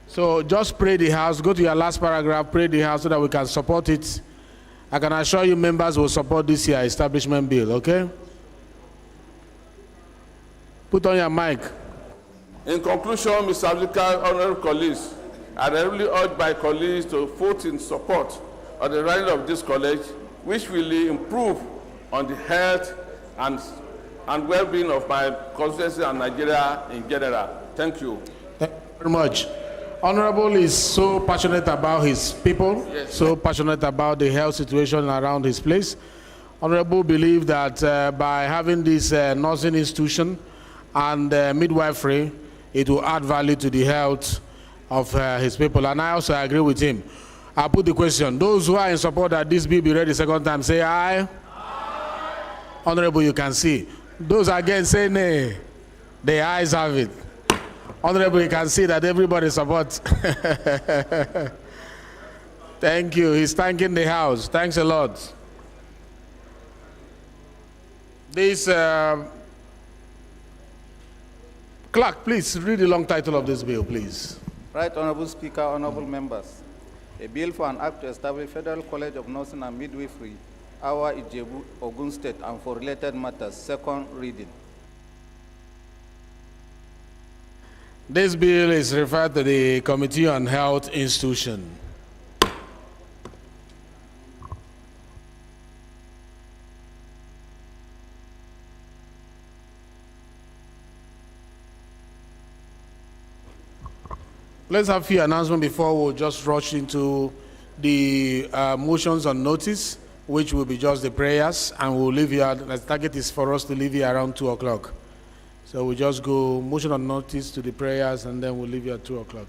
So just pray the House. Go to your last paragraph, pray the House so that we can support it. I can assure you members will support this year establishment bill, okay? Put on your mic. In conclusion, Mr. Speaker, honorable colleagues, I really urge my colleagues to vote in support of the running of this college, which will improve on the health and well-being of my constituency and Nigeria in general. Thank you. Thank you very much. Honorable is so passionate about his people, yes, so passionate about the health situation around his place. Honorable believe that by having this nursing institution and midwifery, it will add value to the health of his people. And I also agree with him. I'll put the question. Those who are in support that this bill be read the second time, say aye. Aye. Honorable, you can see. Those against say nay. The ayes have it. Honorable, you can see that everybody supports. Thank you. He's thanking the House. Thanks a lot. This clerk, please read the long title of this bill, please. Right Honorable Speaker, honorable members. A bill for an act to establish Federal College of Nursing and Midwifery, Awa Ijebu, Ogun State, and for related matters, second reading. This bill is referred to the Committee on Health Institution. Let's have a few announcements before we'll just rush into the motions on notice, which will be just the prayers, and we'll leave here. The target is for us to leave here around 2 o'clock. So we just go motion on notice to the prayers, and then we'll leave here at 2 o'clock.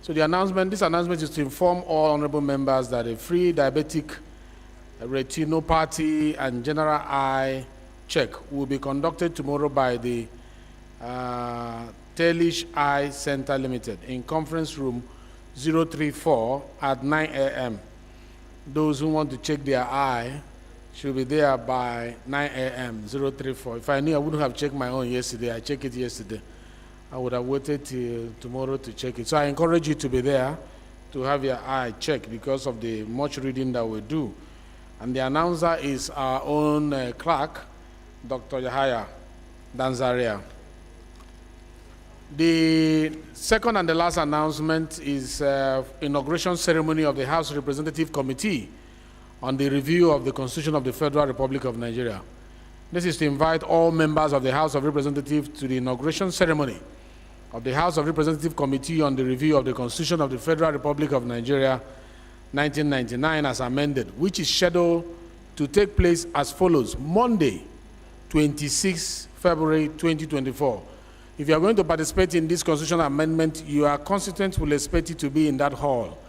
So this announcement is to inform all honorable members that a free diabetic retinopathy and general eye check will be conducted tomorrow by the Tailish Eye Center Limited in conference room 034 at 9 a.m. Those who want to check their eye should be there by 9 a.m. 034. If I knew I wouldn't have checked my own yesterday, I checked it yesterday. I would have waited till tomorrow to check it. So I encourage you to be there to have your eye checked because of the much reading that we do. And the announcer is our own clerk, Dr. Yahaya Danzaria. The second and the last announcement is inauguration ceremony of the House Representative Committee on the review of the Constitution of the Federal Republic of Nigeria. This is to invite all members of the House of Representatives to the inauguration ceremony of the House of Representative Committee on the review of the Constitution of the Federal Republic of Nigeria 1999 as amended, which is scheduled to take place as follows: Monday, 26 February 2024. If you are going to participate in this constitutional amendment, your constituents will expect you to be in that hall.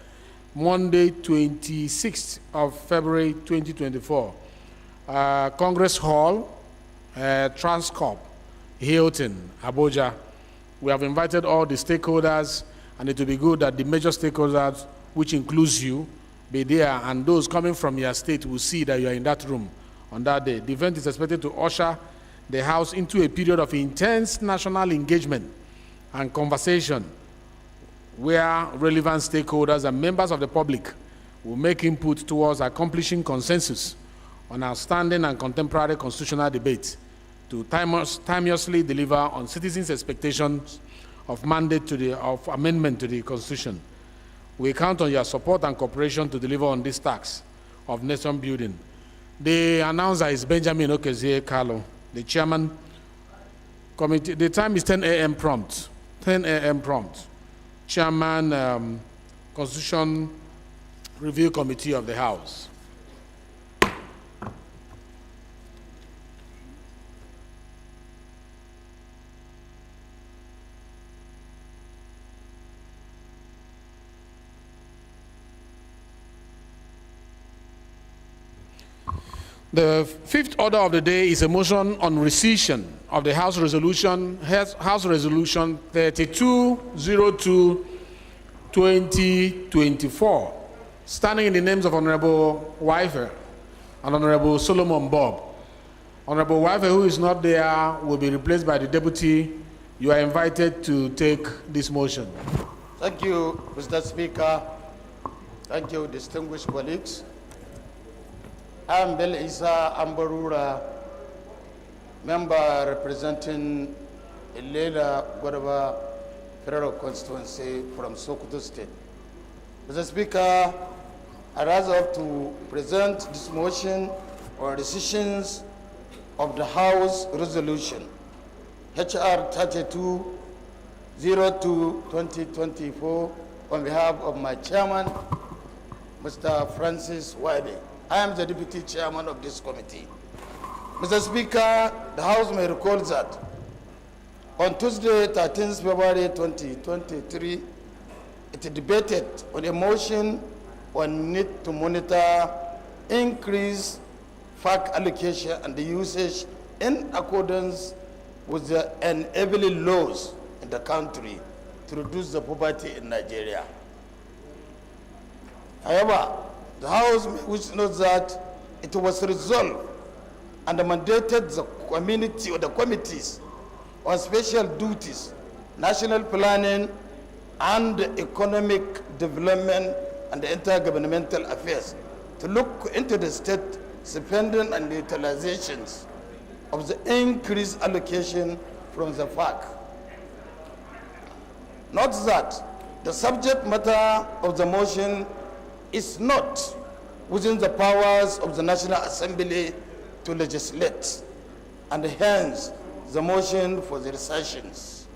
Monday, 26th of February 2024. Congress Hall, Transcorp, Hilton, Abuja. We have invited all the stakeholders, and it will be good that the major stakeholders, which includes you, be there, and those coming from your state will see that you are in that room on that day. The event is expected to usher the House into a period of intense national engagement and conversation where relevant stakeholders and members of the public will make input towards accomplishing consensus on outstanding and contemporary constitutional debate to timeously deliver on citizens' expectations of amendment to the Constitution. We count on your support and cooperation to deliver on this task of nation building. The announcer is Benjamin Okezie Carlo, the chairman committee. The time is 10 a.m. prompt. 10 a.m. prompt. Chairman, Constitution Review Committee of the House. The fifth order of the day is a motion on rescission of the House Resolution 3202-2024, standing in the names of Honorable Wifer and Honorable Solomon Bob. Honorable Wifer, who is not there, will be replaced by the deputy. You are invited to take this motion. Thank you, Mr. Speaker. Thank you, distinguished colleagues. I am Bel Isa Ambarura, member representing Ilela Gwadaba Federal Constituency from Sokoto State. Mr. Speaker, I rise up to present this motion on decisions of the House Resolution HR 3202-2024 on behalf of my chairman, Mr. Francis Wade. I am the deputy chairman of this committee. Mr. Speaker, the House may recall that on Tuesday, 13th February 2023, it debated on a motion on need to monitor increased FAC allocation and the usage in accordance with the enabling laws in the country to reduce the poverty in Nigeria. However, the House which notes that it was resolved and mandated the community or the committees on special duties, national planning, and economic development and intergovernmental affairs to look into the state spending and utilizations of the increased allocation from the FAC. Note that the subject matter of the motion is not within the powers of the National Assembly to legislate, and hence the motion for the rescissions.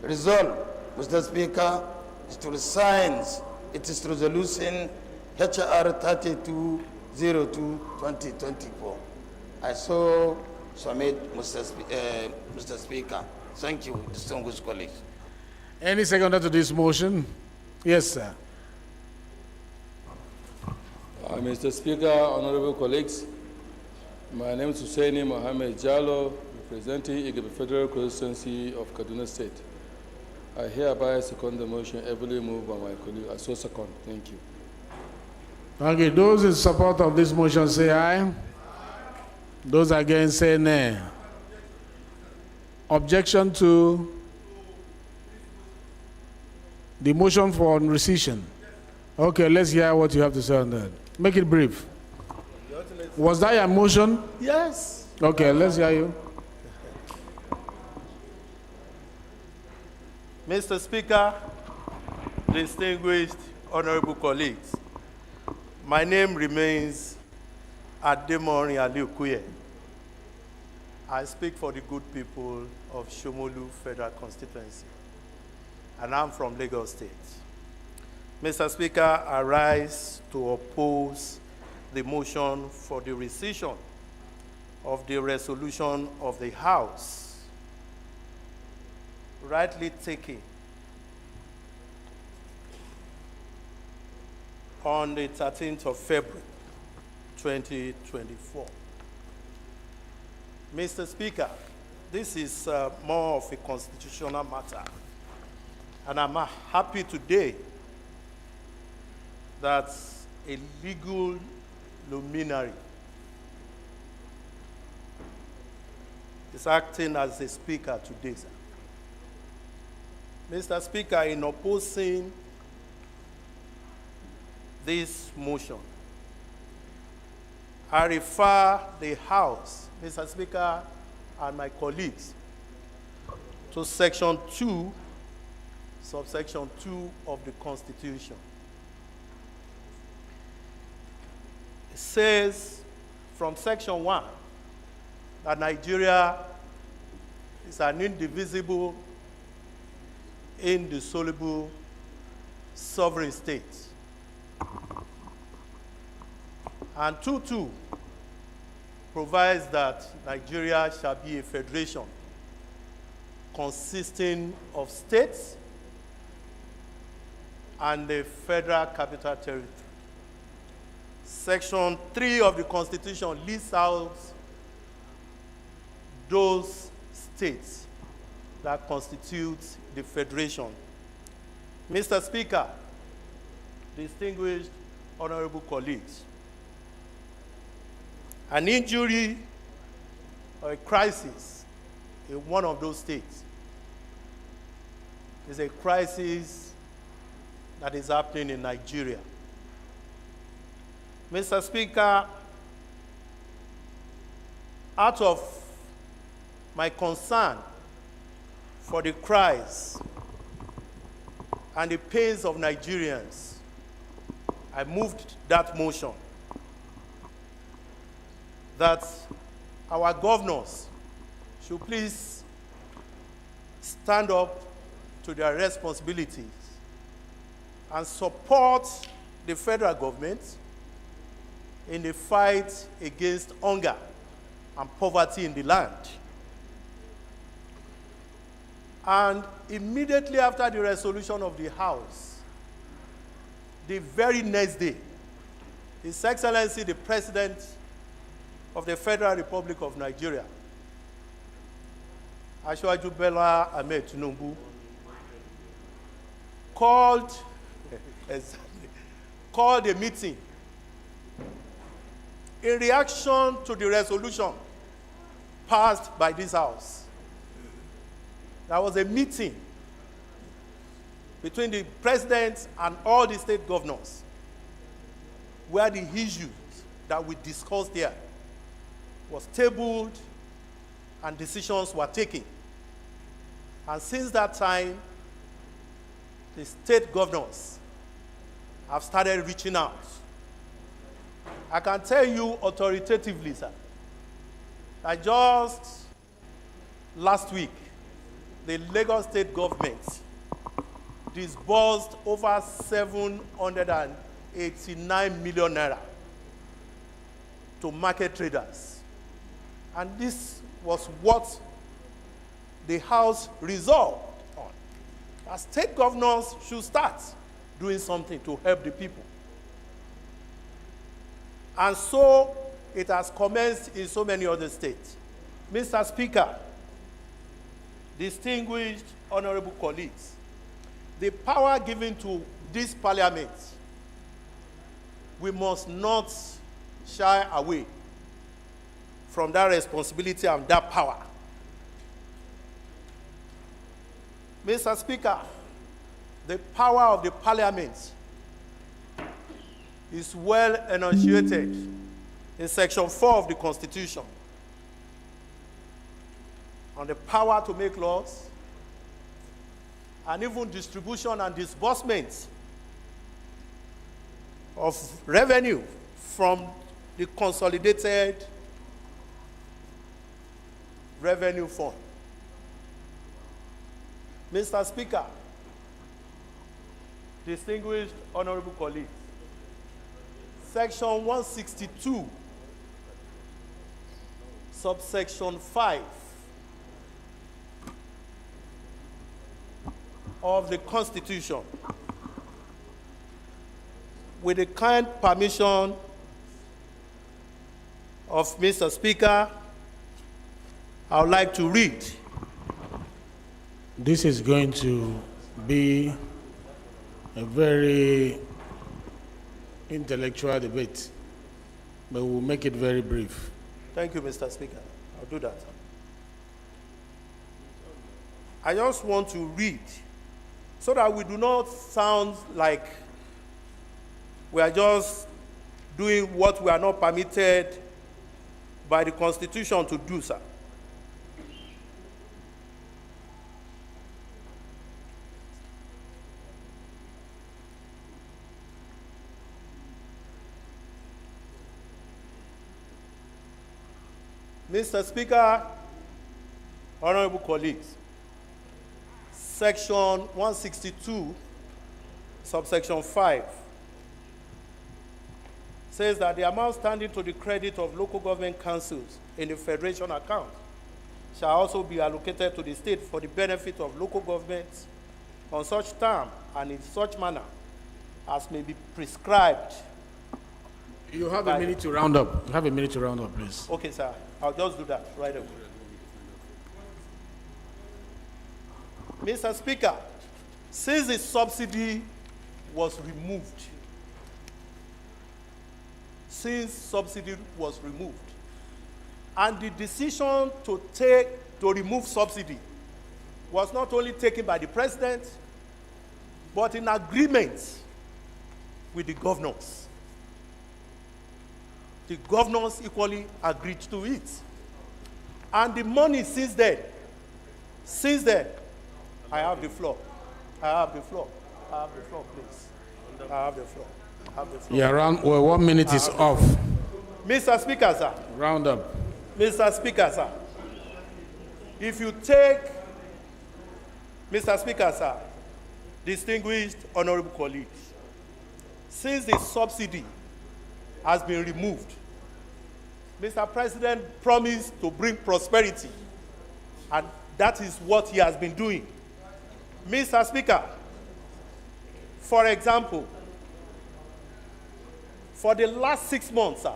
Resolved, Mr. Speaker, is to resign its resolution HR 3202-2024. I so submit, Mr. Speaker. Thank you, distinguished colleagues. Any seconder to this motion? Yes, sir. Mr. Speaker, honorable colleagues, my name is Husseini Mohammed Jallo, representing Igebe Federal Constituency of Kaduna State. I hereby second the motion heavily moved by my colleague. I so second. Thank you. Okay, those in support of this motion say aye. Those against say nay. Objection to the motion for rescission. Okay, let's hear what you have to say on that. Make it brief. Was that your motion? Yes. Okay, let's hear you. Mr. Speaker, distinguished honorable colleagues, my name remains Ademori Aliukuye. I speak for the good people of Shomolu Federal Constituency, and I'm from Lagos State. Mr. Speaker, I rise to oppose the motion for the rescission of the resolution of the House, rightly taken on the 13th of February, 2024. Mr. Speaker, this is more of a constitutional matter, and I'm happy today that a legal luminary is acting as a speaker today, sir. Mr. Speaker, in opposing this motion, I refer the House, Mr. Speaker, and my colleagues to Section 2, subsection 2 of the Constitution. It says from Section 1 that Nigeria is an indivisible, indissoluble, sovereign state. And 2.2 provides that Nigeria shall be a federation consisting of states and a federal capital territory. Section 3 of the Constitution lists out those states that constitute the federation. Mr. Speaker, distinguished honorable colleagues, an injury or a crisis in one of those states is a crisis that is happening in Nigeria. Mr. Speaker, out of my concern for the cries and the pains of Nigerians, I moved that motion that our governors should please stand up to their responsibilities and support the federal government in the fight against hunger and poverty in the land. And immediately after the resolution of the House, the very next day, His Excellency, the President of the Federal Republic of Nigeria, Asiwaju Bola Ahmed Tinubu, called a meeting in reaction to the resolution passed by this House. There was a meeting between the president and all the state governors where the issues that we discussed here was tabled and decisions were taken. And since that time, the state governors have started reaching out. I can tell you authoritatively, sir, that just last week, the Lagos state government disbursed over 789 million naira to market traders. And this was what the House resolved on. As state governors should start doing something to help the people. And so it has commenced in so many other states. Mr. Speaker, distinguished honorable colleagues, the power given to this parliament, we must not shy away from that responsibility and that power. Mr. Speaker, the power of the parliament is well enunciated in Section 4 of the Constitution on the power to make laws and even distribution and disbursement of revenue from the Consolidated Revenue Fund. Mr. Speaker, distinguished honorable colleagues, Section 162, subsection 5 of the Constitution, with the kind permission of Mr. Speaker, I would like to read. This is going to be a very intellectual debate, but we'll make it very brief. Thank you, Mr. Speaker. I'll do that. I just want to read so that we do not sound like we are just doing what we are not permitted by the Constitution to do, sir. Mr. Speaker, honorable colleagues, Section 162, subsection 5, says that the amount standing to the credit of local government councils in the federation account shall also be allocated to the state for the benefit of local governments on such term and in such manner as may be prescribed. You have a minute to round up. You have a minute to round up, please. Okay, sir. I'll just do that right away. Mr. Speaker, since the subsidy was removed, and the decision to remove subsidy was not only taken by the president, but in agreement with the governors. The governors equally agreed to it. And the money since then, I have the floor. I have the floor, please. I have the floor. Yeah, well, 1 minute is off. Mr. Speaker, sir. Round up. Mr. Speaker, sir. If you take, Mr. Speaker, sir, distinguished honorable colleagues, since the subsidy has been removed, Mr. President promised to bring prosperity, and that is what he has been doing. Mr. Speaker, for example, for the last 6 months, sir,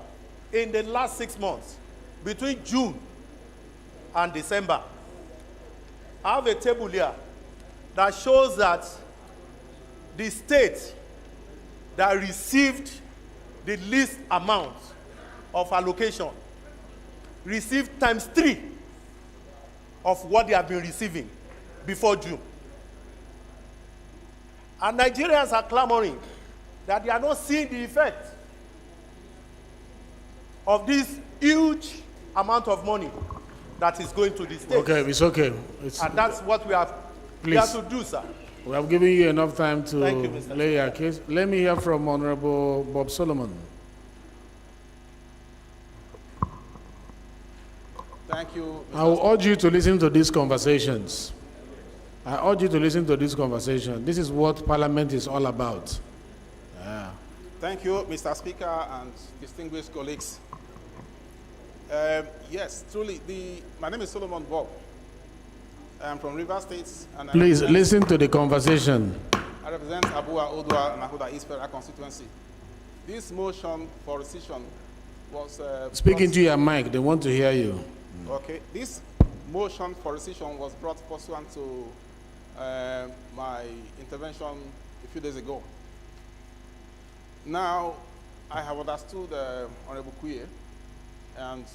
in the last 6 months, between June and December, I have a table here that shows that the state that received the least amount of allocation received ×3 of what they have been receiving before June. And Nigerians are clamoring that they are not seeing the effect of this huge amount of money that is going to the state. Okay, it's okay. And that's what we have to do, sir. We have given you enough time to Thank you, Mr. lay your case. Let me hear from Honorable Bob Solomon. Thank you, Mr. I will urge you to listen to these conversations. I urge you to listen to this conversation. This is what Parliament is all about. Yeah. Thank you, Mr. Speaker and distinguished colleagues. Yes, truly, my name is Solomon Bob. I'm from River State. And Please listen to the conversation. I represent Abua Odua Nahuda East Federal Constituency. This motion for rescission was... Speak into your mic. They want to hear you. Okay. This motion for rescission was brought pursuant to my intervention a few days ago. Now, I have understood Honorable Kuye, and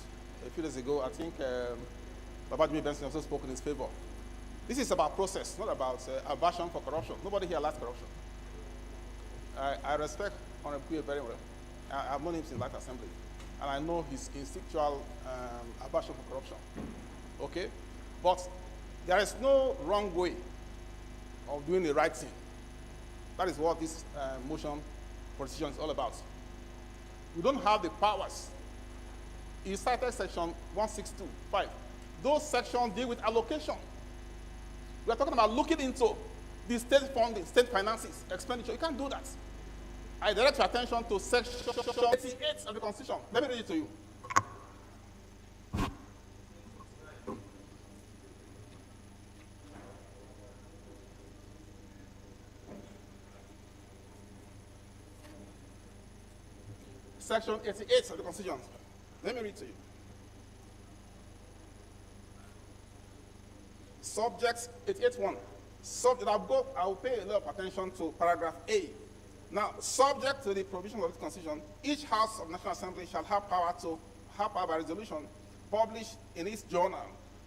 a few days ago, I think Babajimi Benson also spoke in his favor. This is about process, not about aversion for corruption. Nobody here likes corruption. I respect Honorable Kuye very well. I've known him since Light Assembly, and I know his instinctual aversion for corruption. Okay? But there is no wrong way of doing the right thing. That is what this motion for rescission is all about. We don't have the powers. He cited section 162(5). Those sections deal with allocation. We are talking about looking into the state funding, state finances, expenditure. You can't do that. I direct your attention to section 88 of the Constitution. Let me read it to you. Section 88 of the Constitution. Let me read to you. Subject 88.1. I will pay a lot of attention to paragraph A. Now, subject to the provision of this Constitution, each House of National Assembly shall have power by resolution published in its journal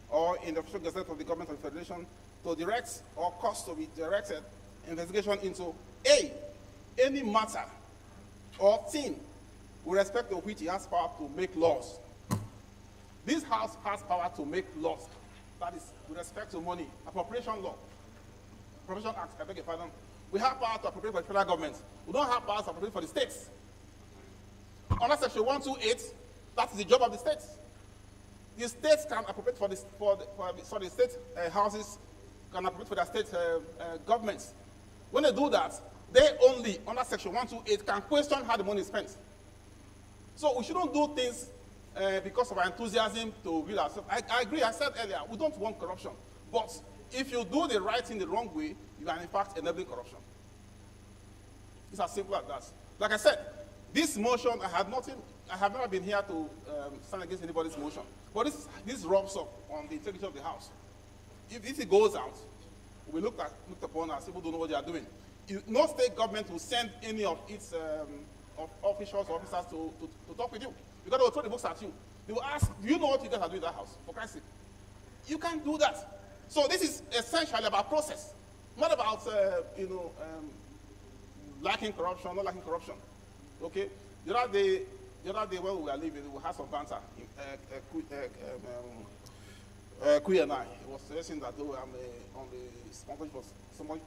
or in the official gazette of the government of the Federation to direct or cause to be directed investigation into A, any matter or thing with respect to which he has power to make laws. This House has power to make laws. That is, with respect to money, appropriation law, Appropriation Act, I beg your pardon. We have power to appropriate for the federal government. We don't have power to appropriate for the states. Under section 128, that is the job of the states. The states can appropriate for the state houses can appropriate for their state governments. When they do that, they only, under section 128, can question how the money is spent. So we shouldn't do things because of our enthusiasm to build ourselves. I agree, I said earlier, we don't want corruption. But if you do the right thing the wrong way, you are in fact enabling corruption. It's as simple as that. Like I said, this motion, I have never been here to stand against anybody's motion. But this rubs up on the integrity of the House. If it goes out, we looked upon as people don't know what they are doing. No state government will send any of its officials or officers to talk with you. Because they will throw the books at you. They will ask, do you know what you guys are doing in that house? For Christ's sake. You can't do that. So this is essentially about process, not about, lacking corruption, not lacking corruption. Okay? The other day when we were leaving, we had some banter. Kui and I, he was suggesting that though I'm on the sponsorship of someone,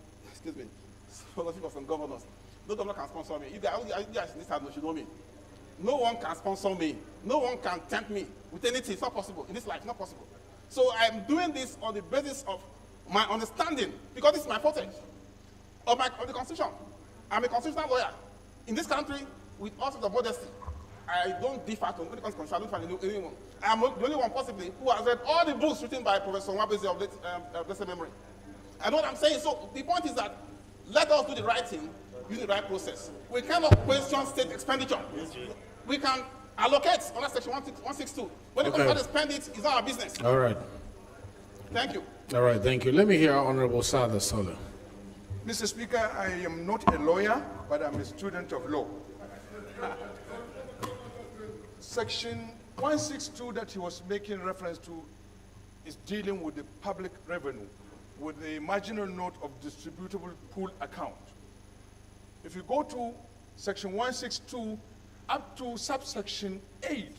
sponsorship of some governors. No governor can sponsor me. You guys in this time should know me. No one can sponsor me. No one can tempt me with anything. It's not possible. In this life, it's not possible. So I'm doing this on the basis of my understanding, because this is my forte, of the Constitution. I'm a constitutional lawyer. In this country, with all sorts of modesty, I don't differ to when it comes to Constitution. I don't find anyone. I'm the only one possibly who has read all the books written by Professor Nwabeze of blessed memory. I know what I'm saying. So the point is that let us do the right thing, use the right process. We cannot question state expenditure. We can allocate under section 162. When the government spend it, it's not our business. All right. Thank you. All right, thank you. Let me hear Honorable Sada Sola. Mr. Speaker, I am not a lawyer, but I'm a student of law. Section 162 that he was making reference to is dealing with the public revenue, with the marginal note of distributable pool account. If you go to section 162 up to subsection 8,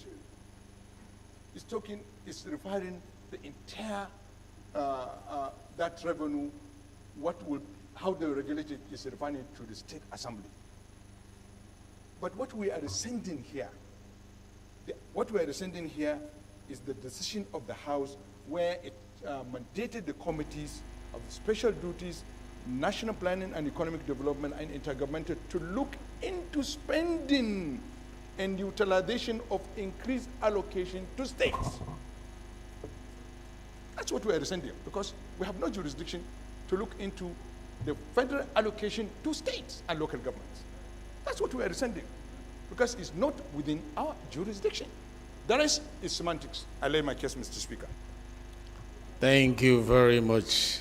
it's referring the entire that revenue, how they regulate it is referring to the state assembly. But what we are sending here, is the decision of the House where it mandated the committees of special duties, national planning and economic development and intergovernmental to look into spending and utilization of increased allocation to states. That's what we are sending, because we have no jurisdiction to look into the federal allocation to states and local governments. That's what we are sending, because it's not within our jurisdiction. The rest is semantics. I lay my case, Mr. Speaker. Thank you very much.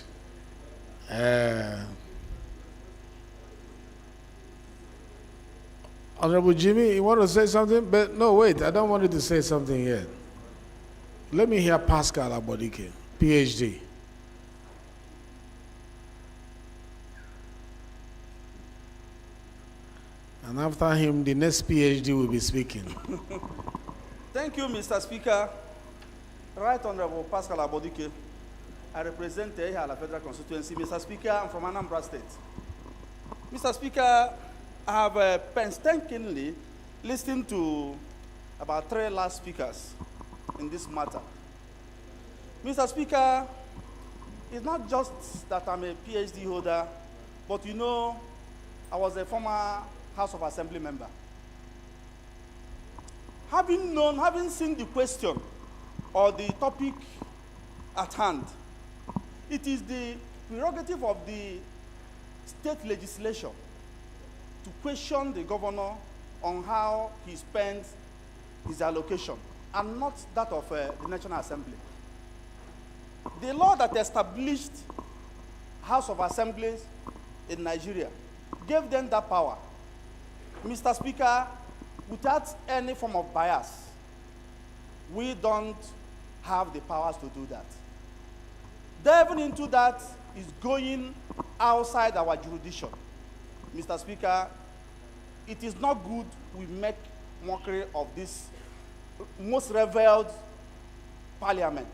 Honorable Jimmy, you want to say something? But no, wait, I don't want you to say something yet. Let me hear Pascal Abodike, PhD. And after him, the next PhD will be speaking. Thank you, Mr. Speaker. Right Honorable Pascal Abodike. I represent the Federal Constituency. Mr. Speaker, I'm from Anambra State. Mr. Speaker, I have painstakingly listened to about 3 last speakers in this matter. Mr. Speaker, it's not just that I'm a PhD holder, but you know, I was a former House of Assembly member. Having seen the question or the topic at hand, it is the prerogative of the state legislature to question the governor on how he spends his allocation, and not that of the National Assembly. The law that established House of Assemblies in Nigeria gave them that power. Mr. Speaker, without any form of bias, we don't have the powers to do that. Delving into that is going outside our jurisdiction. Mr. Speaker, it is not good we make mockery of this most revered parliament.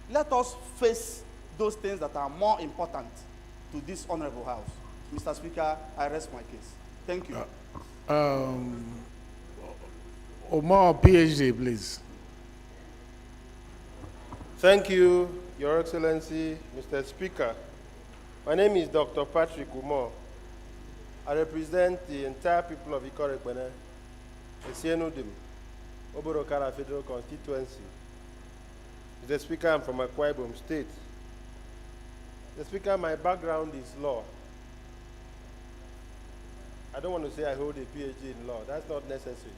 Let us face those things that are more important to this honorable house. Mr. Speaker, I rest my case. Thank you. Omar, PhD, please. Thank you, Your Excellency, Mr. Speaker. My name is Dr. Patrick Umar. I represent the entire people of Ikorekwene, Esienudim, Oborokara Federal Constituency. Mr. Speaker, I'm from Akwa Ibom State. Mr. Speaker, my background is law. I don't want to say I hold a PhD in law. That's not necessary.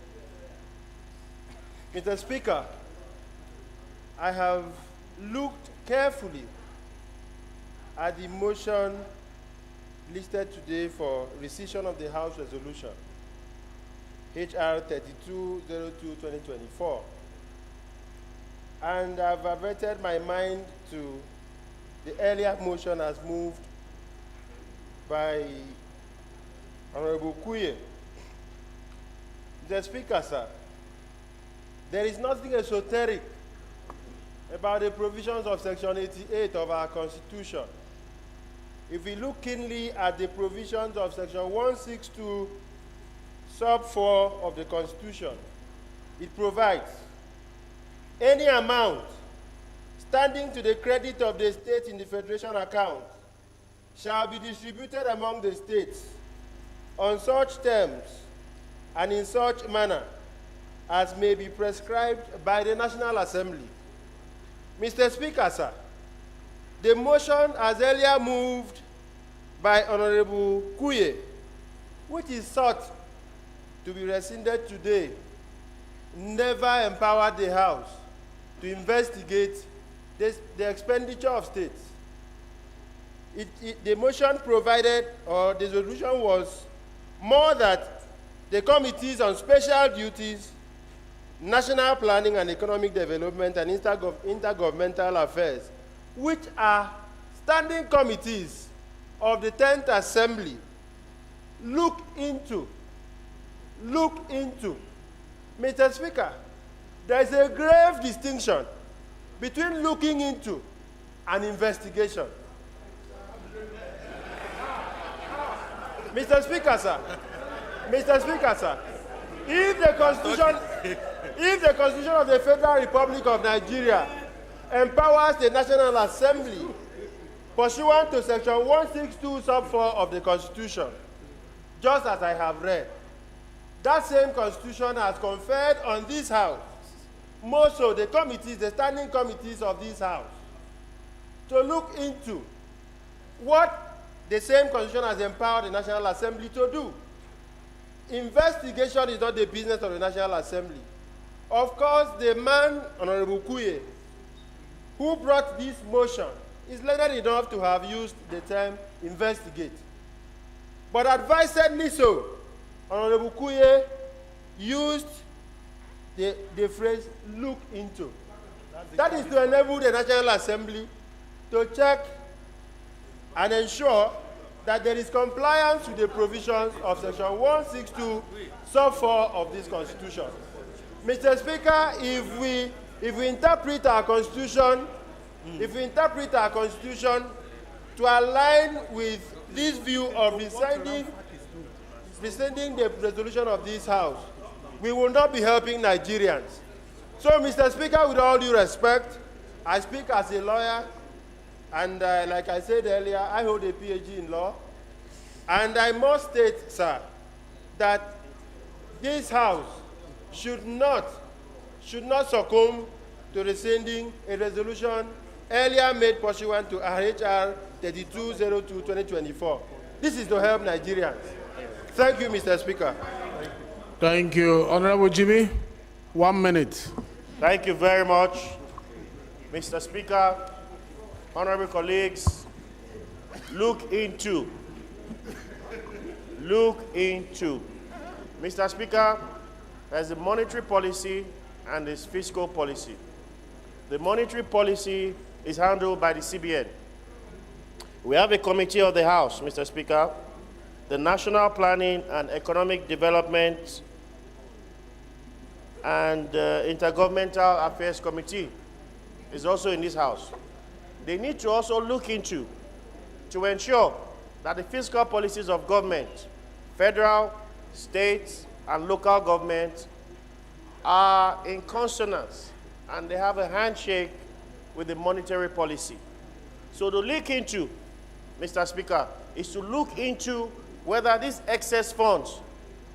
Mr. Speaker, I have looked carefully at the motion listed today for rescission of the House Resolution, HR 3202-2024, and I've averted my mind to the earlier motion as moved by Honorable Kuye. Mr. Speaker, sir, there is nothing esoteric about the provisions of Section 88 of our Constitution. If we look keenly at the provisions of Section 162, sub 4 of the Constitution, it provides any amount standing to the credit of the state in the Federation account shall be distributed among the states on such terms and in such manner as may be prescribed by the National Assembly. Mr. Speaker, sir, the motion as earlier moved by Honorable Kuye, which is sought to be rescinded today, never empowered the House to investigate the expenditure of states. The motion provided, or the resolution was more that the committees on special duties, national planning and economic development, and intergovernmental affairs, which are standing committees of the 10th Assembly, look into. Mr. Speaker, there is a grave distinction between looking into and investigation. Mr. Speaker, sir, if the Constitution of the Federal Republic of Nigeria empowers the National Assembly pursuant to Section 162, sub 4 of the Constitution, just as I have read, that same Constitution has conferred on this House, more so the committees, the standing committees of this House, to look into what the same Constitution has empowered the National Assembly to do. Investigation is not the business of the National Assembly. Of course, the man, Honorable Kuye, who brought this motion, is learned enough to have used the term investigate. But advisedly so, Honorable Kuye used the phrase look into. That is to enable the National Assembly to check and ensure that there is compliance with the provisions of Section 162, sub 4 of this Constitution. Mr. Speaker, if we interpret our Constitution, to align with this view of rescinding the resolution of this House, we will not be helping Nigerians. So, Mr. Speaker, with all due respect, I speak as a lawyer, and like I said earlier, I hold a PhD in law, and I must state, sir, that this House should not succumb to rescinding a resolution earlier made pursuant to RHR 3202/2024. This is to help Nigerians. Thank you, Mr. Speaker. Thank you. Honorable Jimmy, 1 minute. Thank you very much, Mr. Speaker. Honorable colleagues, look into. Mr. Speaker, there's a monetary policy and there's fiscal policy. The monetary policy is handled by the CBN. We have a committee of the House, Mr. Speaker. The National Planning and Economic Development and Intergovernmental Affairs Committee is also in this House. They need to also look into to ensure that the fiscal policies of government, federal, state, and local government are in consonance and they have a handshake with the monetary policy. So to look into, Mr. Speaker, is to look into whether these excess funds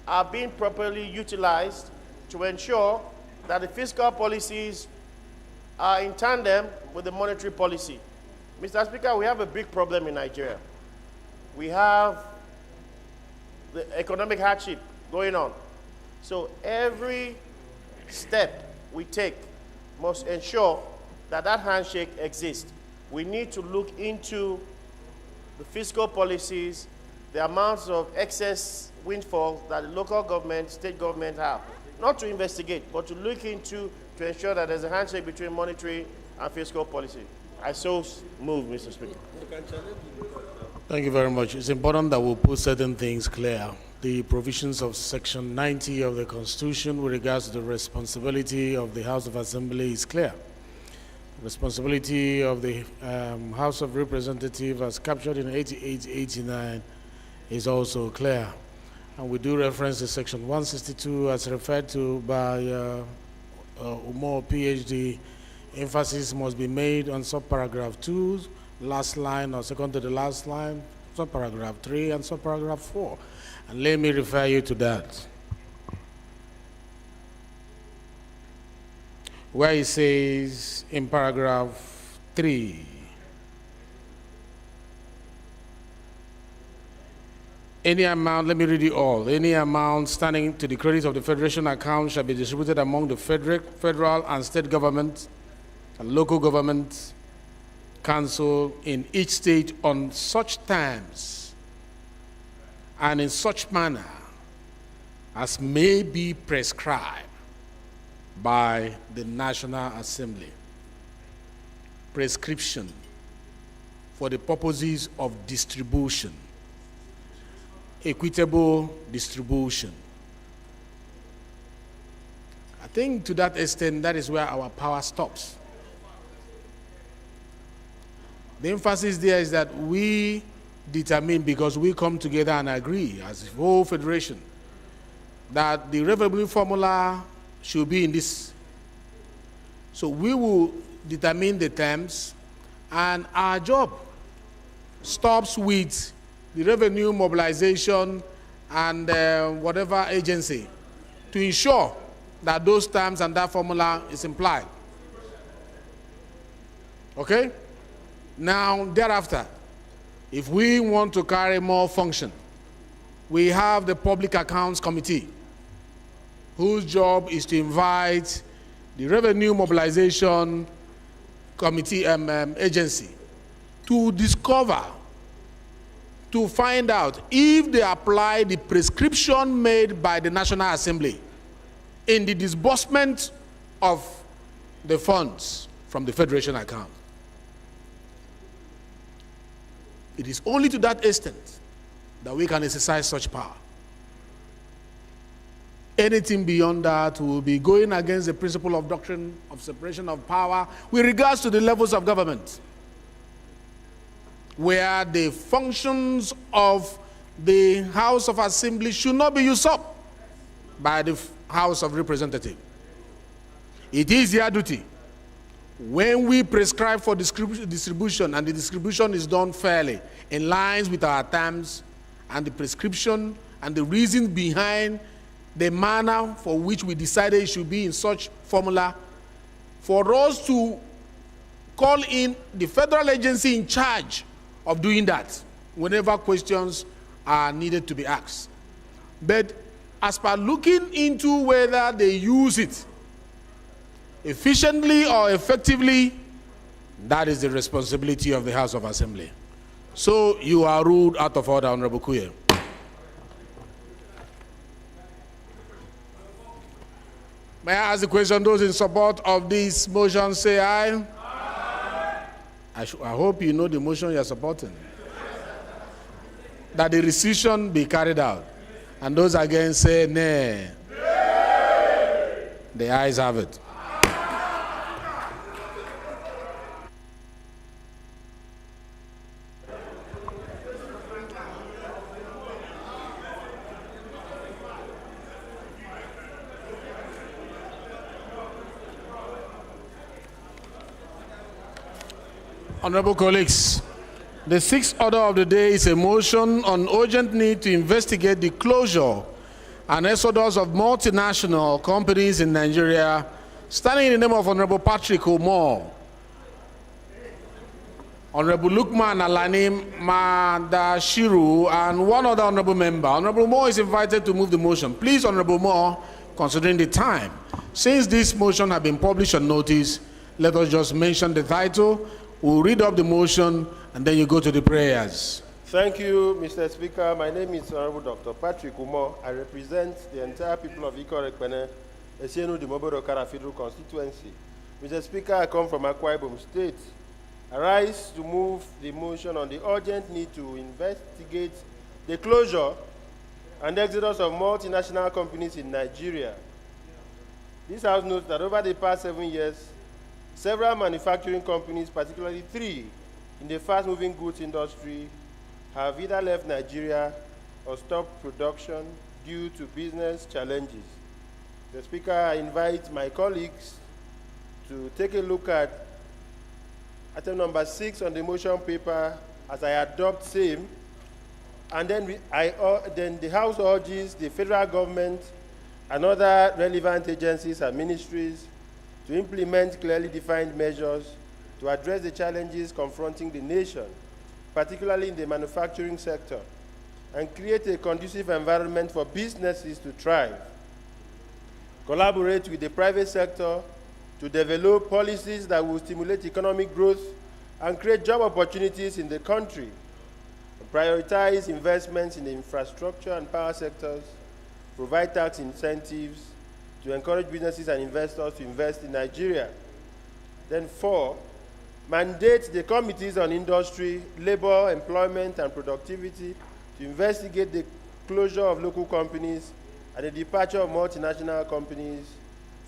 are being properly utilized to ensure that the fiscal policies are in tandem with the monetary policy. Mr. Speaker, we have a big problem in Nigeria. We have the economic hardship going on. So every step we take must ensure that that handshake exists. We need to look into the fiscal policies, the amounts of excess windfall that the local government, state government have. Not to investigate, but to look into to ensure that there's a handshake between monetary and fiscal policy. I so move, Mr. Speaker. Thank you very much. It's important that we put certain things clear. The provisions of Section 90 of the Constitution with regards to the responsibility of the House of Assembly is clear. Responsibility of the House of Representatives as captured in 88-89 is also clear. And we do reference to Section 162 as referred to by Umo, PhD. Emphasis must be made on subparagraph 2, last line or second to the last line, subparagraph 3 and subparagraph 4. And let me refer you to that. Where it says in paragraph 3, any amount, let me read it all. Any amount standing to the credit of the Federation account shall be distributed among the federal and state governments and local government council in each state on such terms and in such manner as may be prescribed by the National Assembly. Prescription for the purposes of distribution, equitable distribution. I think to that extent, that is where our power stops. The emphasis there is that we determine, because we come together and agree as a whole federation, that the revenue formula should be in this. So we will determine the terms, and our job stops with the revenue mobilization and whatever agency to ensure that those terms and that formula is implied. Okay? Now, thereafter, if we want to carry more function, we have the Public Accounts Committee, whose job is to invite the Revenue Mobilization Committee agency to discover, to find out if they apply the prescription made by the National Assembly in the disbursement of the funds from the Federation account. It is only to that extent that we can exercise such power. Anything beyond that will be going against the principle of doctrine of separation of power with regards to the levels of government, where the functions of the House of Assembly should not be usurped by the House of Representatives. It is their duty, when we prescribe for distribution, and the distribution is done fairly, in lines with our terms and the prescription and the reasons behind the manner for which we decided it should be in such formula, for us to call in the federal agency in charge of doing that whenever questions are needed to be asked. But as per looking into whether they use it efficiently or effectively, that is the responsibility of the House of Assembly. So you are ruled out of order, Honorable Kuye. May I ask the question, those in support of this motion say aye. Aye. I hope you know the motion you are supporting. That the rescission be carried out. And those against say nay. Nay. The ayes have it. Honorable colleagues, the sixth order of the day is a motion on urgent need to investigate the closure and exodus of multinational companies in Nigeria, standing in the name of Honorable Patrick Umar, Honorable Lukman Alani Madashiru, and one other honorable member. Honorable Moore is invited to move the motion. Please, Honorable Moore, considering the time, since this motion has been published on notice, let us just mention the title. We'll read up the motion, and then you go to the prayers. Thank you, Mr. Speaker. My name is Honorable Dr. Patrick Umar. I represent the entire people of Ikore-Ekpene, Esienu Dimoboro-Kara Federal Constituency. Mr. Speaker, I come from Akwa Ibom State. I rise to move the motion on the urgent need to investigate the closure and exodus of multinational companies in Nigeria. This House notes that over the past 7 years, several manufacturing companies, particularly 3 in the fast-moving goods industry, have either left Nigeria or stopped production due to business challenges. The Speaker, I invite my colleagues to take a look at item number 6 on the motion paper as I adopt same, and then then the House urges the federal government and other relevant agencies and ministries to implement clearly defined measures to address the challenges confronting the nation, particularly in the manufacturing sector, and create a conducive environment for businesses to thrive. Collaborate with the private sector to develop policies that will stimulate economic growth and create job opportunities in the country. Prioritize investments in the infrastructure and power sectors, provide tax incentives to encourage businesses and investors to invest in Nigeria. Then 4, mandate the committees on industry, labor, employment, and productivity to investigate the closure of local companies and the departure of multinational companies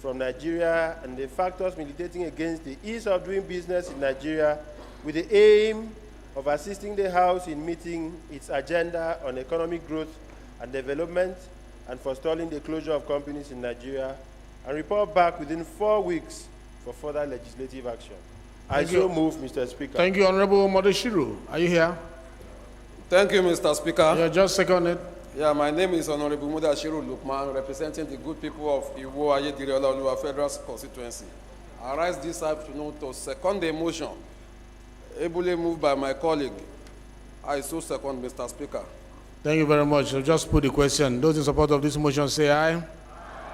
from Nigeria and the factors militating against the ease of doing business in Nigeria, with the aim of assisting the House in meeting its agenda on economic growth and development and forestalling the closure of companies in Nigeria, and report back within 4 weeks for further legislative action. I so move, Mr. Speaker. Thank you, Honorable Modeshiru. Are you here? Thank you, Mr. Speaker. Yeah, just seconded. Yeah, my name is Honorable Mudashiru Lukman, representing the good people of Iwo Ayedire Olaoluwa Federal Constituency. I rise this afternoon to second the motion, ably moved by my colleague. I so second, Mr. Speaker. Thank you very much. So just put the question. Those in support of this motion say aye.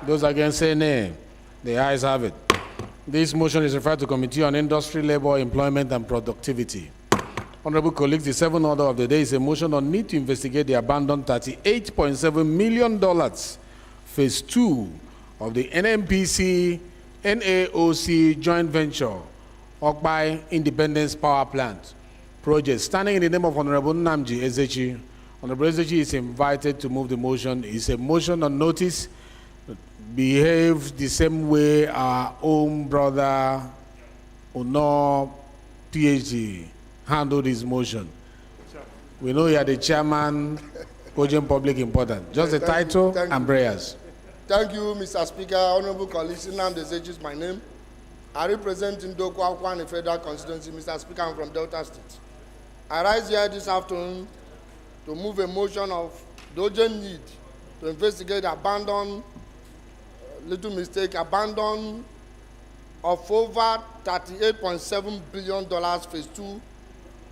Those against say nay. The ayes have it. This motion is referred to Committee on Industry, Labor, Employment, and Productivity. Honorable colleagues, the seventh order of the day is a motion on need to investigate the abandoned $38.7 million phase 2 of the NNPC NAOC joint venture Okpai Independence Power Plant project. Standing in the name of Honorable Namji Ezechi, Honorable Ezechi is invited to move the motion. It's a motion on notice. Behave the same way our own brother Uno PhD handled his motion. We know you are the chairman, urgent public important. Just the title and prayers. Thank you, Mr. Speaker. Honorable colleagues, Nnamdi Ezechi is my name. I represent Ndokwa Akwani Federal Constituency. Mr. Speaker, I'm from Delta State. I rise here this afternoon to move a motion of the urgent need to investigate abandon, abandon of over $38.7 billion phase 2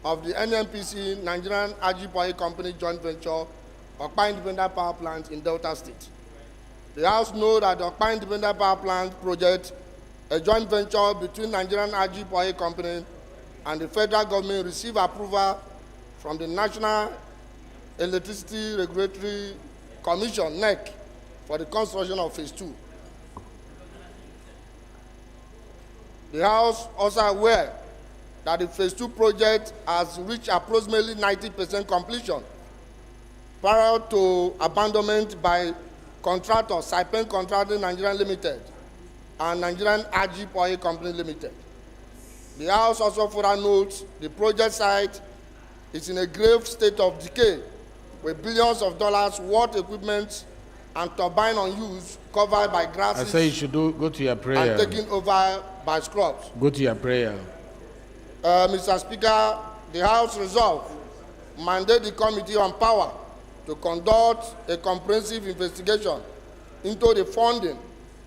of the NNPC Nigerian Ajiboye Company joint venture, Okpa Independent Power Plant in Delta State. The House knows that the Okpa Independent Power Plant project, a joint venture between Nigerian Ajiboye Company and the federal government, received approval from the National Electricity Regulatory Commission, NEC, for the construction of phase 2. The House also aware that the phase 2 project has reached approximately 90% completion prior to abandonment by contractor Saipen Contracting Nigeria Limited and Nigerian Ajiboye Company Limited. The House also further notes the project site is in a grave state of decay, with billions of dollars worth equipment and turbine on use covered by grasses. I say you should go to your prayer. And taken over by scrubs. Go to your prayer. Mr. Speaker, the House resolve mandate the Committee on Power to conduct a comprehensive investigation into the funding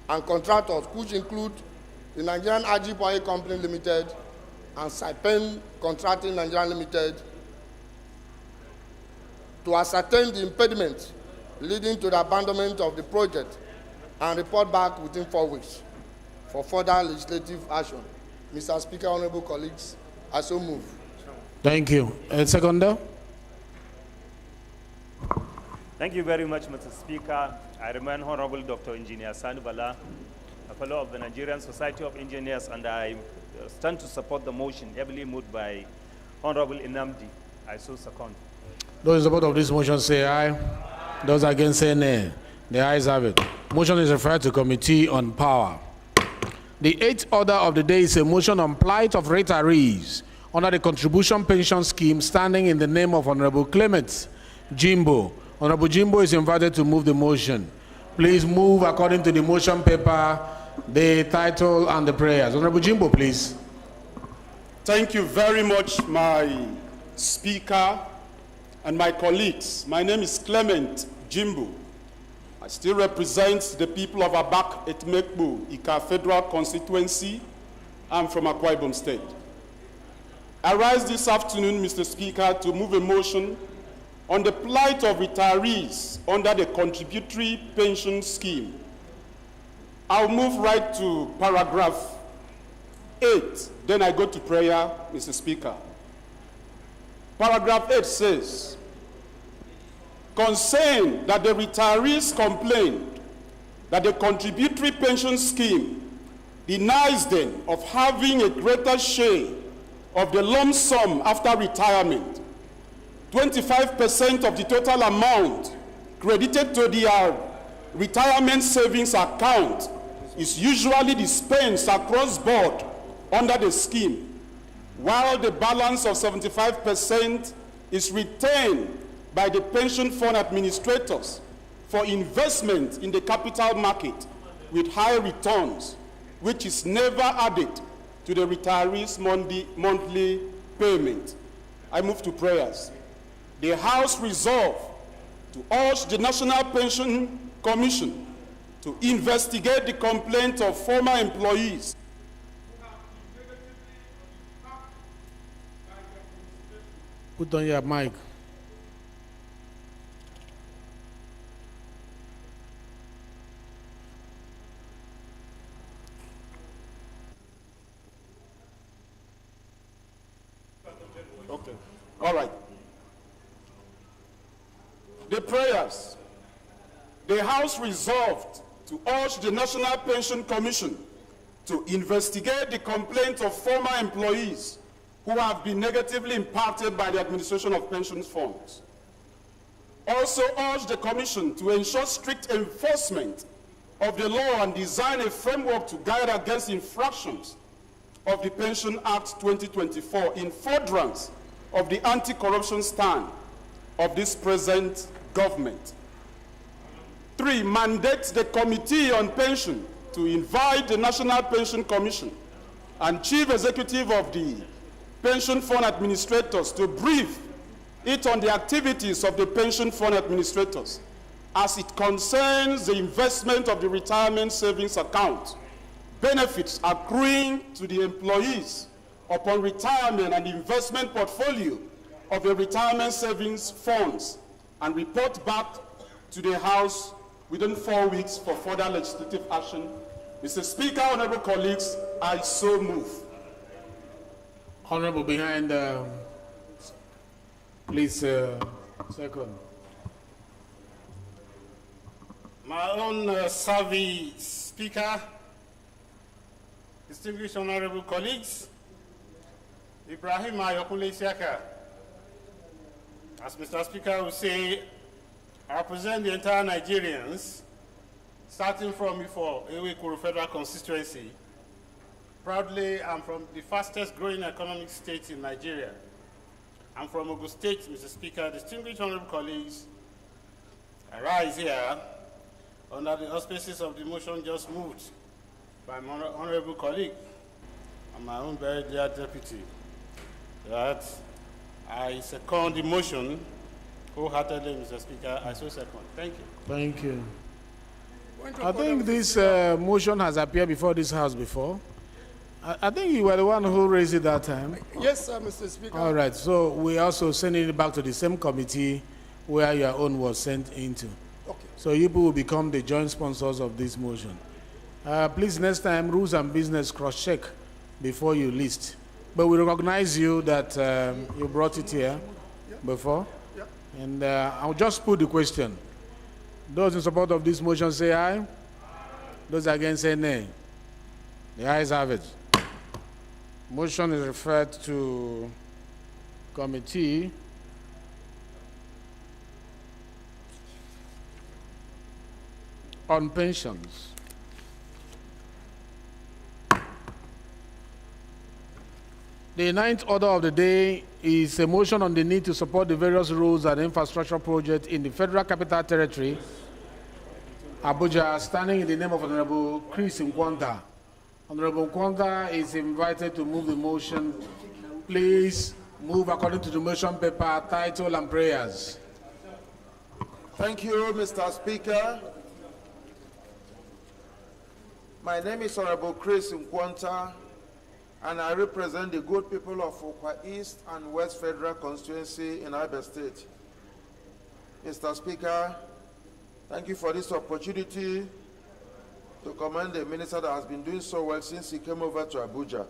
and contractors, which include the Nigerian Ajiboye Company Limited and Saipen Contracting Nigeria Limited, to ascertain the impediment leading to the abandonment of the project and report back within 4 weeks for further legislative action. Mr. Speaker, honorable colleagues, I so move. Thank you. Seconder? Thank you very much, Mr. Speaker. I remain Honorable Dr. Engineer Sanubala, a fellow of the Nigerian Society of Engineers, and I stand to support the motion heavily moved by Honorable Nnamdi. I so second. Those in support of this motion say aye. Those against say nay. The ayes have it. Motion is referred to Committee on Power. The eighth order of the day is a motion on plight of retirees under the contribution pension scheme, standing in the name of Honorable Clement Jimbo. Honorable Jimbo is invited to move the motion. Please move according to the motion paper, the title and the prayers. Honorable Jimbo, please. Thank you very much, my Speaker and my colleagues. My name is Clement Jimbo. I still represent the people of Abak Etmekbo, Ika Federal Constituency. I'm from Akwa Ibom State. I rise this afternoon, Mr. Speaker, to move a motion on the plight of retirees under the contributory pension scheme. I'll move right to paragraph 8, then I go to prayer, Mr. Speaker. Paragraph 8 says, concerned that the retirees complained that the contributory pension scheme denies them of having a greater share of the lump sum after retirement. 25% of the total amount credited to their retirement savings account is usually dispensed across board under the scheme, while the balance of 75% is retained by the pension fund administrators for investment in the capital market with high returns, which is never added to the retirees' monthly payment. I move to prayers. The House resolve to urge the National Pension Commission to investigate the complaint of former employees Put on your mic. Okay. All right. The prayers. The House resolved to urge the National Pension Commission to investigate the complaint of former employees who have been negatively impacted by the administration of pension funds. Also urge the Commission to ensure strict enforcement of the law and design a framework to guide against infractions of the Pension Act 2024 in furtherance of the anti-corruption stand of this present government. 3, mandate the Committee on Pension to invite the National Pension Commission and Chief Executive of the Pension Fund Administrators to brief it on the activities of the Pension Fund Administrators as it concerns the investment of the retirement savings account, benefits accruing to the employees upon retirement and investment portfolio of the retirement savings funds, and report back to the House within 4 weeks for further legislative action. Mr. Speaker, honorable colleagues, I so move. Honorable behind, please, second. My own savvy Speaker, distinguished honorable colleagues, Ibrahim Ayokunle Isiaka, as Mr. Speaker will say, I represent the entire Nigerians, starting from Ifo, Ewekuru Federal Constituency. Proudly, I'm from the fastest growing economic state in Nigeria. I'm from Ogun State, Mr. Speaker. Distinguished honorable colleagues, I rise here under the auspices of the motion just moved by my honorable colleague and my own very dear deputy, that I second the motion wholeheartedly, Mr. Speaker. I so second. Thank you. Thank you. I think this motion has appeared before this House before. I think you were the one who raised it that time. Yes, sir, Mr. Speaker. All right, so we also sending it back to the same committee where your own was sent into. Okay. So you will become the joint sponsors of this motion. Please, next time, rules and business cross-check before you list. But we recognize you that you brought it here before. Yeah. And I'll just put the question. Those in support of this motion say aye. Those against say nay. The ayes have it. Motion is referred to committee on pensions. The ninth order of the day is a motion on the need to support the various roads and infrastructure projects in the Federal Capital Territory, Abuja, standing in the name of Honorable Chris Nkwanta. Honorable Nkwanta is invited to move the motion. Please move according to the motion paper, title, and prayers. Thank you, Mr. Speaker. My name is Honorable Chris Nkwanta, and I represent the good people of Okwa East and West Federal Constituency in Abia State. Mr. Speaker, thank you for this opportunity to commend the minister that has been doing so well since he came over to Abuja.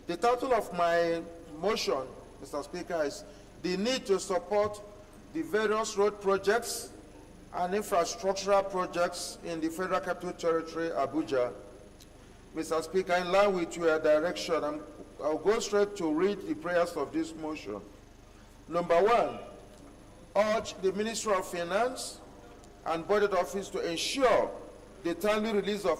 The title of my motion, Mr. Speaker, is the need to support the various road projects and infrastructural projects in the Federal Capital Territory, Abuja. Mr. Speaker, in line with your direction, I'll go straight to read the prayers of this motion. Number one, urge the Ministry of Finance and Budget Office to ensure the timely release of